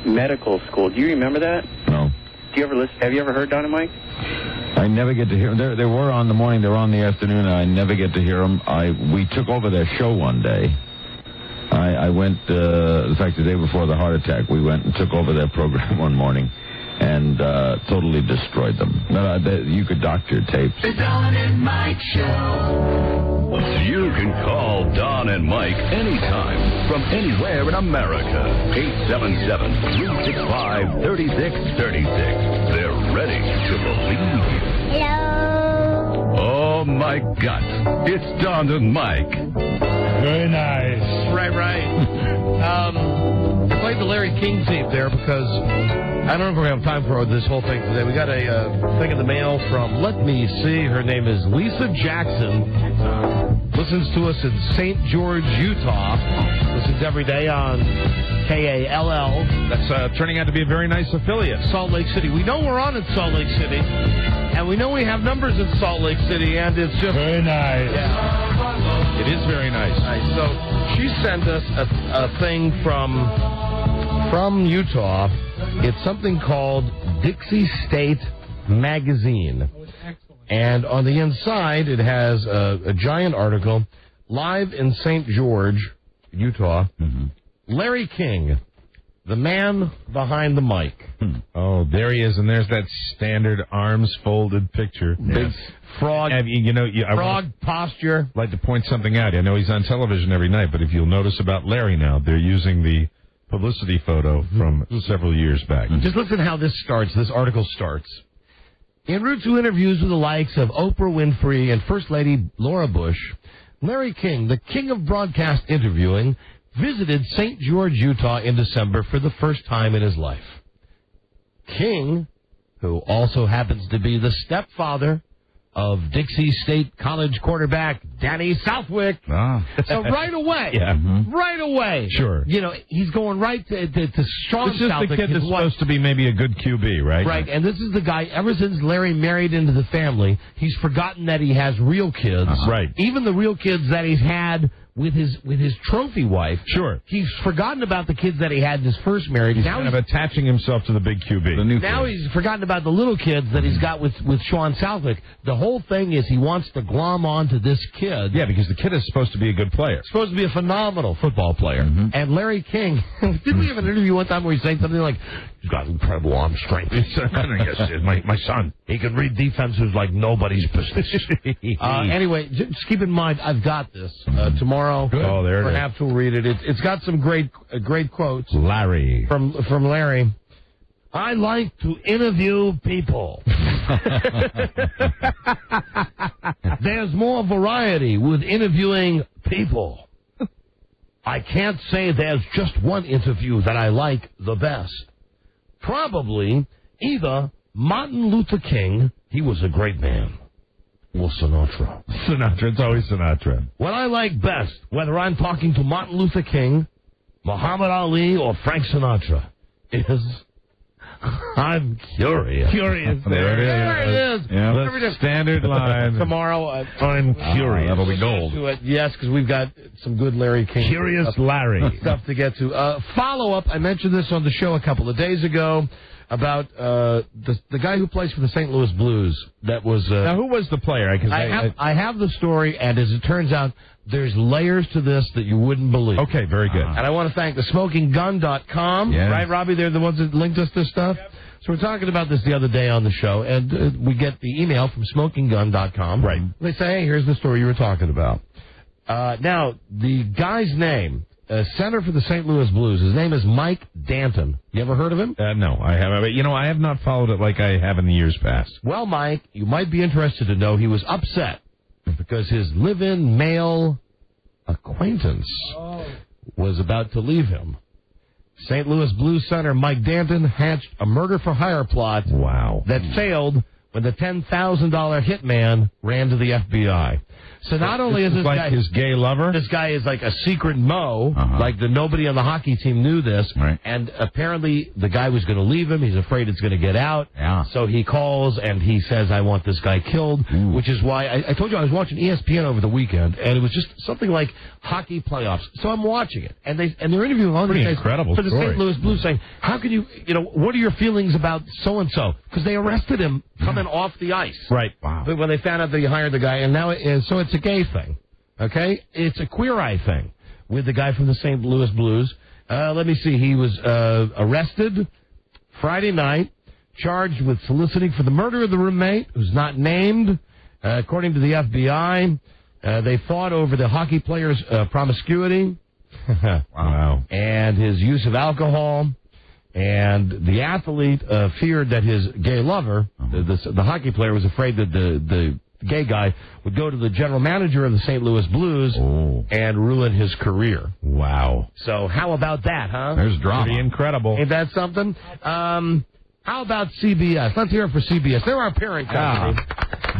Speaker 13: medical school. Do you remember that?
Speaker 8: No.
Speaker 13: Do you ever listen? Have you ever heard Don and Mike?
Speaker 8: I never get to hear them. They were on the morning, they were on the afternoon, and I never get to hear them. We took over their show one day. I went, in fact, the day before the heart attack, we went and took over their program one morning and totally destroyed them. You could doctor tapes.
Speaker 7: The Don and Mike Show.
Speaker 8: You can call Don and Mike anytime from anywhere in America. 877-365-3636. They're ready to believe you.
Speaker 7: Hello.
Speaker 8: Oh, my God. It's Don and Mike.
Speaker 3: Very nice.
Speaker 2: Right. I played the Larry King tape there because I don't know if we're going to have time for this whole thing today. We got a thing in the mail from, let me see, her name is Lisa Jackson. Listens to us in St. George, Utah. Listens every day on KALL.
Speaker 3: That's turning out to be a very nice affiliate.
Speaker 2: Salt Lake City. We know we're on in Salt Lake City. And we know we have numbers in Salt Lake City, and it's just...
Speaker 3: Very nice.
Speaker 2: Yeah.
Speaker 3: It is very nice.
Speaker 2: So she sent us a thing from Utah. It's something called Dixie State Magazine. And on the inside, it has a giant article, live in St. George, Utah. Mm-hmm. Larry King, the man behind the mic.
Speaker 3: Oh, there he is, and there's that standard arms folded picture.
Speaker 2: Big frog, frog posture.
Speaker 3: I'd like to point something out. I know he's on television every night, but if you'll notice about Larry now, they're using the publicity photo from several years back.
Speaker 2: Just listen how this starts. This article starts. En route to interviews with the likes of Oprah Winfrey and First Lady Laura Bush, Larry King, the king of broadcast interviewing, visited St. George, Utah in December for the first time in his life. King, who also happens to be the stepfather of Dixie State College quarterback Danny Southwick. So right away, right away,
Speaker 3: Sure.
Speaker 2: You know, he's going right to Sean
Speaker 3: This is
Speaker 2: Southwick.
Speaker 3: the kid that's
Speaker 2: his wife.
Speaker 3: supposed to be maybe a good QB, right?
Speaker 2: Right, and this is the guy, ever since Larry married into the family, he's forgotten that he has real kids.
Speaker 3: Right.
Speaker 2: Even the real kids that he's had with his trophy wife.
Speaker 3: Sure.
Speaker 2: He's forgotten about the kids that he had in his first marriage.
Speaker 3: He's
Speaker 2: Now
Speaker 3: kind of attaching himself to the big QB.
Speaker 2: now he's forgotten about the little kids that he's got with Sean Southwick. The whole thing is he wants to glom on to this kid.
Speaker 3: Yeah, because the kid is supposed to be a good player.
Speaker 2: Supposed to be a phenomenal football player. And Larry King, didn't we have an interview one time where he's saying something like, he's got incredible arm strength.
Speaker 3: Yes, my son.
Speaker 2: He can read defenses like nobody's business. Anyway, just keep in mind, I've got this tomorrow.
Speaker 3: Good. Oh, there it is.
Speaker 2: Perhaps we'll read it. It's got some great quotes.
Speaker 3: Larry.
Speaker 2: From Larry. I like to interview people. There's more variety with interviewing people. I can't say there's just one interview that I like the best. Probably either Martin Luther King, he was a great man, or Sinatra.
Speaker 3: It's always Sinatra.
Speaker 2: What I like best, whether I'm talking to Martin Luther King, Muhammad Ali, or Frank Sinatra, is I'm curious.
Speaker 3: There it is. Yeah, that's standard line.
Speaker 2: Tomorrow,
Speaker 3: I'm curious. That'll be gold.
Speaker 2: Yes, because we've got some good Larry King.
Speaker 3: Curious Larry.
Speaker 2: Stuff to get to. Follow-up, I mentioned this on the show a couple of days ago about the guy who plays for the St. Louis Blues. That was
Speaker 3: now, who was the player?
Speaker 2: I have the story, and as it turns out, there's layers to this that you wouldn't believe.
Speaker 3: Okay, very good.
Speaker 2: And I want to thank the SmokingGun.com.
Speaker 3: Yes.
Speaker 2: Right, Robbie? They're the ones that linked us this stuff. Yep. So we're talking about this the other day on the show, and we get the email from SmokingGun.com.
Speaker 3: Right.
Speaker 2: They say, hey, here's the story you were talking about. Now, the guy's name, center for the St. Louis Blues, his name is Mike Danton. You ever heard of him?
Speaker 3: No, I haven't. But, I have not followed it like I have in the years past.
Speaker 2: Well, Mike, you might be interested to know he was upset because his live-in male acquaintance was about to leave him. St. Louis Blues center Mike Danton hatched a murder-for-hire plot that failed when the $10,000 hitman ran to the FBI. So not only is this
Speaker 3: like
Speaker 2: guy
Speaker 3: his gay lover,
Speaker 2: this guy is like a secret Mo, like nobody on the hockey team knew this, and apparently the guy was going to leave him. He's afraid it's going to get out, so he calls and he says, "I want this guy killed," which is why I told you I was watching ESPN over the weekend, and it was just something like hockey playoffs. So I'm watching it, and they're interviewing all these guys for the St. Louis Blues, saying, "How can you what are your feelings about so and so?" Because they arrested him coming off the ice,
Speaker 3: right? Wow.
Speaker 2: But when they found out that he hired the guy, and now so it's a gay thing, okay? It's a Queer Eye thing with the guy from the St. Louis Blues. Let me see. He was arrested Friday night, charged with soliciting for the murder of the roommate, who's not named. According to the FBI, they fought over the hockey player's promiscuity.
Speaker 3: Wow.
Speaker 2: And his use of alcohol. And the athlete feared that his gay lover, the hockey player, was afraid that the gay guy would go to the general manager of the St. Louis Blues and ruin his career.
Speaker 3: Wow.
Speaker 2: So how about that, huh?
Speaker 3: There's drama. Pretty incredible.
Speaker 2: Ain't that something? How about CBS? Let's hear it for CBS. They're our parent company.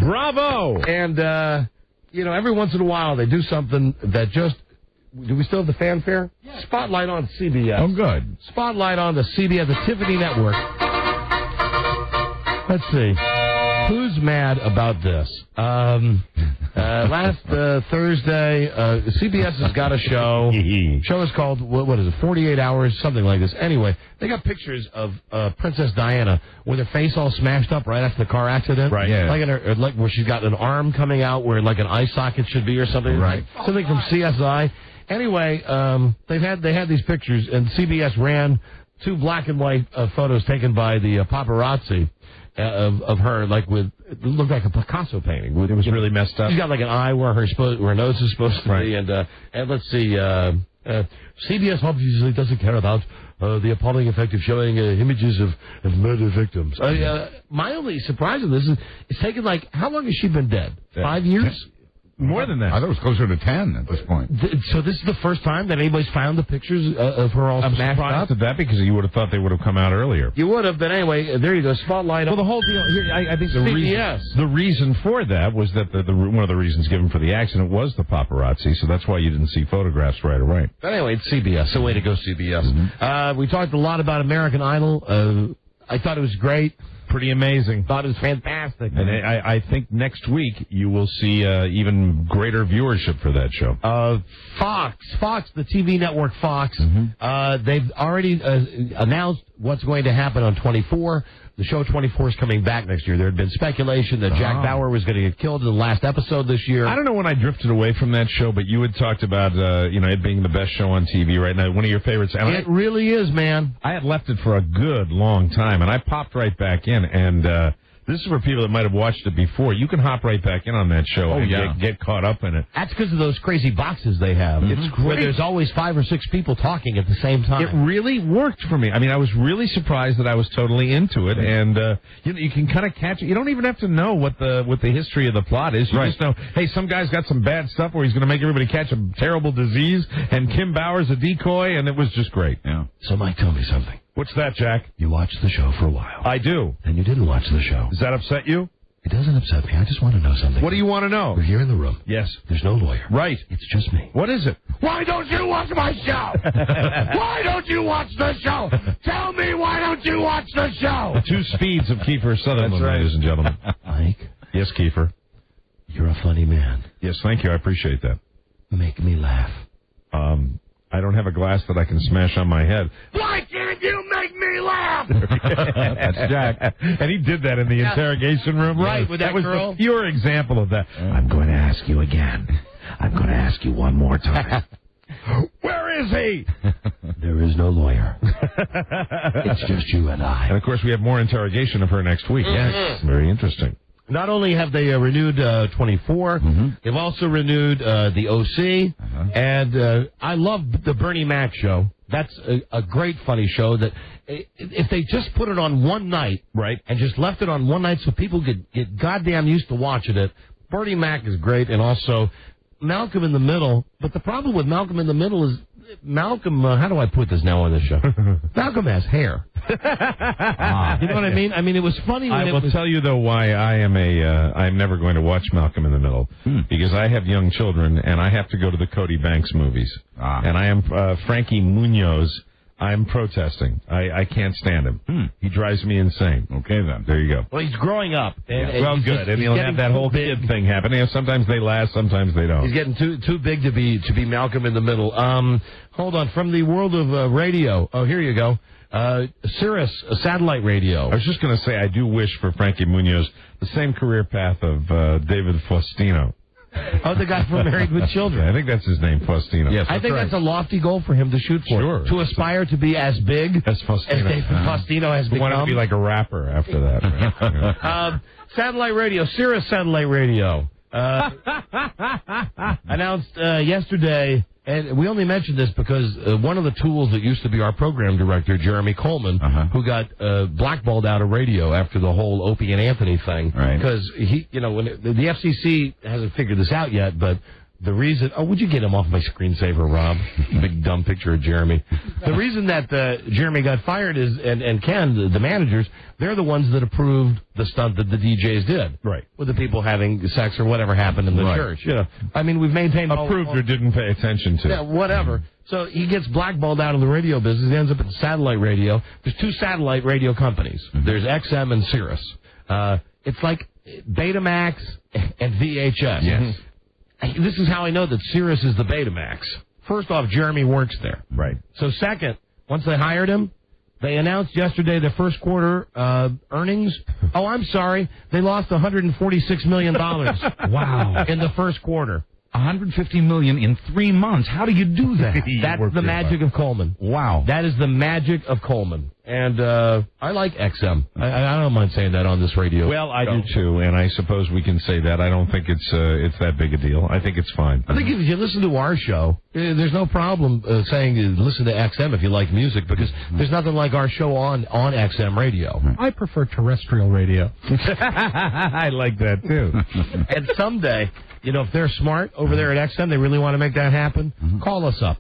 Speaker 3: Bravo!
Speaker 2: And, every once in a while they do something that just... Do we still have the fanfare? Yeah. Spotlight on CBS.
Speaker 3: Oh, good.
Speaker 2: Spotlight on the CBS, the Tiffany Network. Let's see. Who's mad about this? Last Thursday, CBS has got a show. Show is called, what is it, 48 Hours, something like this. Anyway, they got pictures of Princess Diana with her face all smashed up right after the car accident.
Speaker 3: Right, yeah.
Speaker 2: Like where she's got an arm coming out where like an eye socket should be or something.
Speaker 3: Right.
Speaker 2: Something from CSI. Anyway, they had these pictures, and CBS ran 2 black and white photos taken by the paparazzi of her, like it looked like a Picasso painting.
Speaker 3: It was really messed up.
Speaker 2: She's got like an eye where her nose is supposed to be, and let's see. CBS obviously doesn't care about the appalling effect of showing images of murder victims. My only surprise in this is it's taken how long has she been dead? 5 years?
Speaker 3: More than that.
Speaker 1: I thought it was closer to 10 at this point.
Speaker 2: So this is the first time that anybody's found the pictures of her all smashed up?
Speaker 3: I'm surprised at that because you would have thought they would have come out earlier.
Speaker 2: You would have, but anyway, there you go. Spotlight.
Speaker 3: Well, the whole deal here, I think
Speaker 2: CBS.
Speaker 3: the reason for that was that one of the reasons given for the accident was the paparazzi, so that's why you didn't see photographs right away.
Speaker 2: But anyway, it's CBS. So way to go, CBS.
Speaker 3: Mm-hmm.
Speaker 2: We talked a lot about American Idol. I thought it was great.
Speaker 3: Pretty amazing.
Speaker 2: Thought it was fantastic.
Speaker 3: And I think next week you will see even greater viewership for that show.
Speaker 2: Fox, the TV network Fox, they've already announced what's going to happen on 24. The show 24 is coming back next year. There had been speculation that Jack Bauer was going to get killed in the last episode this year.
Speaker 3: I don't know when I drifted away from that show, but you had talked about it being the best show on TV right now, one of your favorites. And
Speaker 2: it really is, man.
Speaker 3: I had left it for a good long time, and I popped right back in, and this is for people that might have watched it before. You can hop right back in on that show and get caught up in it.
Speaker 2: That's because of those crazy boxes they have.
Speaker 3: It's great.
Speaker 2: Where there's always 5 or 6 people talking at the same time.
Speaker 3: It really worked for me. I mean, I was really surprised that I was totally into it, and you can kind of catch it. You don't even have to know what the history of the plot is. You just know, hey, some guy's got some bad stuff where he's going to make everybody catch a terrible disease, and Kim Bauer's a decoy, and it was just great.
Speaker 1: Yeah.
Speaker 2: So, Mike, tell me something.
Speaker 3: What's that, Jack?
Speaker 2: You watched the show for a while.
Speaker 3: I do.
Speaker 2: And you didn't watch the show.
Speaker 3: Does that upset you?
Speaker 2: It doesn't upset me. I just want to know something.
Speaker 3: What do you want to know?
Speaker 2: We're here in the room.
Speaker 3: Yes.
Speaker 2: There's no lawyer.
Speaker 3: Right.
Speaker 2: It's just me.
Speaker 3: What is it?
Speaker 2: Why don't you watch my show? Why don't you watch the show? Tell me, why don't you watch the show?
Speaker 3: The 2 speeds of Kiefer Sutherland, ladies and gentlemen.
Speaker 2: Mike?
Speaker 3: Yes, Kiefer.
Speaker 2: You're a funny man.
Speaker 3: Yes, thank you. I appreciate that.
Speaker 2: Make me laugh.
Speaker 3: I don't have a glass that I can smash on my head.
Speaker 2: Why can't you make me laugh?
Speaker 3: That's Jack. And he did that in the interrogation room.
Speaker 2: Right, with that
Speaker 3: was
Speaker 2: girl.
Speaker 3: the pure example of that.
Speaker 2: I'm going to ask you again. I'm going to ask you one more time.
Speaker 3: Where is he?
Speaker 2: There is no lawyer. It's just you and I.
Speaker 3: And, of course, we have more interrogation of her next week. Yes. Very interesting.
Speaker 2: Not only have they renewed 24, they've also renewed the OC, and I love the Bernie Mac show. That's a great, funny show that if they just put it on one night,
Speaker 3: right,
Speaker 2: and just left it on one night so people could get goddamn used to watching it, Bernie Mac is great, and also Malcolm in the Middle. But the problem with Malcolm in the Middle is Malcolm, how do I put this now on the show? Malcolm has hair. You know what I mean? I mean, it was funny when
Speaker 3: I will tell you, though, why I'm never going to watch Malcolm in the Middle. Because I have young children, and I have to go to the Cody Banks movies. And I am Frankie Munoz. I'm protesting. I can't stand him. He drives me insane.
Speaker 1: Okay, then.
Speaker 3: There you go.
Speaker 2: Well, he's growing up. And
Speaker 3: well, good. And he'll have that whole kid thing happening. Sometimes they last, sometimes they don't.
Speaker 2: He's getting too big to be Malcolm in the Middle. Hold on. From the world of radio. Oh, here you go. Sirius satellite radio.
Speaker 3: I was just going to say, I do wish for Frankie Munoz the same career path of David Faustino.
Speaker 2: Oh, the guy from Married with Children.
Speaker 3: I think that's his name, Faustino.
Speaker 2: Yes, I think that's a lofty goal for him to shoot for.
Speaker 3: Sure.
Speaker 2: To aspire to be as big
Speaker 3: as Faustino.
Speaker 2: As David Faustino has become.
Speaker 3: He wanted to be like a rapper after that.
Speaker 2: Satellite radio, Sirius satellite radio. Announced yesterday, and we only mentioned this because one of the tools that used to be our program director, Jeremy Coleman, who got blackballed out of radio after the whole Opie and Anthony thing, because when the FCC hasn't figured this out yet, but the reason, would you get him off my screensaver, Rob? Big dumb picture of Jeremy. The reason that Jeremy got fired is, and Ken, the managers, they're the ones that approved the stunt that the DJs did.
Speaker 3: Right.
Speaker 2: With the people having sex or whatever happened in the church. You know, I mean, we've maintained
Speaker 3: approved or didn't pay attention to.
Speaker 2: Yeah, whatever. So he gets blackballed out of the radio business. He ends up in satellite radio. There's 2 satellite radio companies. There's XM and Sirius. It's like Betamax and VHS.
Speaker 3: Yes.
Speaker 2: This is how I know that Sirius is the Betamax. First off, Jeremy works there.
Speaker 3: Right.
Speaker 2: So second, once they hired him, they announced yesterday their first quarter earnings. Oh, I'm sorry. They lost $146 million.
Speaker 1: Wow.
Speaker 2: In the first quarter.
Speaker 1: $150 million in 3 months. How do you do that?
Speaker 2: That's the magic of Coleman.
Speaker 1: Wow.
Speaker 2: That is the magic of Coleman. And I like XM. I don't mind saying that on this radio.
Speaker 3: Well, I do too, and I suppose we can say that. I don't think it's that big a deal. I think it's fine.
Speaker 2: I think if you listen to our show, there's no problem saying listen to XM if you like music, because there's nothing like our show on XM radio.
Speaker 4: I prefer terrestrial radio.
Speaker 3: I like that too.
Speaker 2: And someday, if they're smart over there at XM, they really want to make that happen, call us up.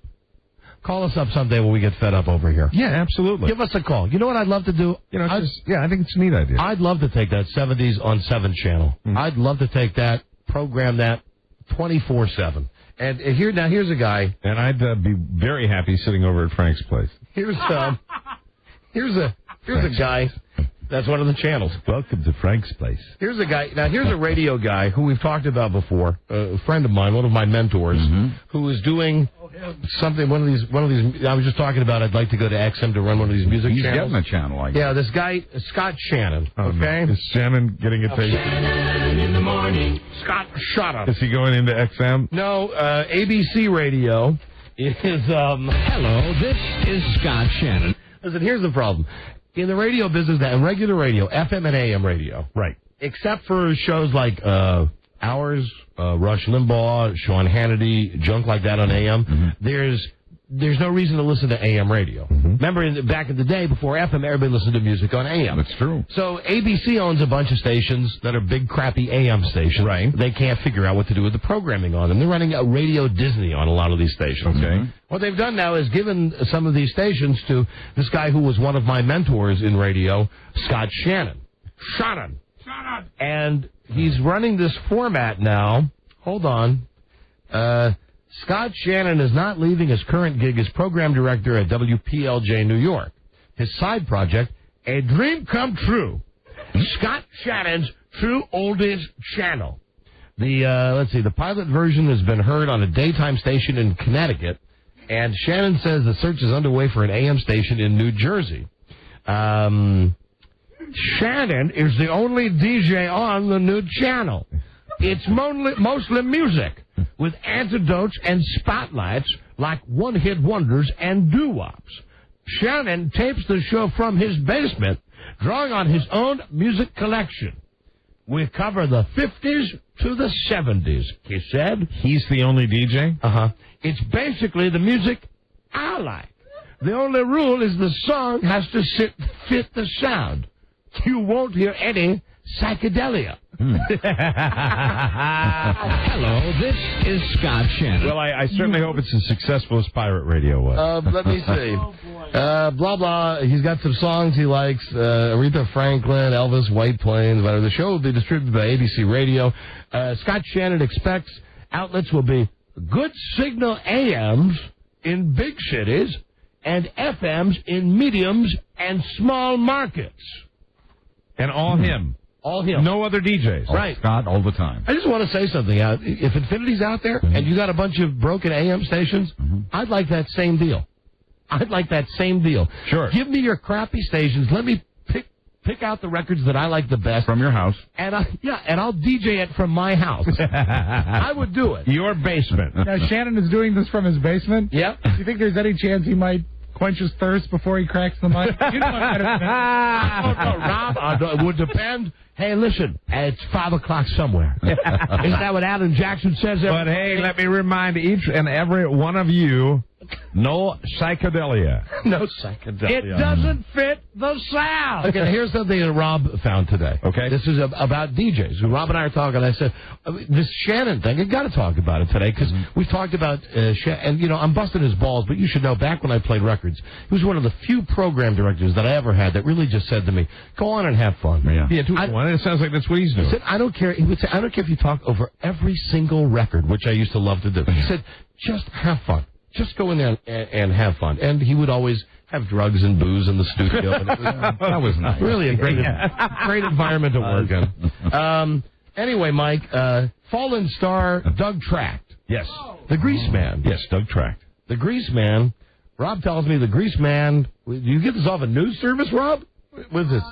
Speaker 2: Call us up someday when we get fed up over here.
Speaker 3: Yeah, absolutely.
Speaker 2: Give us a call. You know what I'd love to do?
Speaker 3: I think it's a neat idea.
Speaker 2: I'd love to take that 70s on 7 channel. I'd love to take that, program that 24/7. And here's a guy.
Speaker 3: And I'd be very happy sitting over at Frank's place.
Speaker 2: Here's a guy. That's one of the channels.
Speaker 3: Welcome to Frank's place.
Speaker 2: Here's a guy. Now, here's a radio guy who we've talked about before. A friend of mine, one of my mentors, who is doing something. One of these. I was just talking about. I'd like to go to XM to run one of these music
Speaker 1: He's
Speaker 2: channels.
Speaker 1: He's getting a channel, I guess.
Speaker 2: Yeah, this guy, Scott Shannon. Okay,
Speaker 3: is Shannon getting a taste?
Speaker 7: Shannon in the morning.
Speaker 2: Scott, shut up.
Speaker 3: Is he going into XM?
Speaker 2: No, ABC Radio is.
Speaker 15: Hello, this is Scott Shannon.
Speaker 2: Listen, here's the problem. In the radio business, in regular radio, FM and AM radio,
Speaker 3: right?
Speaker 2: Except for shows like ours, Rush Limbaugh, Sean Hannity, junk like that on AM, there's no reason to listen to AM radio. Remember, back in the day, before FM, everybody listened to music on AM.
Speaker 1: That's true.
Speaker 2: So ABC owns a bunch of stations that are big, crappy AM stations.
Speaker 3: Right.
Speaker 2: They can't figure out what to do with the programming on them. They're running a Radio Disney on a lot of these stations.
Speaker 3: Okay.
Speaker 2: What they've done now is given some of these stations to this guy who was one of my mentors in radio, Scott Shannon. Shannon. And he's running this format now. Hold on. Scott Shannon is not leaving his current gig as program director at WPLJ New York. His side project, A Dream Come True. Scott Shannon's True Oldies Channel. The pilot version has been heard on a daytime station in Connecticut, and Shannon says the search is underway for an AM station in New Jersey. Shannon is the only DJ on the new channel. It's mostly music, with antidotes and spotlights like one-hit wonders and doo-wops. Shannon tapes the show from his basement, drawing on his own music collection. We cover the 50s to the 70s, he said.
Speaker 3: He's the only DJ?
Speaker 2: Uh-huh. It's basically the music I like. The only rule is the song has to fit the sound. You won't hear any psychedelia.
Speaker 15: Hello, this is Scott Shannon.
Speaker 3: Well, I certainly hope it's as successful as pirate radio was.
Speaker 2: Let me see. Blah, blah. He's got some songs he likes. Aretha Franklin, Elvis, White Plains, whatever. The show will be distributed by ABC Radio. Scott Shannon expects outlets will be good signal AMs in big cities and FMs in mediums and small markets.
Speaker 3: And all him.
Speaker 2: All him.
Speaker 3: No other DJs.
Speaker 2: Right.
Speaker 1: Scott all the time.
Speaker 2: I just want to say something. If Infinity's out there and you got a bunch of broken AM stations, I'd like that same deal.
Speaker 3: Sure.
Speaker 2: Give me your crappy stations. Let me pick out the records that I like the best.
Speaker 1: From your house.
Speaker 2: And I'll DJ it from my house. I would do it.
Speaker 3: Your basement.
Speaker 4: Now, Shannon is doing this from his basement?
Speaker 2: Yep.
Speaker 4: Do you think there's any chance he might quench his thirst before he cracks the mic? You know
Speaker 2: Rob, it would depend. Hey, listen, it's 5 o'clock somewhere. Isn't that what Alan Jackson says?
Speaker 3: But hey, let me remind each and every one of you, no psychedelia.
Speaker 2: No psychedelia.
Speaker 3: It
Speaker 2: doesn't fit the sound. Okay, here's something that Rob found today.
Speaker 3: Okay.
Speaker 2: This is about DJs. Rob and I are talking. I said, this Shannon thing, I've got to talk about it today because we've talked about, and I'm busting his balls, but you should know, back when I played records, he was one of the few program directors that I ever had that really just said to me, go on and have fun.
Speaker 3: Yeah, 2 for 1. It sounds like that's what he's doing.
Speaker 2: He said, I don't care. He would say, I don't care if you talk over every single record, which I used to love to do. He said, just have fun. Just go in there and have fun. And he would always have drugs and booze in the studio. And it was,
Speaker 1: that was nice.
Speaker 2: Really a great environment to work in. Anyway, Mike, fallen star Doug Tract.
Speaker 3: Yes.
Speaker 2: The Grease Man.
Speaker 3: Yes, Doug Tract.
Speaker 2: The Grease Man. Rob tells me the Grease Man. Do you get this off a news service, Rob? What is this?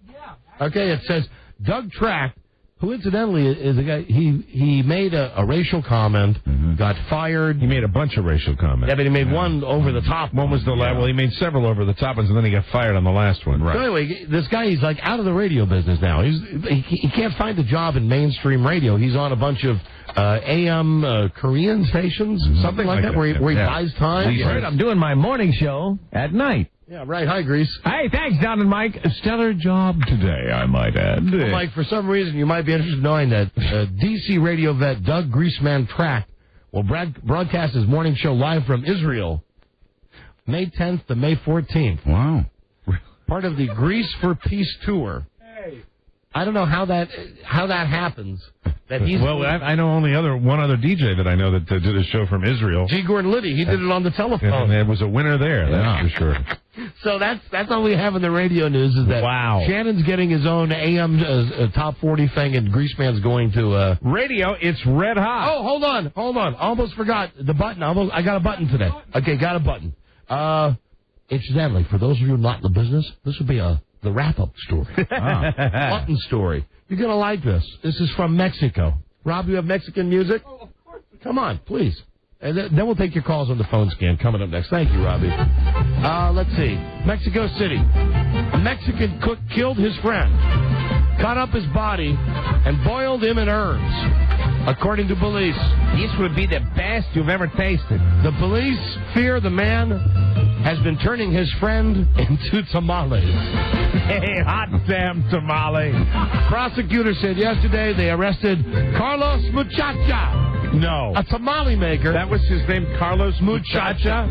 Speaker 21: Yeah.
Speaker 2: Okay, it says Doug Tract, who incidentally is a guy, he made a racial comment, got fired.
Speaker 3: He made a bunch of racial comments.
Speaker 2: Yeah, but he made one over the top.
Speaker 3: One was the last. Well, he made several over the top ones, and then he got fired on the last one. Right.
Speaker 2: So anyway, this guy, he's like out of the radio business now. He can't find a job in mainstream radio. He's on a bunch of AM Korean stations, something like that, where he buys time.
Speaker 10: That's right. I'm doing my morning show at night.
Speaker 2: Yeah, right. Hi, Grease.
Speaker 10: Hey, thanks, Don and Mike. A stellar job today, I might add.
Speaker 2: Well, Mike, for some reason, you might be interested in knowing that D.C. radio vet Doug Greaseman Track will broadcast his morning show live from Israel, May 10th to May 14th.
Speaker 1: Wow.
Speaker 2: Part of the Grease for Peace tour. I don't know how that happens. That he's
Speaker 3: I know only one other DJ that I know that did a show from Israel.
Speaker 2: G. Gordon Liddy. He did it on the telephone.
Speaker 3: And there was a winner there, that's for sure.
Speaker 2: So that's all we have in the radio news is that Shannon's getting his own AM top 40 thing, and Greaseman's going to
Speaker 3: radio. It's red hot.
Speaker 2: Oh, hold on. Almost forgot the button. I got a button today. Okay, got a button. Incidentally, for those of you not in the business, this would be the wrap-up story. Button story. You're going to like this. This is from Mexico. Rob, you have Mexican music? Oh, of course. Come on, please. And then we'll take your calls on the phone scan coming up next. Thank you, Robbie. Let's see. Mexico City. A Mexican cook killed his friend, cut up his body, and boiled him in herbs, according to police.
Speaker 10: This would be the best you've ever tasted.
Speaker 2: The police fear the man has been turning his friend into tamales.
Speaker 3: Hey, hot damn tamale.
Speaker 2: Prosecutors said yesterday they arrested Carlos Muchacha.
Speaker 3: No.
Speaker 2: A tamale maker.
Speaker 3: That was his name, Carlos Muchacha?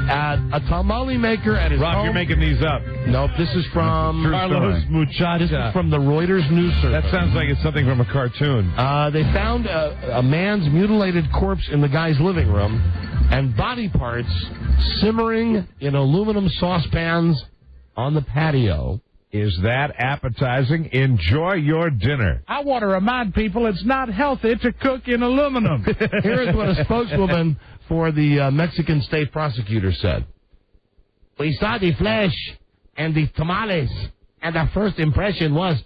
Speaker 2: A tamale maker at his home.
Speaker 3: Rob, you're making these up.
Speaker 2: Nope, this is from
Speaker 3: Carlos Muchacha.
Speaker 2: This is from the Reuters news service.
Speaker 3: That sounds like it's something from a cartoon.
Speaker 2: They found a man's mutilated corpse in the guy's living room and body parts simmering in aluminum saucepans on the patio.
Speaker 3: Is that appetizing? Enjoy your dinner.
Speaker 4: I want to remind people it's not healthy to cook in aluminum.
Speaker 2: Here's what a spokeswoman for the Mexican state prosecutor said. We saw the flesh and the tamales, and the first impression was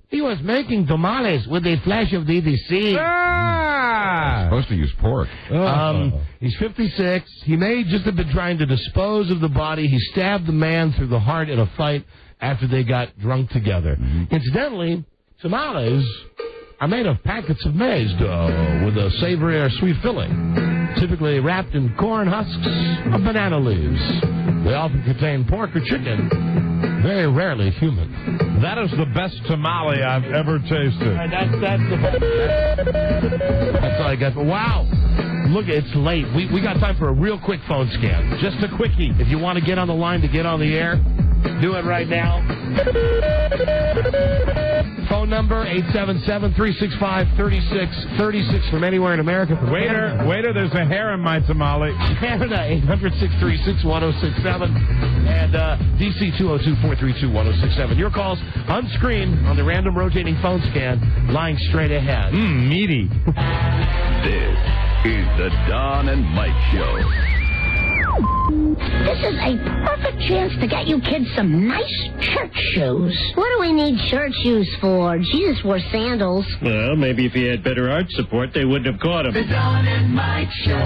Speaker 2: he was making tamales with the flesh of the deceased.
Speaker 1: Supposed to use pork.
Speaker 2: He's 56. He may just have been trying to dispose of the body. He stabbed the man through the heart in a fight after they got drunk together. Incidentally, tamales are made of packets of maize dough with a savory or sweet filling, typically wrapped in corn husks or banana leaves. They often contain pork or chicken, very rarely human.
Speaker 3: That is the best tamale I've ever tasted.
Speaker 2: That's all I got. Wow. Look, it's late. We got time for a real quick phone scan. Just a quickie. If you want to get on the line to get on the air, do it right now. Phone number 877-365-3636 from anywhere in America.
Speaker 3: Waiter, there's a hair in my tamale.
Speaker 2: Canada, 800-636-1067 and DC 202-432-1067. Your calls on screen on the random rotating phone scan, lying straight ahead.
Speaker 3: Meaty.
Speaker 6: This is the Don and Mike Show.
Speaker 17: This is a perfect chance to get you kids some nice church shoes. What do we need church shoes for? Jesus wore sandals.
Speaker 22: Well, maybe if he had better arch support, they wouldn't have caught him.
Speaker 7: The Don and Mike Show.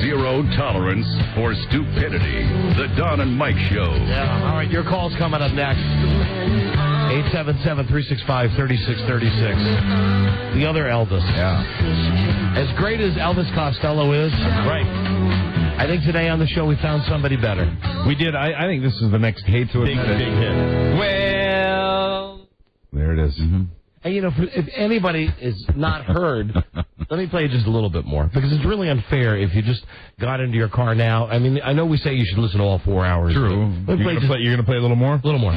Speaker 6: Zero tolerance for stupidity. The Don and Mike Show.
Speaker 2: Yeah, all right, your call's coming up next. 877-365-3636. The other Elvis.
Speaker 1: Yeah.
Speaker 2: As great as Elvis Costello is, right? I think today on the show we found somebody better.
Speaker 3: We did. I think this is the next hate to it.
Speaker 2: Big hit. Well,
Speaker 3: there it is.
Speaker 1: Mm-hmm.
Speaker 2: And you know, if anybody is not heard, let me play just a little bit more, because it's really unfair if you just got into your car now. I mean, I know we say you should listen to all 4 hours.
Speaker 3: True. You're going to play a little more?
Speaker 2: A little more.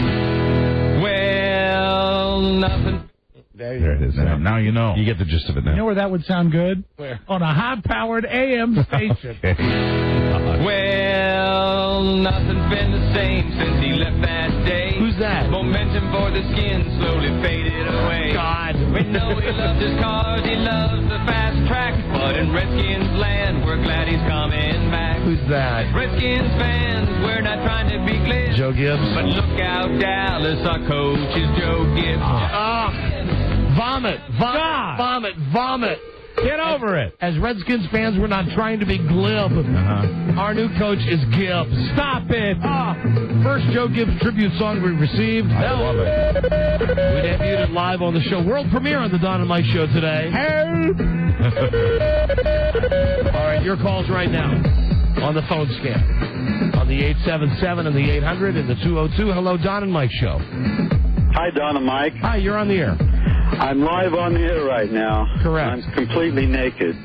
Speaker 16: Well, nothing.
Speaker 3: There it is. Now you know. You get the gist of it now.
Speaker 4: You know where that would sound good?
Speaker 2: Where?
Speaker 4: On a high-powered AM station.
Speaker 16: Well, nothing's been the same since he left that day.
Speaker 2: Who's that?
Speaker 16: Momentum for the skin slowly faded away.
Speaker 2: God.
Speaker 16: We know he loves his cars, he loves the fast track, but in Redskins land, we're glad he's coming back.
Speaker 2: Who's that?
Speaker 16: Redskins fans, we're not trying to be glib.
Speaker 2: Joe Gibbs.
Speaker 16: But look out, Dallas, our coach is Joe Gibbs.
Speaker 2: Vomit.
Speaker 3: Get over it.
Speaker 2: As Redskins fans, we're not trying to be glib. Our new coach is Gibbs.
Speaker 3: Stop it.
Speaker 2: First Joe Gibbs tribute song we received.
Speaker 3: I love it.
Speaker 2: We debuted it live on the show. World premiere on the Don and Mike Show today. All right, your calls right now on the phone scan. On the 877 and the 800 and the 202. Hello, Don and Mike Show.
Speaker 14: Hi, Don and Mike.
Speaker 2: Hi, you're on the air.
Speaker 14: I'm live on the air right now.
Speaker 2: Correct.
Speaker 14: I'm completely naked.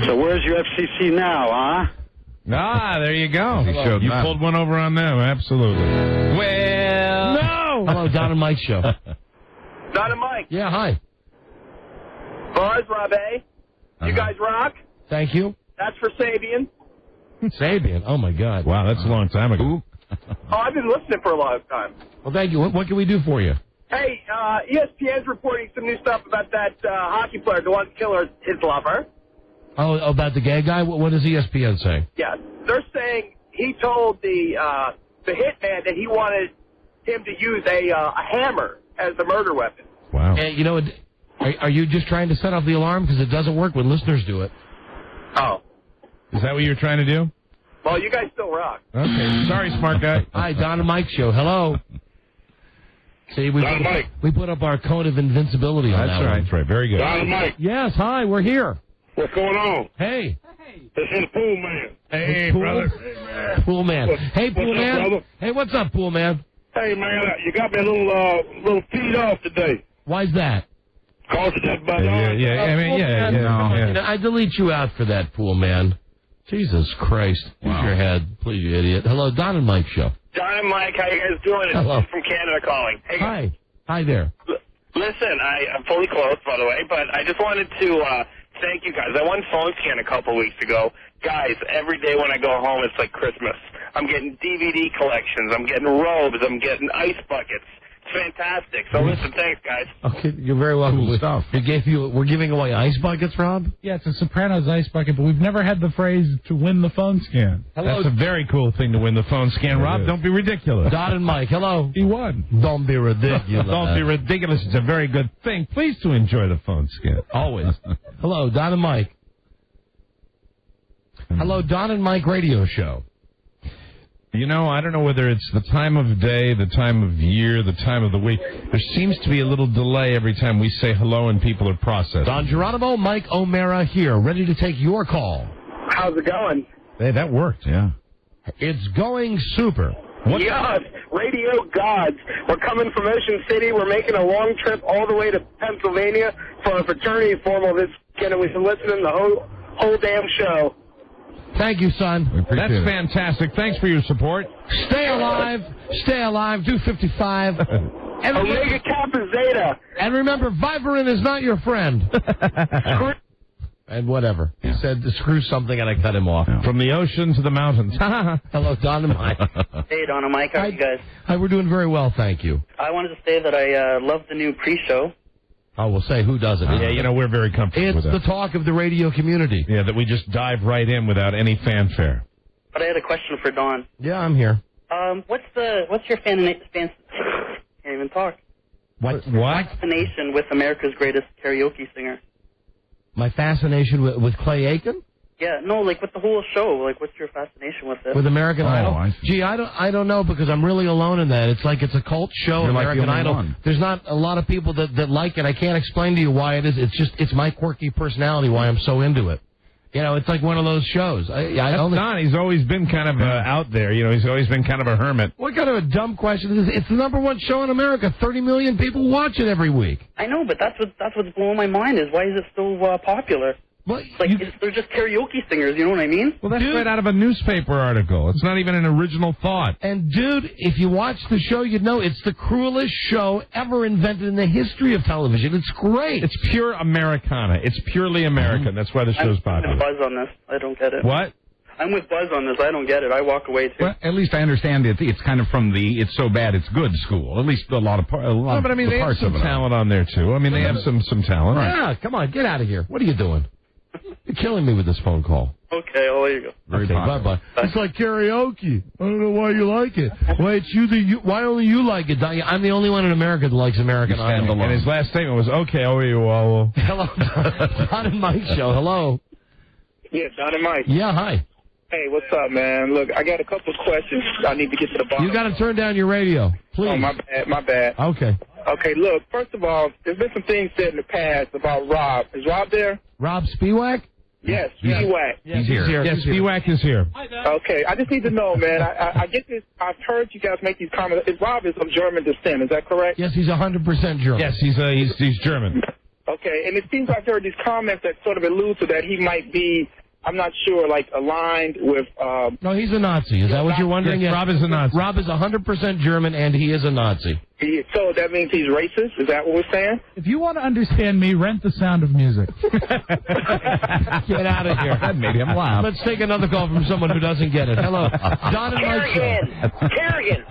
Speaker 14: So where's your FCC now, huh?
Speaker 3: There you go. You pulled one over on them, absolutely.
Speaker 16: Well,
Speaker 2: no. Hello, Don and Mike Show.
Speaker 12: Don and Mike.
Speaker 2: Yeah, hi.
Speaker 12: Buzz, Rob A. You guys rock.
Speaker 2: Thank you.
Speaker 12: That's for Sabian.
Speaker 2: Sabian. Oh, my God.
Speaker 3: Wow, that's a long time ago.
Speaker 12: Oh, I've been listening for a long time.
Speaker 2: Well, thank you. What can we do for you?
Speaker 12: Hey, ESPN's reporting some new stuff about that hockey player, the one to kill his lover.
Speaker 2: Oh, about the gay guy? What does ESPN say?
Speaker 12: Yeah, they're saying he told the hitman that he wanted him to use a hammer as the murder weapon.
Speaker 3: Wow.
Speaker 2: And, you know, are you just trying to set off the alarm? Because it doesn't work when listeners do it.
Speaker 12: Oh.
Speaker 3: Is that what you're trying to do?
Speaker 12: Well, you guys still rock.
Speaker 3: Okay. Sorry, smart guy.
Speaker 2: Hi, Don and Mike Show. Hello. See, we put up our code of invincibility on that one.
Speaker 3: That's right. Very good.
Speaker 14: Don and Mike.
Speaker 2: Yes, hi, we're here.
Speaker 14: What's going on?
Speaker 2: Hey.
Speaker 14: This is Pool Man.
Speaker 2: Hey, brother. Pool Man. Hey, Pool Man.
Speaker 14: Brother?
Speaker 2: Hey, what's up, Pool Man?
Speaker 14: Hey, man, you got me a little peed off today.
Speaker 2: Why's that?
Speaker 14: Cause of that bad
Speaker 2: I delete you out for that, Pool Man. Jesus Christ. Use your head, please, you idiot. Hello, Don and Mike Show.
Speaker 19: Don and Mike, how you guys doing? It's
Speaker 2: Hello.
Speaker 19: from Canada calling. Hey,
Speaker 2: hi. Hi there.
Speaker 19: Listen, I'm fully clothed, by the way, but I just wanted to thank you guys. I won phone scan a couple weeks ago. Guys, every day when I go home, it's like Christmas. I'm getting DVD collections. I'm getting robes. I'm getting ice buckets. It's fantastic. So listen, thanks, guys.
Speaker 2: Okay, you're very welcome.
Speaker 3: Cool stuff.
Speaker 2: We're giving away ice buckets, Rob?
Speaker 4: Yeah, it's a Sopranos ice bucket, but we've never had the phrase to win the phone scan.
Speaker 3: That's a very cool thing to win the phone scan, Rob. Don't be ridiculous.
Speaker 2: Don and Mike, hello.
Speaker 3: He won.
Speaker 2: Don't be ridiculous.
Speaker 3: Don't be ridiculous. It's a very good thing. Please to enjoy the phone scan.
Speaker 2: Always. Hello, Don and Mike. Hello, Don and Mike radio show.
Speaker 3: You know, I don't know whether it's the time of day, the time of year, the time of the week. There seems to be a little delay every time we say hello and people are processing.
Speaker 2: Don Geronimo, Mike O'Mara here, ready to take your call.
Speaker 12: How's it going?
Speaker 3: Hey, that worked, yeah.
Speaker 2: It's going super.
Speaker 12: Yes, radio gods. We're coming from Ocean City. We're making a long trip all the way to Pennsylvania for a fraternity formal this weekend, and we've been listening to the whole damn show.
Speaker 2: Thank you, son.
Speaker 3: That's fantastic. Thanks for your support.
Speaker 2: Stay alive. Stay alive. Do 55. And
Speaker 12: Omega Kappa Zeta.
Speaker 2: And remember, Vivarin is not your friend. And whatever. He said to screw something, and I cut him off.
Speaker 3: From the ocean to the mountains.
Speaker 2: Hello, Don and Mike.
Speaker 23: Hey, Don and Mike. How are you guys?
Speaker 2: Hi, we're doing very well, thank you.
Speaker 23: I wanted to say that I love the new pre-show.
Speaker 2: Oh, we'll say who doesn't.
Speaker 3: Yeah, you know, we're very comfortable with that.
Speaker 2: It's the talk of the radio community.
Speaker 3: Yeah, that we just dive right in without any fanfare.
Speaker 23: But I had a question for Don.
Speaker 2: Yeah, I'm here.
Speaker 23: What's your can't even talk.
Speaker 2: What?
Speaker 23: Fascination with America's greatest karaoke singer?
Speaker 2: My fascination with Clay Aiken?
Speaker 23: Yeah, no, like with the whole show. Like, what's your fascination with it?
Speaker 2: With American Idol?
Speaker 3: I
Speaker 2: Gee, I don't know, because I'm really alone in that. It's like it's a cult show,
Speaker 3: You're
Speaker 2: American
Speaker 3: like the only
Speaker 2: Idol.
Speaker 3: one.
Speaker 2: There's not a lot of people that like it. I can't explain to you why it is. It's my quirky personality why I'm so into it. You know, it's like one of those shows.
Speaker 3: Don, he's always been kind of out there. You know, he's always been kind of a hermit.
Speaker 2: What kind of a dumb question is this? It's the #1 show in America. 30 million people watch it every week.
Speaker 23: I know, but that's what's blowing my mind is why is it still popular?
Speaker 2: Well,
Speaker 23: they're just karaoke singers, you know what I mean?
Speaker 3: Well, that's right out of a newspaper article. It's not even an original thought.
Speaker 2: And, dude, if you watch the show, you'd know it's the cruelest show ever invented in the history of television. It's great.
Speaker 3: It's pure Americana. It's purely American. That's why the show's popular.
Speaker 23: I'm with Buzz on this. I don't get it.
Speaker 3: What?
Speaker 23: I'm with Buzz on this. I don't get it. I walk away, too.
Speaker 1: Well, at least I understand it's kind of from the it's so bad it's good school. At least a lot of parts
Speaker 3: No, but I mean, they have
Speaker 1: of
Speaker 3: some
Speaker 1: it.
Speaker 3: talent on there, too. I mean, they have some talent.
Speaker 2: Yeah, come on, get out of here. What are you doing? You're killing me with this phone call.
Speaker 14: Okay, well, there you go.
Speaker 2: Okay, bye-bye. It's like karaoke. I don't know why you like it. Why why only you like it? I'm the only one in America that likes American Idol.
Speaker 3: And his last statement was, okay, well.
Speaker 2: Hello, Don and Mike show. Hello.
Speaker 5: Yeah, Don and Mike.
Speaker 2: Yeah, hi.
Speaker 5: Hey, what's up, man? Look, I got a couple of questions I need to get to the bottom.
Speaker 2: You got to turn down your radio, please.
Speaker 5: Oh, my bad.
Speaker 2: Okay.
Speaker 5: Okay, look, first of all, there's been some things said in the past about Rob. Is Rob there?
Speaker 2: Rob Spiewak?
Speaker 5: Yes, Spiewak.
Speaker 3: He's here. Yes, Spiewak is here.
Speaker 5: Okay, I just need to know, man. I get this. I've heard you guys make these comments. Rob is of German descent. Is that correct?
Speaker 2: Yes, he's 100% German.
Speaker 3: Yes, he's German.
Speaker 5: Okay, and it seems I've heard these comments that sort of allude to that he might be, I'm not sure, like aligned with.
Speaker 2: No, he's a Nazi. Is that what you're wondering?
Speaker 3: Yes, Rob is a Nazi.
Speaker 2: Rob is 100% German, and he is a Nazi.
Speaker 5: So that means he's racist? Is that what we're saying?
Speaker 4: If you want to understand me, rent The Sound of Music.
Speaker 2: Get out of here.
Speaker 3: That made him laugh.
Speaker 2: Let's take another call from someone who doesn't get it. Hello. Don and Mike show.
Speaker 19: Kerrigan.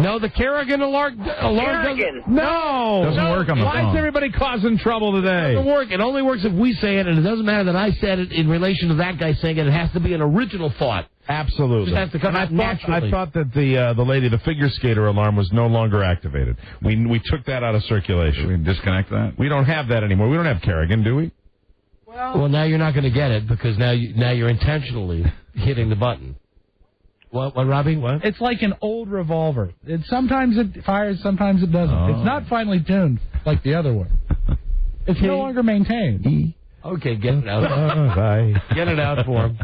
Speaker 2: No, the Kerrigan alarm
Speaker 19: Kerrigan.
Speaker 3: No. Doesn't work on the phone.
Speaker 2: Why is everybody causing trouble today? It doesn't work. It only works if we say it, and it doesn't matter that I said it in relation to that guy saying it. It has to be an original thought.
Speaker 3: Absolutely.
Speaker 2: It just has to come out naturally.
Speaker 3: I thought that the lady, the figure skater alarm was no longer activated. We took that out of circulation.
Speaker 1: Should we disconnect that?
Speaker 3: We don't have that anymore. We don't have Kerrigan, do we?
Speaker 2: Well, now you're not going to get it because now you're intentionally hitting the button. What, Robbie? What?
Speaker 4: It's like an old revolver. Sometimes it fires, sometimes it doesn't.
Speaker 3: Oh.
Speaker 4: It's not finely tuned like the other one. It's no longer maintained.
Speaker 2: Okay, get it out.
Speaker 3: Bye.
Speaker 2: Get it out for him.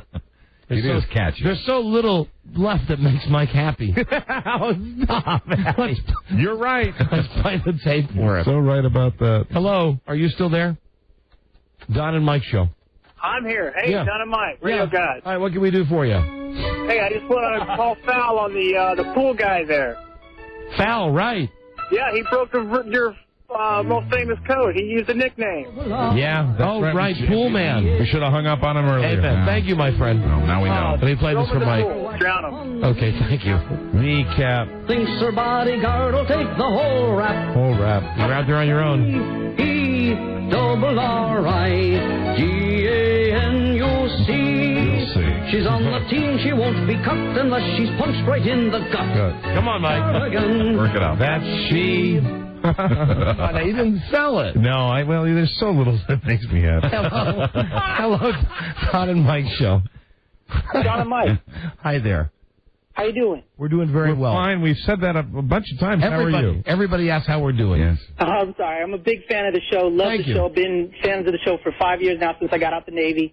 Speaker 1: It is catchy.
Speaker 2: There's so little left that makes Mike happy. Stop it.
Speaker 3: You're right.
Speaker 2: Let's play the tape for him.
Speaker 3: So right about that.
Speaker 2: Hello, are you still there? Don and Mike show.
Speaker 5: I'm here. Hey,
Speaker 2: Yeah.
Speaker 5: Don and Mike, radio guys.
Speaker 2: All right, what can we do for you?
Speaker 5: Hey, I just want to call foul on the pool guy there.
Speaker 2: Foul, right.
Speaker 5: Yeah, he broke your most famous code. He used a nickname.
Speaker 3: Yeah. That's
Speaker 2: right, Pool Man.
Speaker 3: We should have hung up on him earlier.
Speaker 2: Hey, Ben, thank you, my friend.
Speaker 1: Oh, now we know.
Speaker 2: Let me play this for Mike.
Speaker 5: Drown him.
Speaker 2: Okay, thank you.
Speaker 3: Recap.
Speaker 7: Thinks her bodyguard will take the whole rap.
Speaker 3: Whole rap.
Speaker 2: You're out there on your own.
Speaker 7: E-double-R-I-G-A-N-U-C. She's on the team, she won't be cut unless she's punched right in the gut.
Speaker 3: Good.
Speaker 2: Come on, Mike.
Speaker 1: Work it out.
Speaker 3: That's she.
Speaker 2: No, you didn't sell it.
Speaker 3: No, well, there's so little that makes me happy.
Speaker 2: Hello, Don and Mike show.
Speaker 5: Don and Mike.
Speaker 2: Hi there.
Speaker 5: How you doing?
Speaker 2: We're doing very
Speaker 3: We're
Speaker 2: well.
Speaker 3: fine. We've said that a bunch of times. How are you?
Speaker 2: Everybody asks how we're doing.
Speaker 1: Yes.
Speaker 23: I'm sorry. I'm a big fan of the show. Love
Speaker 2: Thank
Speaker 23: the
Speaker 2: you.
Speaker 23: show. Been fans of the show for 5 years now since I got out the Navy.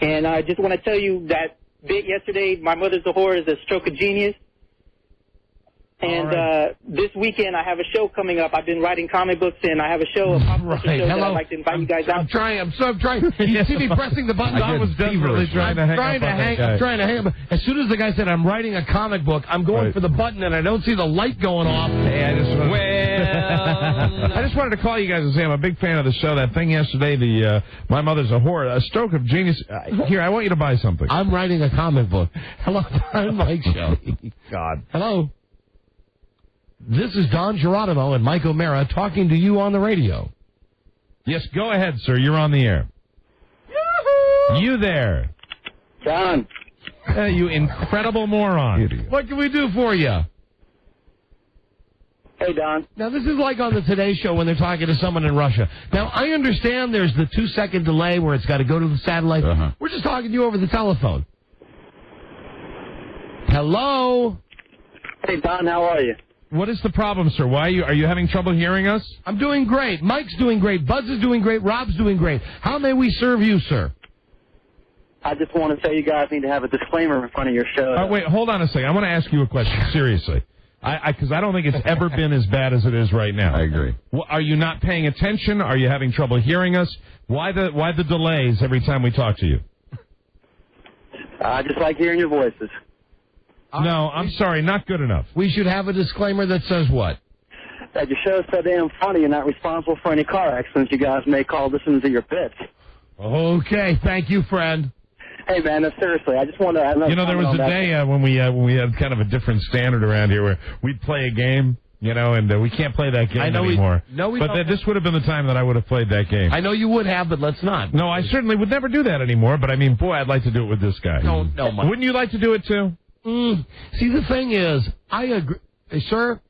Speaker 23: And I just want to tell you that bit yesterday, My Mother's a Whore, is a stroke of genius. And this weekend I have a show coming up. I've been writing comic books, and I have a show, a pop culture show that I'd like to invite you guys out.
Speaker 2: I'm trying. You see me pressing the button?
Speaker 3: I was desperately trying to hang up on that guy.
Speaker 2: I'm trying to hang up. As soon as the guy said, I'm writing a comic book, I'm going for the button, and I don't see the light going off.
Speaker 3: Hey, I just wanted to call you guys and say I'm a big fan of the show. That thing yesterday, the My Mother's a Whore, a stroke of genius. Here, I want you to buy something.
Speaker 2: I'm writing a comic book. Hello, Don Mike Show.
Speaker 3: God.
Speaker 2: Hello. This is Don Geronimo and Mike O'Mara talking to you on the radio.
Speaker 3: Yes, go ahead, sir. You're on the air. Yoo-hoo! You there.
Speaker 5: Don.
Speaker 3: You incredible moron.
Speaker 2: What can we do for you?
Speaker 5: Hey, Don.
Speaker 2: Now, this is like on the Today Show when they're talking to someone in Russia. Now, I understand there's the 2-second delay where it's got to go to the satellite. We're just talking to you over the telephone. Hello?
Speaker 5: Hey, Don, how are you?
Speaker 3: What is the problem, sir? Why are you having trouble hearing us?
Speaker 2: I'm doing great. Mike's doing great. Buzz is doing great. Rob's doing great. How may we serve you, sir?
Speaker 5: I just want to say you guys need to have a disclaimer in front of your show.
Speaker 3: Wait, hold on a second. I want to ask you a question, seriously. Because I don't think it's ever been as bad as it is right now.
Speaker 1: I agree.
Speaker 3: Are you not paying attention? Are you having trouble hearing us? Why the delays every time we talk to you?
Speaker 5: I just like hearing your voices.
Speaker 3: No, I'm sorry, not good enough.
Speaker 2: We should have a disclaimer that says what?
Speaker 5: That your show's so damn funny you're not responsible for any car accidents you guys may call listening to your bits.
Speaker 2: Okay, thank you, friend.
Speaker 5: Hey, man, no, seriously, I just want to...
Speaker 3: There was a day when we had kind of a different standard around here where we'd play a game You know, and we can't play that game anymore. But this would have been the time that I would have played that game.
Speaker 2: I know you would have, but let's not.
Speaker 3: No, I certainly would never do that anymore. But I mean, boy, I'd like to do it with this guy.
Speaker 2: No, Mike.
Speaker 3: Wouldn't you like to do it too?
Speaker 2: See, the thing is, I agree. Hey, sir,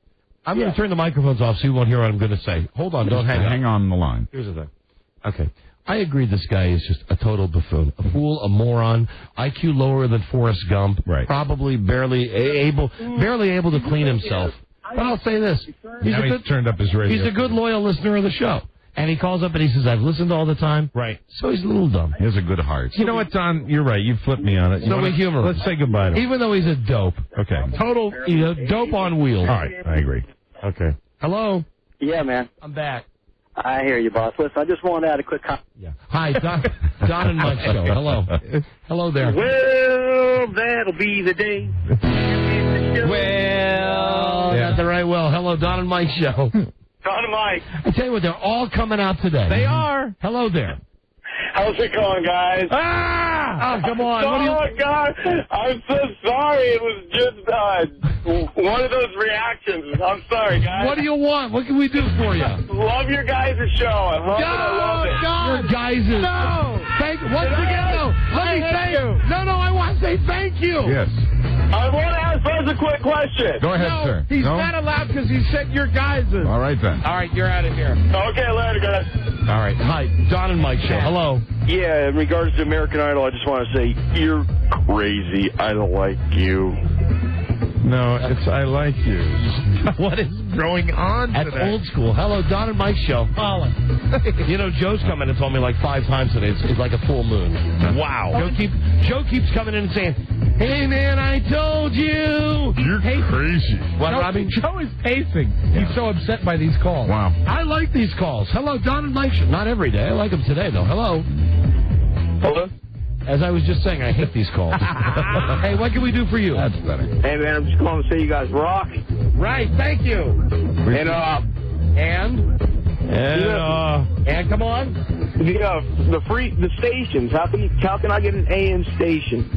Speaker 2: I'm going to turn the microphones off so you won't hear what I'm going to say. Hold on, don't hang up.
Speaker 1: Hang on the line.
Speaker 2: Here's the thing. Okay. I agree this guy is just a total buffoon, a fool, a moron, IQ lower than Forrest Gump, probably barely able to clean himself. But I'll say this. He's
Speaker 3: turned up his radio.
Speaker 2: He's a good, loyal listener of the show. And he calls up and he says, I've listened all the time.
Speaker 3: Right.
Speaker 2: So he's a little dumb.
Speaker 1: He has a good heart.
Speaker 3: You know what, Don? You're right. You flipped me on it.
Speaker 2: So we humor him.
Speaker 3: Let's say goodbye to him.
Speaker 2: Even though he's a dope.
Speaker 3: Okay.
Speaker 2: He's a dope on wheels.
Speaker 3: All right. I agree. Okay.
Speaker 2: Hello?
Speaker 14: Yeah, man.
Speaker 2: I'm back.
Speaker 14: I hear you, boss. Listen, I just wanted to add a quick comment.
Speaker 2: Yeah. Hi, Don and Mike show. Hello. Hello there.
Speaker 14: Well, that'll be the day.
Speaker 2: Not the right well. Hello, Don and Mike show.
Speaker 19: Don and Mike.
Speaker 2: I tell you what, they're all coming out today.
Speaker 3: They are.
Speaker 2: Hello there.
Speaker 19: How's it going, guys?
Speaker 2: Oh, come on.
Speaker 19: Oh, God. I'm so sorry. It was just one of those reactions. I'm sorry, guys.
Speaker 2: What do you want? What can we do for you?
Speaker 19: Love your guys' show. I love it.
Speaker 2: Your guys' No. Once again, no. Let me say No, I want to say thank you.
Speaker 3: Yes.
Speaker 19: I want to ask Buzz a quick question.
Speaker 3: Go ahead, sir.
Speaker 2: He's not allowed because he said your guys'.
Speaker 1: All right, then.
Speaker 2: All right, you're out of here.
Speaker 19: Okay, later, guys.
Speaker 2: All right. Hi, Don and Mike show. Hello.
Speaker 14: Yeah, in regards to American Idol, I just want to say, you're crazy. I don't like you.
Speaker 3: No, it's I like you. What is going on
Speaker 2: That's
Speaker 3: today?
Speaker 2: old school. Hello, Don and Mike show. Colin. You know, Joe's coming and told me like 5 times today. It's like a full moon.
Speaker 3: Wow.
Speaker 2: Joe keeps coming in and saying, hey, man, I told you.
Speaker 3: You're crazy.
Speaker 2: What, Robbie?
Speaker 4: Joe is pacing. He's so upset by these calls.
Speaker 3: Wow.
Speaker 2: I like these calls. Hello, Don and Mike show. Not every day. I like them today, though. Hello.
Speaker 19: Hello?
Speaker 2: As I was just saying, I hate these calls. Hey, what can we do for you?
Speaker 1: That's better.
Speaker 14: Hey, man, I'm just calling to say you guys rock.
Speaker 2: Right, thank you. And come on.
Speaker 14: The stations. How can I get an AM station?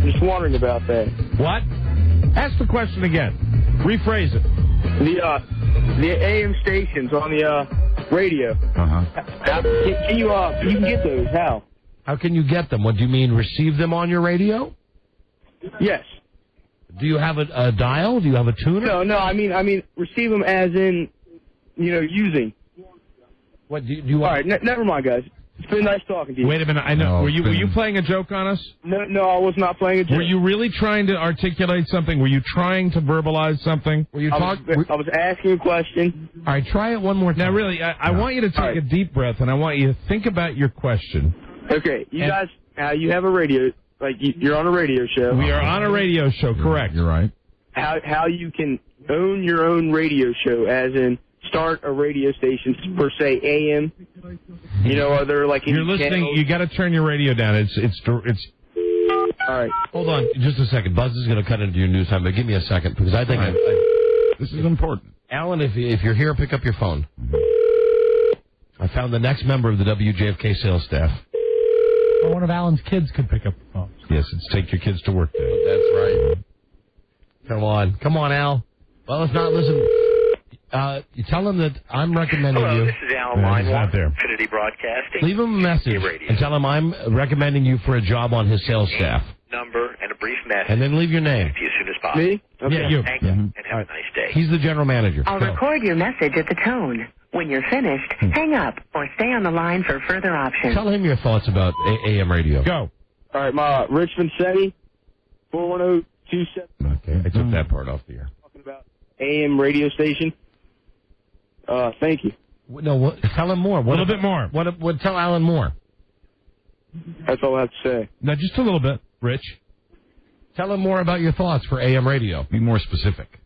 Speaker 14: Just wondering about that.
Speaker 3: What? Ask the question again. Rephrase it.
Speaker 14: The AM stations on the radio.
Speaker 1: Uh-huh.
Speaker 14: Can you can get those? How?
Speaker 2: How can you get them? What do you mean, receive them on your radio?
Speaker 14: Yes.
Speaker 2: Do you have a dial? Do you have a tuner?
Speaker 14: No. I mean, receive them as in, using.
Speaker 2: What do you
Speaker 14: All
Speaker 2: want?
Speaker 14: right, never mind, guys. It's been nice talking to you.
Speaker 3: Wait a minute. I know.
Speaker 1: No,
Speaker 3: were you playing a joke on us?
Speaker 14: No, I was not playing a joke.
Speaker 3: Were you really trying to articulate something? Were you trying to verbalize something?
Speaker 2: Were you
Speaker 14: I was asking a question.
Speaker 2: All right, try it one more time.
Speaker 3: Now, really, I want you to take a deep breath, and I want you to think about your question.
Speaker 14: Okay, guys, you have a radio, you're on a radio show.
Speaker 3: We are on a radio show, correct.
Speaker 1: You're right.
Speaker 14: How you can own your own radio show, as in start a radio station per se AM. Are there
Speaker 3: You're listening.
Speaker 14: channels?
Speaker 3: You got to turn your radio down. It's.
Speaker 14: All right.
Speaker 2: Hold on just a second. Buzz is going to cut into your news time, but give me a second because I think
Speaker 1: This is important.
Speaker 2: Alan, if you're here, pick up your phone. I found the next member of the WJFK sales staff.
Speaker 4: Or one of Alan's kids could pick up the phone.
Speaker 3: Yes, it's take your kids to work day.
Speaker 2: That's right. Come on, Al. Well, let's not listen. You tell him that I'm recommending
Speaker 9: Hello,
Speaker 2: you.
Speaker 9: this is Alan Line
Speaker 3: not there.
Speaker 9: Infinity Broadcasting.
Speaker 2: Leave him a message and tell him I'm recommending you for a job on his sales staff.
Speaker 9: Number and a brief message.
Speaker 2: And then leave your name.
Speaker 9: To you as soon as possible.
Speaker 14: Me? Okay.
Speaker 2: Yeah, you.
Speaker 9: Thank you, and have a nice day.
Speaker 2: He's the general manager.
Speaker 11: I'll record your message at the tone. When you're finished, hang up or stay on the line for further options.
Speaker 2: Tell him your thoughts about AM radio.
Speaker 3: Go.
Speaker 14: All right, my Rich Vincetti, 41027.
Speaker 2: Okay, I took that part off the air.
Speaker 14: Talking about AM radio station. Thank you.
Speaker 2: No, tell him more.
Speaker 3: A little bit more.
Speaker 2: What? Tell Alan more.
Speaker 14: That's all I have to say.
Speaker 3: No, just a little bit, Rich.
Speaker 2: Tell him more about your thoughts for AM radio.
Speaker 1: Be more specific.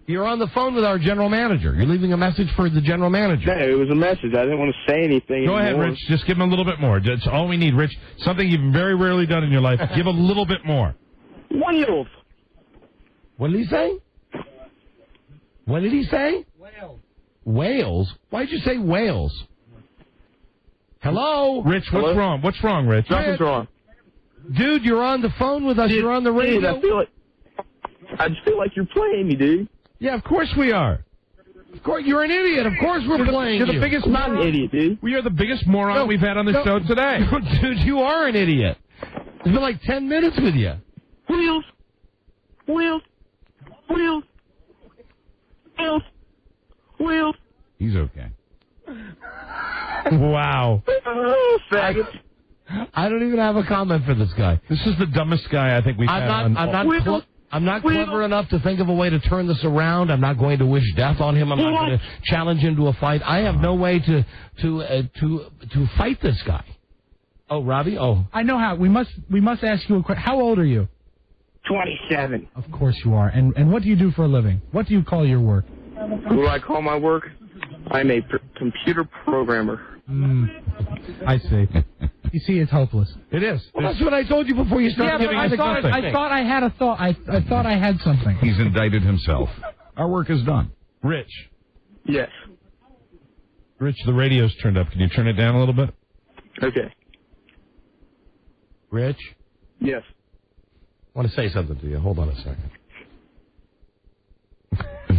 Speaker 2: You're on the phone with our general manager. You're leaving a message for the general manager.
Speaker 14: No, it was a message. I didn't want to say anything.
Speaker 3: Go ahead, Rich. Just give him a little bit more. That's all we need, Rich. Something you've very rarely done in your life. Give a little bit more.
Speaker 14: Wales.
Speaker 2: What did he say? What did he say?
Speaker 4: Wales.
Speaker 2: Wales? Why'd you say Wales? Hello?
Speaker 3: Rich, what's wrong? What's wrong, Rich?
Speaker 14: Nothing's wrong.
Speaker 2: Dude, you're on the phone with us. You're on the radio.
Speaker 14: Dude, I feel it. I just feel like you're playing me, dude.
Speaker 3: Yeah, of course we are.
Speaker 2: Of course, you're an idiot. Of course we're playing
Speaker 3: You're the
Speaker 2: you.
Speaker 3: biggest
Speaker 14: I'm not an idiot, dude.
Speaker 3: We are the biggest moron we've had on the show today.
Speaker 2: No, dude, you are an idiot. It's been like 10 minutes with you.
Speaker 14: Wheels.
Speaker 1: He's okay.
Speaker 3: Wow.
Speaker 14: Oh, faggots.
Speaker 2: I don't even have a comment for this guy.
Speaker 3: This is the dumbest guy I think we've had on.
Speaker 2: I'm not clever enough to think of a way to turn this around. I'm not going to wish death on him. I'm not going to challenge him to a fight. I have no way to fight this guy. Oh, Robbie? Oh.
Speaker 4: I know how. We must ask you a question. How old are you?
Speaker 14: 27.
Speaker 4: Of course you are. And what do you do for a living? What do you call your work?
Speaker 14: What do I call my work? I'm a computer programmer.
Speaker 4: I see. You see, it's hopeless.
Speaker 3: It is.
Speaker 2: Well, that's what I told you before you started giving us
Speaker 4: I thought I had a thought. I thought I had something.
Speaker 1: He's indicted himself. Our work is done.
Speaker 3: Rich.
Speaker 14: Yes.
Speaker 3: Rich, the radio's turned up. Can you turn it down a little bit?
Speaker 14: Okay.
Speaker 2: Rich?
Speaker 14: Yes.
Speaker 2: I want to say something to you. Hold on a second.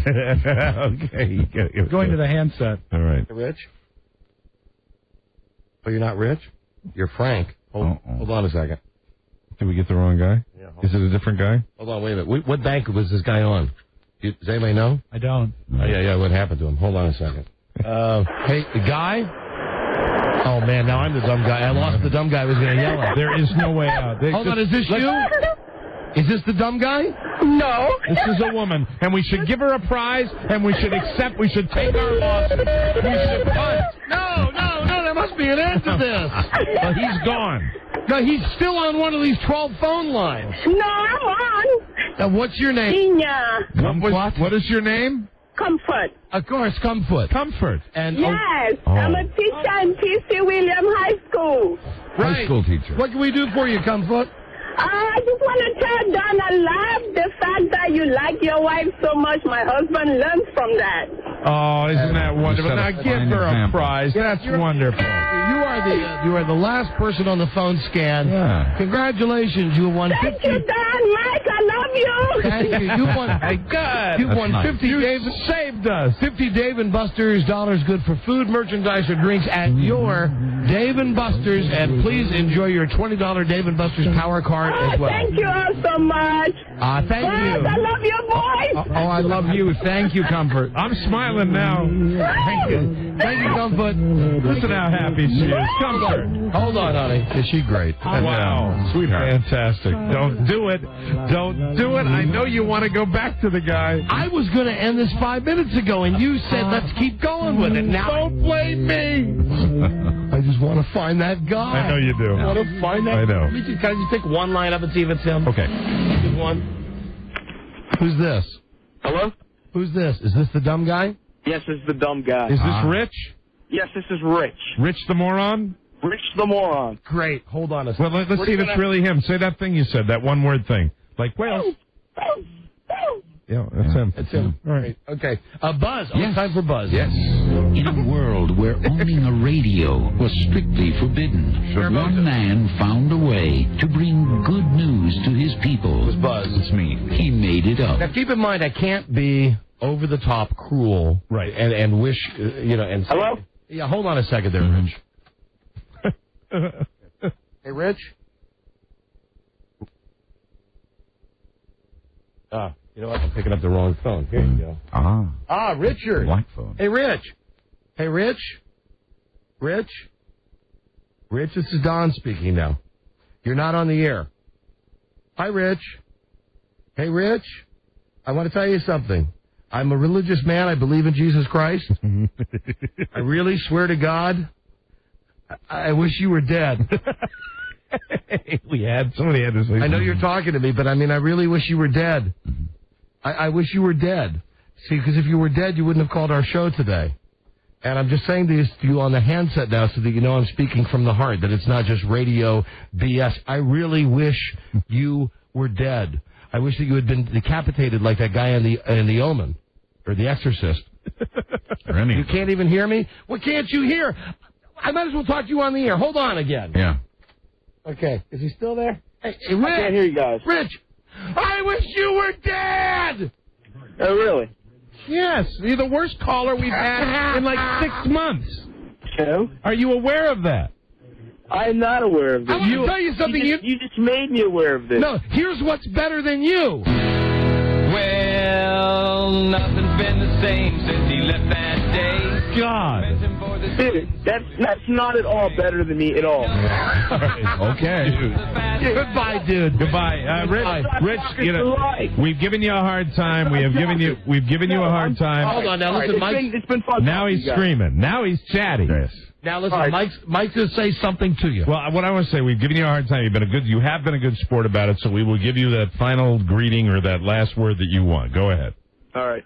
Speaker 3: Okay.
Speaker 4: Going to the handset.
Speaker 3: All right.
Speaker 2: Rich? Oh, you're not Rich? You're Frank. Hold on a second.
Speaker 3: Did we get the wrong guy?
Speaker 2: Yeah,
Speaker 3: is it a different guy?
Speaker 2: Hold on, wait a minute. What bank was this guy on? Does anybody know?
Speaker 4: I don't.
Speaker 2: Oh, yeah, what happened to him? Hold on a second. Hey, the guy? Oh, man, now I'm the dumb guy. I lost the dumb guy I was going to yell at.
Speaker 3: There is no way out.
Speaker 2: Hold on, is this you? Is this the dumb guy?
Speaker 14: No.
Speaker 3: This is a woman, and we should give her a prize, and we should take our losses. We should punt.
Speaker 2: No, there must be an end to this.
Speaker 3: Well, he's gone.
Speaker 2: No, he's still on one of these 12 phone lines.
Speaker 11: No, I'm on.
Speaker 2: Now, what's your name?
Speaker 11: Tina.
Speaker 3: What is your name?
Speaker 11: Comfort.
Speaker 2: Of course, Comfort.
Speaker 3: Comfort.
Speaker 2: And
Speaker 11: Yes. I'm a teacher in T.C. William High School.
Speaker 2: Right.
Speaker 1: High school teacher.
Speaker 2: What can we do for you, Comfort?
Speaker 11: I just want to tell Don I love the fact that you like your wife so much. My husband learns from that.
Speaker 3: Oh, isn't that wonderful? Now give her a prize. That's wonderful.
Speaker 2: You are the last person on the phone scan.
Speaker 3: Yeah.
Speaker 2: Congratulations, you won.
Speaker 11: Thank you, Don. Mike, I love you.
Speaker 2: Thank you. You won.
Speaker 3: God.
Speaker 2: You won
Speaker 1: nice.
Speaker 2: 50
Speaker 3: You saved us.
Speaker 2: 50 Dave & Buster's dollars good for food, merchandise, or drinks at your Dave & Buster's. And please enjoy your $20 Dave & Buster's power card as well.
Speaker 11: Thank you all so much.
Speaker 2: Thank you.
Speaker 11: I love your voice.
Speaker 3: Oh, I love you. Thank you, Comfort. I'm smiling now. Thank you.
Speaker 2: Thank you, Comfort.
Speaker 3: Listen how happy she is. Comfort.
Speaker 2: Hold on, honey. Is she great?
Speaker 3: Wow.
Speaker 1: Sweetheart.
Speaker 3: Fantastic. Don't do it. Don't do it. I know you want to go back to the guy.
Speaker 2: I was going to end this 5 minutes ago, and you said, let's keep going with it. Now,
Speaker 3: Don't blame me.
Speaker 2: I just want to find that guy.
Speaker 3: I know you do.
Speaker 2: I want to find that.
Speaker 3: I know.
Speaker 2: Can I just pick one line up and see if it's him?
Speaker 3: Okay.
Speaker 2: Just one. Who's this?
Speaker 14: Hello?
Speaker 2: Who's this? Is this the dumb guy?
Speaker 14: Yes, this is the dumb guy.
Speaker 3: Is this Rich?
Speaker 14: Yes, this is Rich.
Speaker 3: Rich the moron?
Speaker 14: Rich the moron.
Speaker 2: Great. Hold on a second.
Speaker 3: Well, let's see if it's really him. Say that thing you said, that one word thing. Like, well. Yeah, that's him.
Speaker 2: It's him.
Speaker 3: All right.
Speaker 2: Okay. Buzz. Oh,
Speaker 15: Yes.
Speaker 2: time for Buzz.
Speaker 15: Yes. In a world where owning a radio was strictly forbidden, one man found a way to bring good news to his people.
Speaker 2: It's Buzz.
Speaker 1: It's me.
Speaker 15: He made it up.
Speaker 2: Now, keep in mind, I can't be over the top cruel,
Speaker 3: Right.
Speaker 2: And wish, and
Speaker 14: Hello?
Speaker 2: Yeah, hold on a second there, Rich. Hey, Rich. You know what? I'm picking up the wrong phone. Here you go. Richard.
Speaker 1: Black phone.
Speaker 2: Hey, Rich. Hey, Rich. Rich. Rich, this is Don speaking now. You're not on the air. Hi, Rich. Hey, Rich. I want to tell you something. I'm a religious man. I believe in Jesus Christ. I really swear to God, I wish you were dead.
Speaker 3: Somebody had to say
Speaker 2: I know you're talking to me, but I mean, I really wish you were dead. I wish you were dead. See, because if you were dead, you wouldn't have called our show today. And I'm just saying this to you on the handset now so that you know I'm speaking from the heart, that it's not just radio BS. I really wish you were dead. I wish that you had been decapitated like that guy in the Omen, or The Exorcist. You can't even hear me? What can't you hear? I might as well talk to you on the air. Hold on again.
Speaker 1: Yeah.
Speaker 2: Okay. Is he still there? Hey, Rich.
Speaker 14: I can't hear you guys.
Speaker 2: Rich. I wish you were dead!
Speaker 14: Oh, really?
Speaker 3: Yes, you're the worst caller we've had in like 6 months.
Speaker 14: So?
Speaker 3: Are you aware of that?
Speaker 14: I'm not aware of this.
Speaker 2: I want to tell you something.
Speaker 14: You just made me aware of this.
Speaker 2: No, here's what's better than you.
Speaker 16: Well, nothing's been the same since he left that day.
Speaker 3: God.
Speaker 14: Dude, that's not at all better than me at all.
Speaker 3: Okay.
Speaker 2: Goodbye, dude.
Speaker 3: Goodbye. Rich, you know, we've given you a hard time. We've given you a hard time.
Speaker 2: Hold on now. Listen, Mike.
Speaker 14: It's been fun.
Speaker 3: Now he's screaming. Now he's chatty.
Speaker 2: Now listen, Mike's going to say something to you.
Speaker 3: Well, what I want to say, we've given you a hard time. You have been a good sport about it, so we will give you that final greeting or that last word that you want. Go ahead.
Speaker 14: All right.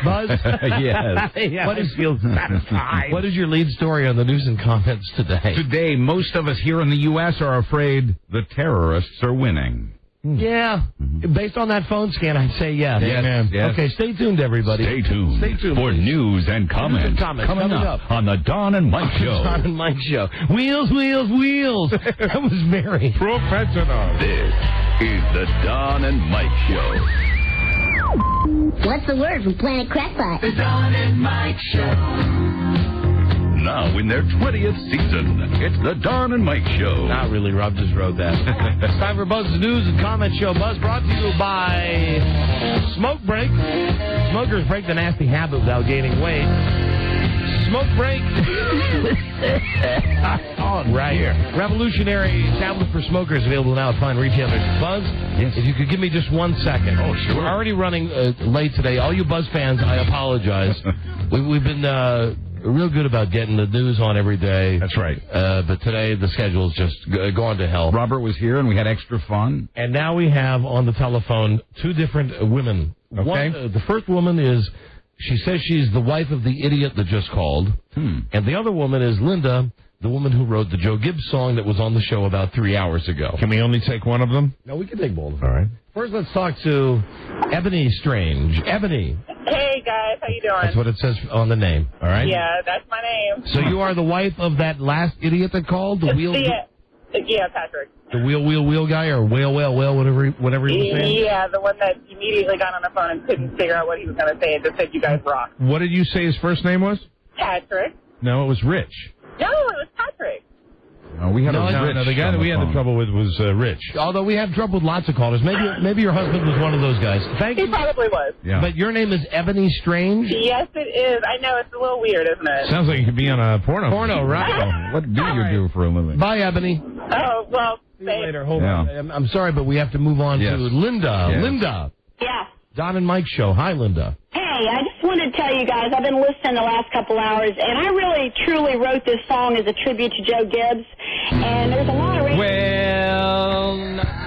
Speaker 2: Buzz?
Speaker 1: Yes.
Speaker 2: What is your lead story on the news and comments today?
Speaker 1: Today, most of us here in the U.S. are afraid the terrorists are winning.
Speaker 2: Yeah. Based on that phone scan, I'd say yes.
Speaker 1: Yes.
Speaker 2: Okay, stay tuned, everybody.
Speaker 6: Stay tuned for news and comments coming up on the Don and Mike Show.
Speaker 2: Don and Mike Show. Wheels, wheels, wheels. That was very
Speaker 3: professional.
Speaker 6: This is the Don and Mike Show.
Speaker 17: What's the word from Planet Crackpot?
Speaker 16: The Don and Mike Show.
Speaker 6: Now in their 20th season, it's the Don and Mike Show.
Speaker 2: Not really, Rob just wrote that. It's time for Buzz's News and Comment Show. Buzz brought to you by Smoke Break. Smokers break the nasty habit without gaining weight. Smoke Break. Right here. Revolutionary tablet for smokers available now at fine retailers. Buzz, if you could give me just 1 second.
Speaker 6: Oh, sure.
Speaker 2: We're already running late today. All you Buzz fans, I apologize. We've been real good about getting the news on every day.
Speaker 3: That's right.
Speaker 2: But today the schedule's just gone to hell.
Speaker 1: Robert was here and we had extra fun.
Speaker 2: And now we have on the telephone two different women.
Speaker 3: Okay.
Speaker 2: The first woman is, she says she's the wife of the idiot that just called. And the other woman is Linda, the woman who wrote the Joe Gibbs song that was on the show about 3 hours ago.
Speaker 3: Can we only take one of them?
Speaker 2: No, we can take both.
Speaker 3: All right.
Speaker 2: First, let's talk to Ebony Strange. Ebony.
Speaker 11: Hey, guys. How you doing?
Speaker 2: That's what it says on the name. All right?
Speaker 11: Yeah, that's my name.
Speaker 2: So you are the wife of that last idiot that called? The wheel...
Speaker 11: Yeah, Patrick.
Speaker 2: The wheel guy, or whale, whatever he was saying?
Speaker 11: Yeah, the one that immediately got on the phone and couldn't figure out what he was going to say and just said, you guys rock.
Speaker 3: What did you say his first name was?
Speaker 11: Patrick.
Speaker 3: No, it was Rich.
Speaker 11: No, it was Patrick.
Speaker 1: We had
Speaker 3: no, the guy that we had the trouble with was Rich.
Speaker 2: Although we had trouble with lots of callers. Maybe your husband was one of those guys. Thank you.
Speaker 11: He probably was.
Speaker 3: Yeah.
Speaker 2: But your name is Ebony Strange?
Speaker 11: Yes, it is. I know, it's a little weird, isn't it?
Speaker 3: Sounds like you could be on a porno.
Speaker 2: Porno, right?
Speaker 1: What do you do for a living?
Speaker 2: Bye, Ebony.
Speaker 11: Oh, well,
Speaker 2: See you later. Hold on. I'm sorry, but we have to move on to Linda.
Speaker 1: Yes.
Speaker 2: Linda.
Speaker 11: Yeah.
Speaker 2: Don and Mike Show. Hi, Linda.
Speaker 11: Hey, I just wanted to tell you guys, I've been listening the last couple hours, and I really, truly wrote this song as a tribute to Joe Gibbs, and there's a lot of...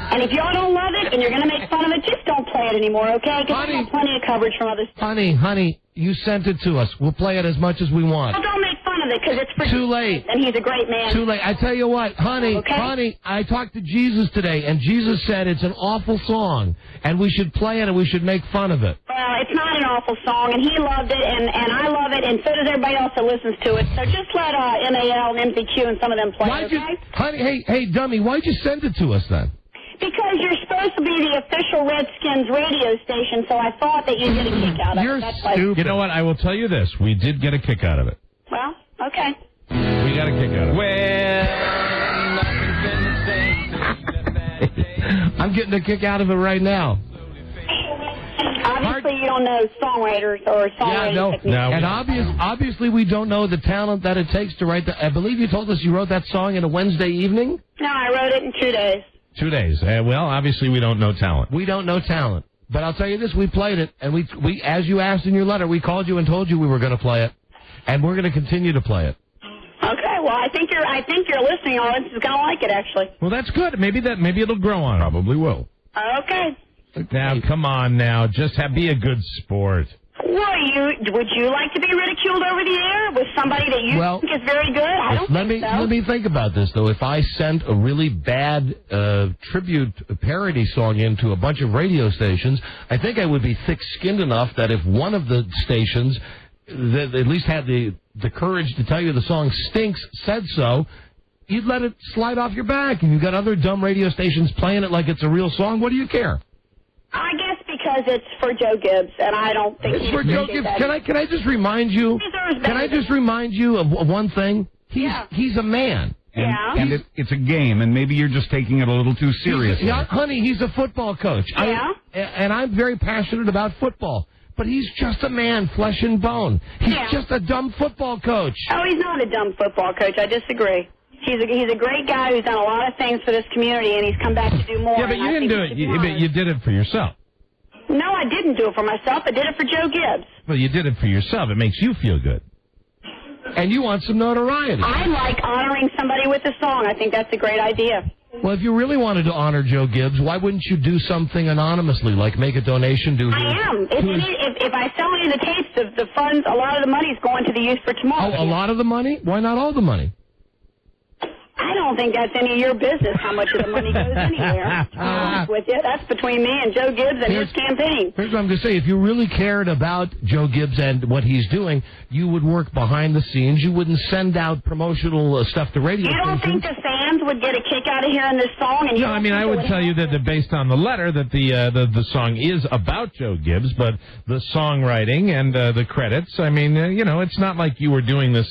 Speaker 11: And if y'all don't love it, and you're going to make fun of it, just don't play it anymore, okay? Because I have plenty of coverage from other stuff.
Speaker 2: Honey, you sent it to us. We'll play it as much as we want.
Speaker 11: Well, don't make fun of it, because it's for...
Speaker 2: Too late.
Speaker 11: And he's a great man.
Speaker 2: Too late. I tell you what, honey, I talked to Jesus today, and Jesus said it's an awful song, and we should play it, and we should make fun of it.
Speaker 11: Well, it's not an awful song, and he loved it, and I love it, and so does everybody else that listens to it. So just let MAL and MPQ and some of them play it, okay?
Speaker 2: Honey, hey, dummy, why'd you send it to us then?
Speaker 11: Because you're supposed to be the official Redskins radio station, so I thought that you'd get a kick out of it.
Speaker 3: You're stupid. You know what? I will tell you this. We did get a kick out of it.
Speaker 11: Well, okay.
Speaker 3: We got a kick out of it.
Speaker 2: I'm getting a kick out of it right now.
Speaker 11: Obviously, you don't know songwriters or songwriting techniques.
Speaker 2: No. And obviously, we don't know the talent that it takes to write that. I believe you told us you wrote that song in a Wednesday evening?
Speaker 11: No, I wrote it in 2 days.
Speaker 3: 2 days. Well, obviously, we don't know talent.
Speaker 2: We don't know talent. But I'll tell you this, we played it, and we as you asked in your letter, we called you and told you we were going to play it, and we're going to continue to play it.
Speaker 11: Okay, well, I think your listening audience is going to like it, actually.
Speaker 3: Well, that's good. Maybe it'll grow on. Probably will.
Speaker 11: Okay.
Speaker 3: Now, come on now. Just be a good sport.
Speaker 11: Would you like to be ridiculed over the air with somebody that you think is very good? I don't think so.
Speaker 2: Let me think about this, though. If I sent a really bad tribute parody song into a bunch of radio stations, I think I would be thick-skinned enough that if one of the stations that at least had the courage to tell you the song stinks said so, you'd let it slide off your back, and you've got other dumb radio stations playing it like it's a real song. What do you care?
Speaker 11: I guess because it's for Joe Gibbs, and I don't think
Speaker 2: It's for Joe Gibbs. Can I just remind you? Can I just remind you of one thing? He's a man.
Speaker 1: And it's a game, and maybe you're just taking it a little too seriously.
Speaker 2: Honey, he's a football coach.
Speaker 11: Yeah.
Speaker 2: And I'm very passionate about football. But he's just a man, flesh and bone. He's just a dumb football coach.
Speaker 11: Oh, he's not a dumb football coach. I disagree. He's a great guy who's done a lot of things for this community, and he's come back to do more.
Speaker 3: Yeah, but you didn't do it. You did it for yourself.
Speaker 11: No, I didn't do it for myself. I did it for Joe Gibbs.
Speaker 3: Well, you did it for yourself. It makes you feel good.
Speaker 2: And you want some notoriety.
Speaker 11: I like honoring somebody with a song. I think that's a great idea.
Speaker 2: Well, if you really wanted to honor Joe Gibbs, why wouldn't you do something anonymously, like make a donation to...
Speaker 11: I am. If I sell any of the tapes, the funds, a lot of the money's going to the Youth for Tomorrow.
Speaker 2: Oh, a lot of the money? Why not all the money?
Speaker 11: I don't think that's any of your business how much of the money goes anywhere. To be honest with you, that's between me and Joe Gibbs and his campaign.
Speaker 2: Here's what I'm going to say. If you really cared about Joe Gibbs and what he's doing, you would work behind the scenes. You wouldn't send out promotional stuff to radio stations.
Speaker 11: You don't think the fans would get a kick out of hearing this song? And
Speaker 3: No, I mean, I would tell you that based on the letter that the song is about Joe Gibbs, but the songwriting and the credits, I mean, it's not like you were doing this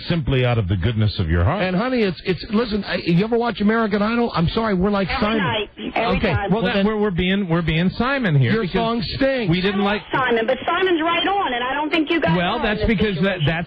Speaker 3: simply out of the goodness of your heart.
Speaker 2: And honey, listen, you ever watch American Idol? I'm sorry, we're like
Speaker 11: Every
Speaker 2: Simon.
Speaker 11: night. Every time.
Speaker 3: Well, then we're being Simon here.
Speaker 2: Your song stinks.
Speaker 3: We didn't like
Speaker 11: Simon, but Simon's right on, and I don't think you guys.
Speaker 3: Well, that's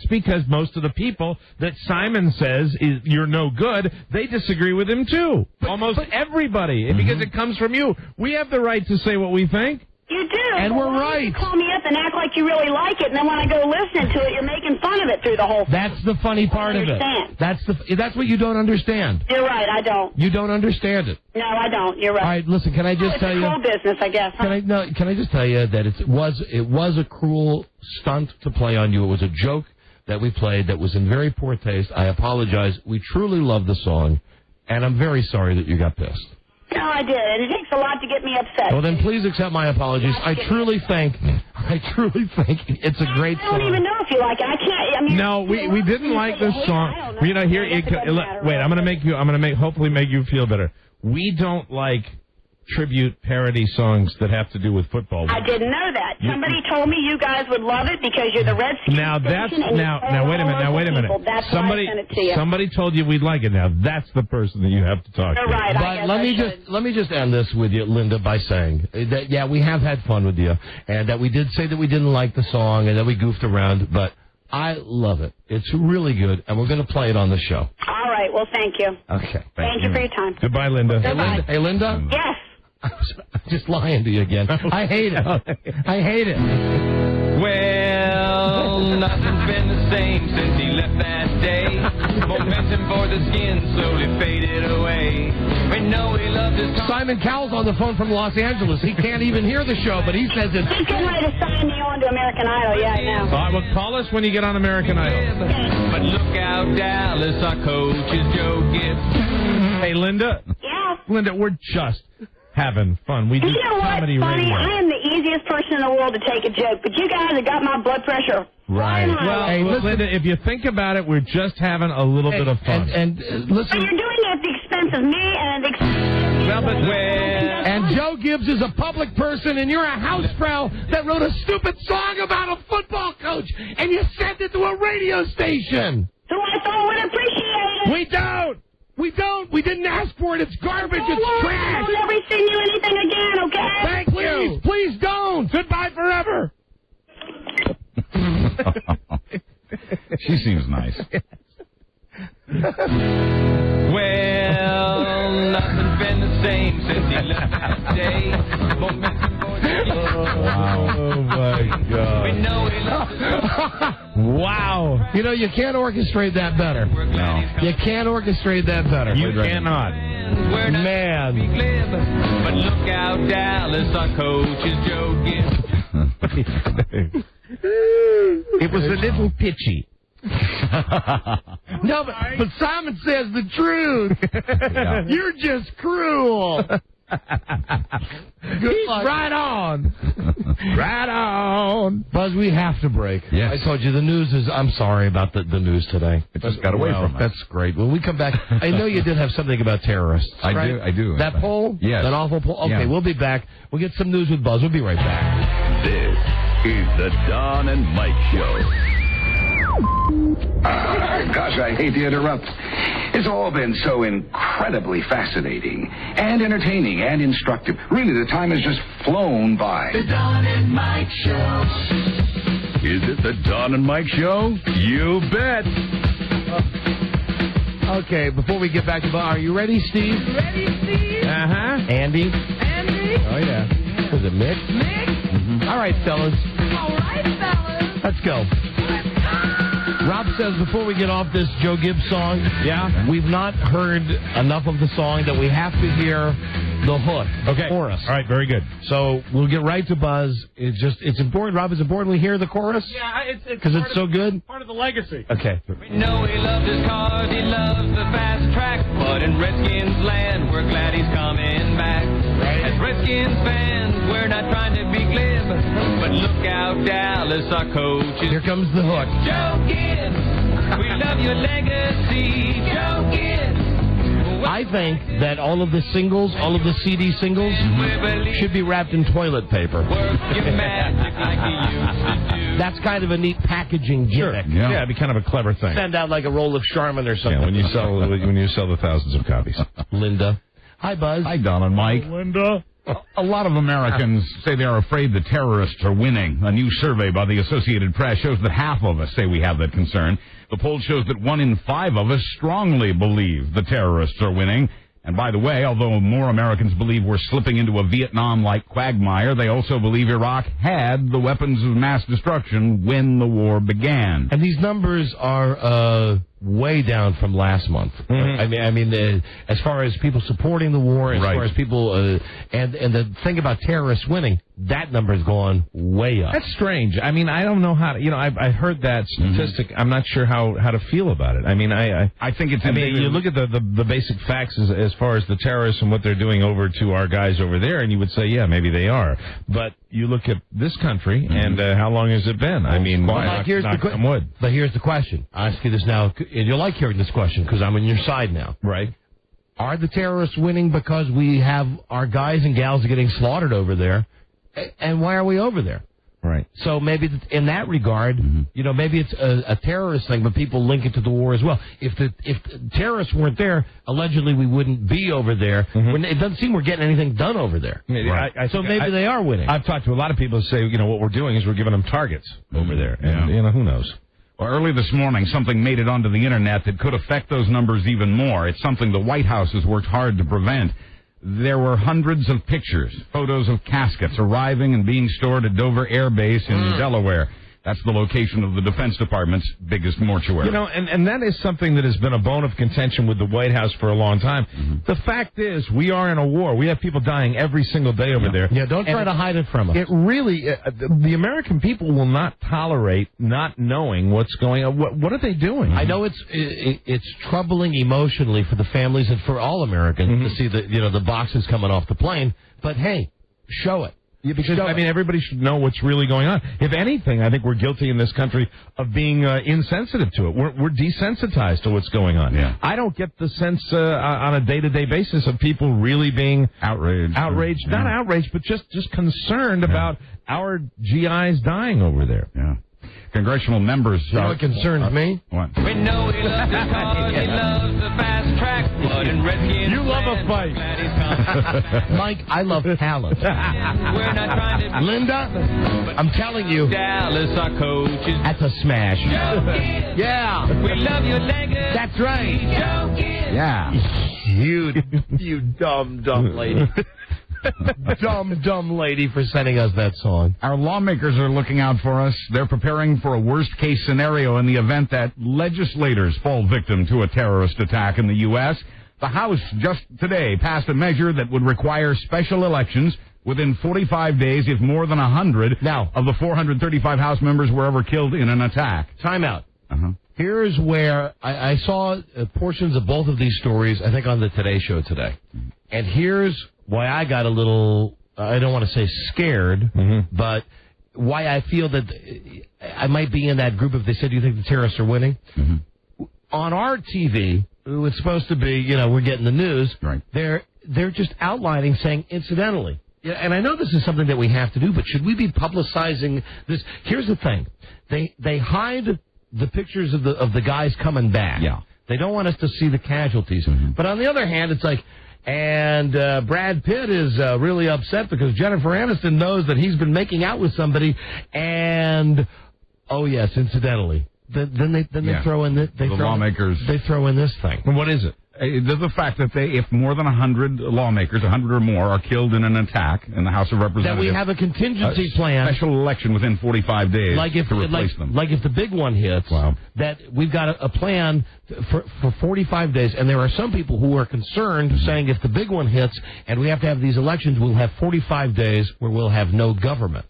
Speaker 3: because most of the people that Simon says you're no good, they disagree with him too. Almost everybody, because it comes from you. We have the right to say what we think.
Speaker 11: You do.
Speaker 2: And we're right.
Speaker 11: You call me up and act like you really like it, and then when I go listen to it, you're making fun of it through the whole thing.
Speaker 2: That's the funny part of it. That's what you don't understand.
Speaker 11: You're right. I don't.
Speaker 2: You don't understand it.
Speaker 11: No, I don't. You're right.
Speaker 2: All right, listen. Can I just tell you?
Speaker 11: It's a cool business, I guess. Huh?
Speaker 2: Can I just tell you that it was a cruel stunt to play on you. It was a joke that we played that was in very poor taste. I apologize. We truly love the song, and I'm very sorry that you got pissed.
Speaker 11: No, I did. And it takes a lot to get me upset.
Speaker 2: Well, then please accept my apologies. I truly think it's a great song.
Speaker 11: I don't even know if you like it. I can't. I mean,
Speaker 3: no, we didn't like this song. Wait, I'm going to hopefully make you feel better. We don't like tribute parody songs that have to do with football.
Speaker 11: I didn't know that. Somebody told me you guys would love it because you're the Redskins.
Speaker 3: Now wait a minute.
Speaker 11: That's why I sent it to you.
Speaker 3: Somebody told you we'd like it. Now that's the person that you have to talk
Speaker 11: You're
Speaker 3: to.
Speaker 11: right.
Speaker 2: But let me just end this with you, Linda, by saying that we have had fun with you, and that we did say that we didn't like the song and that we goofed around, but I love it. It's really good, and we're going to play it on the show.
Speaker 11: All right. Well, thank you.
Speaker 2: Okay.
Speaker 11: Thank you for your time.
Speaker 3: Goodbye, Linda.
Speaker 11: Goodbye.
Speaker 2: Hey, Linda?
Speaker 11: Yes.
Speaker 2: I'm just lying to you again. I hate it. I hate it.
Speaker 16: Well, nothing's been the same since he left that day. Momentum for the skin slowly faded away. We know he loved his...
Speaker 2: Simon Cowell's on the phone from Los Angeles. He can't even hear the show, but he says it's...
Speaker 11: He's getting ready to sign me on to American Idol. Yeah, I know.
Speaker 3: All right, well, call us when you get on American Idol.
Speaker 16: But look out, Dallas, our coach is Joe Gibbs.
Speaker 3: Hey, Linda.
Speaker 11: Yeah.
Speaker 3: Linda, we're just having fun. We do comedy radio.
Speaker 11: I am the easiest person in the world to take a joke, but you guys have got my blood pressure.
Speaker 3: Right. Well, Linda, if you think about it, we're just having a little bit of fun.
Speaker 2: And listen.
Speaker 11: But you're doing it at the expense of me and at the expense of
Speaker 2: And Joe Gibbs is a public person, and you're a housefrau that wrote a stupid song about a football coach, and you sent it to a radio station.
Speaker 11: Who I thought would appreciate it.
Speaker 2: We don't. We didn't ask for it. It's garbage. It's trash.
Speaker 11: I'll never send you anything again, okay?
Speaker 2: Thank you. Please don't. Goodbye forever.
Speaker 1: She seems nice.
Speaker 16: Well, nothing's been the same since he left that day.
Speaker 3: Oh, my God.
Speaker 16: We know he loves his...
Speaker 3: Wow.
Speaker 2: You know, you can't orchestrate that better.
Speaker 1: No.
Speaker 2: You can't orchestrate that better.
Speaker 3: You cannot.
Speaker 16: Man. But look out, Dallas, our coach is Joe Gibbs.
Speaker 3: It was a little pitchy.
Speaker 2: No, but Simon says the truth.
Speaker 3: Yeah.
Speaker 2: You're just cruel. Good luck.
Speaker 3: Right on. Right on.
Speaker 2: Buzz, we have to break.
Speaker 1: Yes.
Speaker 2: I told you the news is, I'm sorry about the news today.
Speaker 1: It just got away from us.
Speaker 2: That's great. When we come back, I know you did have something about terrorists.
Speaker 1: I do.
Speaker 2: That poll?
Speaker 1: Yes.
Speaker 2: That awful poll? Okay,
Speaker 1: Yeah.
Speaker 2: we'll be back. We'll get some news with Buzz. We'll be right back.
Speaker 6: This is the Don and Mike Show.
Speaker 13: Gosh, I hate to interrupt. It's all been so incredibly fascinating and entertaining and instructive. Really, the time has just flown by.
Speaker 15: The Don and Mike Show.
Speaker 6: Is it the Don and Mike Show? You bet.
Speaker 2: Okay, before we get back to Buzz, are you ready, Steve?
Speaker 3: Andy?
Speaker 2: Andy?
Speaker 3: Oh, yeah.
Speaker 2: Was it Mick? All right, fellas. Let's go. Rob says before we get off this Joe Gibbs song, we've not heard enough of the song that we have to hear the hook, the chorus.
Speaker 3: All right, very good.
Speaker 2: So we'll get right to Buzz. It's important, Rob, it's important we hear the chorus?
Speaker 4: Yeah,
Speaker 2: Because it's so good?
Speaker 4: Part of the legacy.
Speaker 2: Okay.
Speaker 16: We know he loves his cars, he loves the fast track, but in Redskins land, we're glad he's coming back. As Redskins fans, we're not trying to be glib, but look out, Dallas, our coach is...
Speaker 2: Here comes the hook.
Speaker 16: Joe Gibbs, we love your legacy, Joe Gibbs.
Speaker 2: I think that all of the singles, all of the CD singles, should be wrapped in toilet paper. That's kind of a neat packaging gimmick.
Speaker 3: Yeah, it'd be kind of a clever thing.
Speaker 2: Send out like a roll of Charmin or something.
Speaker 3: Yeah, when you sell the thousands of copies.
Speaker 2: Linda. Hi, Buzz.
Speaker 1: Hi, Don and Mike.
Speaker 4: Linda.
Speaker 1: A lot of Americans say they are afraid the terrorists are winning. A new survey by the Associated Press shows that half of us say we have that concern. The poll shows that 1 in 5 of us strongly believe the terrorists are winning. And by the way, although more Americans believe we're slipping into a Vietnam-like quagmire, they also believe Iraq had the weapons of mass destruction when the war began.
Speaker 2: And these numbers are way down from last month.
Speaker 3: Mm-hmm.
Speaker 2: I mean, as far as people supporting the war, as far as people, and the thing about terrorists winning, that number's gone way up.
Speaker 3: That's strange. I mean, I don't know how to, I heard that statistic. I'm not sure how to feel about it. I mean, I
Speaker 1: think it's...
Speaker 3: I mean, you look at the basic facts as far as the terrorists and what they're doing over to our guys over there, and you would say, yeah, maybe they are. But you look at this country, and how long has it been? I mean,
Speaker 2: But here's the question. I ask you this now, and you'll like hearing this question because I'm on your side now.
Speaker 3: Right.
Speaker 2: Are the terrorists winning because we have our guys and gals getting slaughtered over there? And why are we over there?
Speaker 3: Right.
Speaker 2: So maybe in that regard, maybe it's a terrorist thing, but people link it to the war as well. If the terrorists weren't there, allegedly we wouldn't be over there. It doesn't seem we're getting anything done over there.
Speaker 3: Right.
Speaker 2: So maybe they are winning.
Speaker 3: I've talked to a lot of people who say, what we're doing is we're giving them targets over there. And, who knows?
Speaker 1: Well, early this morning, something made it onto the Internet that could affect those numbers even more. It's something the White House has worked hard to prevent. There were hundreds of pictures, photos of caskets arriving and being stored at Dover Air Base in Delaware. That's the location of the Defense Department's biggest mortuary.
Speaker 3: And that is something that has been a bone of contention with the White House for a long time. The fact is, we are in a war. We have people dying every single day over there.
Speaker 2: Yeah, don't try to hide it from us.
Speaker 3: It really, the American people will not tolerate not knowing what's going on. What are they doing?
Speaker 2: I know it's troubling emotionally for the families and for all Americans to see the boxes coming off the plane. But hey, show it.
Speaker 3: Yeah, because, everybody should know what's really going on. If anything, I think we're guilty in this country of being insensitive to it. We're desensitized to what's going on.
Speaker 1: Yeah.
Speaker 3: I don't get the sense on a day-to-day basis of people really being
Speaker 1: outraged.
Speaker 3: Not outraged, but just concerned about our GIs dying over there.
Speaker 1: Yeah. Congressional members...
Speaker 2: You know what concerns me?
Speaker 1: What?
Speaker 16: We know he loves his cars, he loves the fast track, but in Redskins...
Speaker 4: You love a fight.
Speaker 2: Mike, I love talent.
Speaker 16: We're not trying to...
Speaker 2: Linda, I'm telling you...
Speaker 16: Dallas, our coach is...
Speaker 2: That's a smash.
Speaker 16: Joe Gibbs.
Speaker 2: Yeah.
Speaker 16: We love your legacy.
Speaker 2: That's right.
Speaker 16: Joe Gibbs.
Speaker 1: Yeah.
Speaker 2: You dumb lady. dumb lady for sending us that song.
Speaker 1: Our lawmakers are looking out for us. They're preparing for a worst-case scenario in the event that legislators fall victim to a terrorist attack in the U.S. The House just today passed a measure that would require special elections within 45 days if more than 100 of the 435 House members were ever killed in an attack.
Speaker 2: Time out. Here's where I saw portions of both of these stories, I think, on the Today Show today. And here's why I got a little, I don't want to say scared, but why I feel that I might be in that group if they said, do you think the terrorists are winning? On our TV, it's supposed to be, we're getting the news.
Speaker 1: Right.
Speaker 2: They're just outlining, saying, incidentally. Yeah, and I know this is something that we have to do, but should we be publicizing this? Here's the thing. They hide the pictures of the guys coming back.
Speaker 1: Yeah.
Speaker 2: They don't want us to see the casualties. But on the other hand, it's like, and Brad Pitt is really upset because Jennifer Aniston knows that he's been making out with somebody, and, oh yes, incidentally. Then they throw in
Speaker 1: lawmakers.
Speaker 2: They throw in this thing.
Speaker 1: What is it? The fact that if more than 100 lawmakers, 100 or more, are killed in an attack in the House of Representatives,
Speaker 2: that we have a contingency plan,
Speaker 1: special election within 45 days to replace them.
Speaker 2: Like if the big one hits, that we've got a plan for 45 days, and there are some people who are concerned, saying if the big one hits and we have to have these elections, we'll have 45 days where we'll have no government.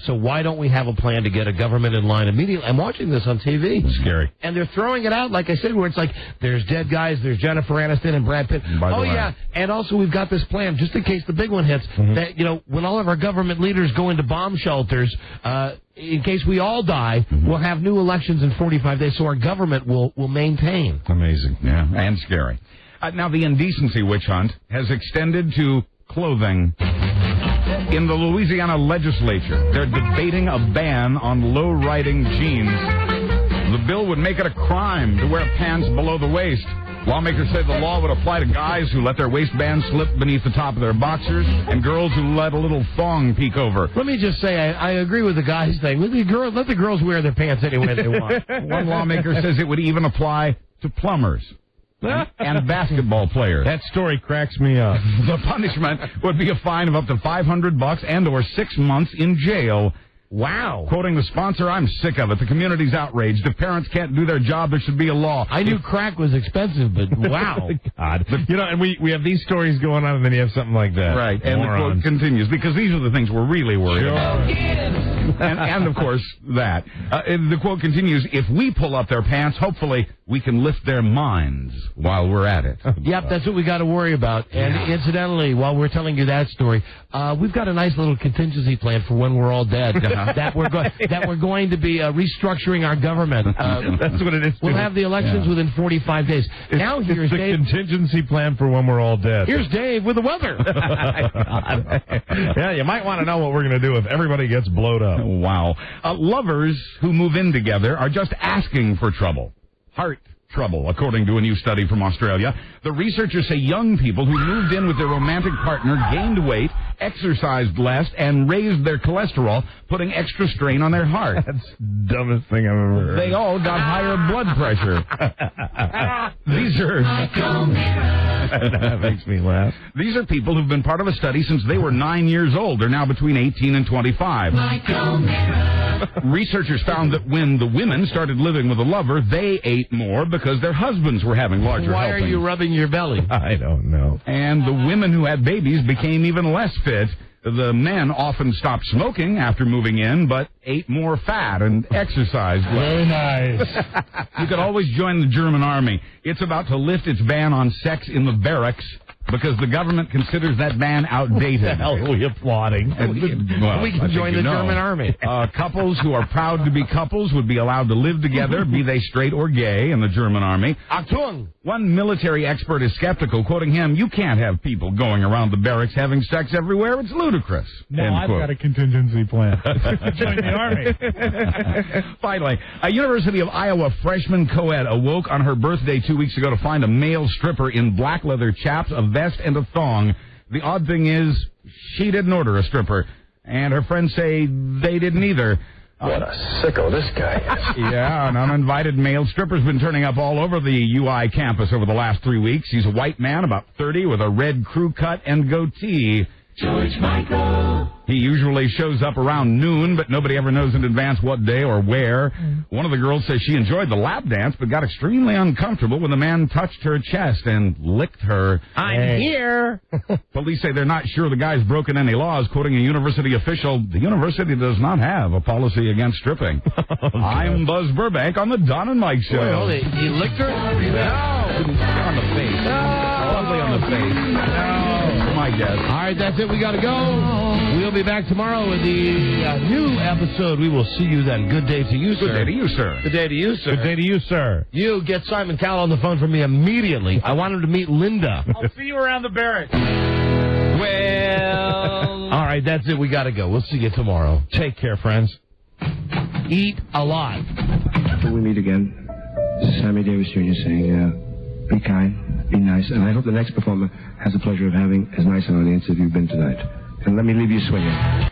Speaker 2: So why don't we have a plan to get a government in line immediately? I'm watching this on TV.
Speaker 1: It's scary.
Speaker 2: And they're throwing it out, like I said, where it's like, there's dead guys, there's Jennifer Aniston and Brad Pitt. And also we've got this plan, just in case the big one hits, that, when all of our government leaders go into bomb shelters, in case we all die, we'll have new elections in 45 days, so our government will maintain.
Speaker 1: Amazing. Yeah, and scary. Now, the indecency witch hunt has extended to clothing. In the Louisiana legislature, they're debating a ban on low-riding jeans. The bill would make it a crime to wear pants below the waist. Lawmakers say the law would apply to guys who let their waistband slip beneath the top of their boxers and girls who let a little thong peek over.
Speaker 2: Let me just say, I agree with the guys thing. Let the girls wear their pants any way they want.
Speaker 1: One lawmaker says it would even apply to plumbers. And basketball players.
Speaker 3: That story cracks me up.
Speaker 1: The punishment would be a fine of up to $500 and or 6 months in jail.
Speaker 2: Wow.
Speaker 1: Quoting the sponsor, I'm sick of it. The community's outraged. If parents can't do their job, there should be a law.
Speaker 2: I knew crack was expensive, but wow.
Speaker 3: God. And we have these stories going on, and then you have something like that.
Speaker 1: Right. And the quote continues, because these are the things we're really worried about. And of course, that. The quote continues, if we pull up their pants, hopefully we can lift their minds while we're at it.
Speaker 2: Yep, that's what we got to worry about. And incidentally, while we're telling you that story, we've got a nice little contingency plan for when we're all dead. that we're going to be restructuring our government.
Speaker 3: That's what it is.
Speaker 2: We'll have the elections within 45 days. Now here's
Speaker 3: the
Speaker 2: Dave.
Speaker 3: Contingency plan for when we're all dead.
Speaker 2: Here's Dave with the weather.
Speaker 3: Yeah, you might want to know what we're going to do if everybody gets blowed up.
Speaker 1: Wow. Lovers who move in together are just asking for trouble. Heart trouble, according to a new study from Australia. The researchers say young people who moved in with their romantic partner gained weight, exercised less, and raised their cholesterol, putting extra strain on their heart.
Speaker 3: That's the dumbest thing I've ever heard.
Speaker 1: They all got higher blood pressure. These are...
Speaker 3: That makes me laugh.
Speaker 1: These are people who've been part of a study since they were 9 years old. They're now between 18 and 25. Researchers found that when the women started living with a lover, they ate more because their husbands were having larger
Speaker 2: Why
Speaker 1: helpings.
Speaker 2: are you rubbing your belly?
Speaker 3: I don't know.
Speaker 1: And the women who had babies became even less fit. The men often stopped smoking after moving in, but ate more fat and exercised less.
Speaker 3: Very nice.
Speaker 1: You could always join the German army. It's about to lift its ban on sex in the barracks because the government considers that ban outdated.
Speaker 3: What the hell are we applauding?
Speaker 2: We can join the German army.
Speaker 1: Couples who are proud to be couples would be allowed to live together, be they straight or gay, in the German army.
Speaker 2: Achtung!
Speaker 1: One military expert is skeptical, quoting him, you can't have people going around the barracks having sex everywhere. It's ludicrous.
Speaker 4: No, I've got a contingency plan. Join the army.
Speaker 1: Finally, a University of Iowa freshman co-ed awoke on her birthday 2 weeks ago to find a male stripper in black leather chaps, a vest, and a thong. The odd thing is, she didn't order a stripper, and her friends say they didn't either.
Speaker 8: What a sicko this guy is.
Speaker 1: Yeah, an uninvited male stripper's been turning up all over the UI campus over the last 3 weeks. He's a white man, about 30, with a red crew cut and goatee.
Speaker 8: George Michael.
Speaker 1: He usually shows up around noon, but nobody ever knows in advance what day or where. One of the girls says she enjoyed the lap dance, but got extremely uncomfortable when the man touched her chest and licked her.
Speaker 2: I'm here.
Speaker 1: Police say they're not sure the guy's broken any laws. Quoting a university official, the university does not have a policy against stripping. I'm Buzz Burbank on the Don and Mike Show.
Speaker 2: Wait, he licked her?
Speaker 1: No. on the face. Lovely on the face. No. My guess.
Speaker 2: All right, that's it. We got to go. We'll be back tomorrow with the new episode. We will see you then. Good day to you, sir.
Speaker 1: Good day to you, sir.
Speaker 2: Good day to you, sir.
Speaker 3: Good day to you, sir.
Speaker 2: You get Simon Cowell on the phone for me immediately. I want him to meet Linda.
Speaker 4: I'll see you around the barracks.
Speaker 2: Well. All right, that's it. We got to go. We'll see you tomorrow.
Speaker 3: Take care, friends.
Speaker 2: Eat a lot.
Speaker 18: Until we meet again, this is Sammy Davis Jr. saying, be kind, be nice, and I hope the next performer has the pleasure of having as nice an audience as you've been tonight. And let me leave you swinging.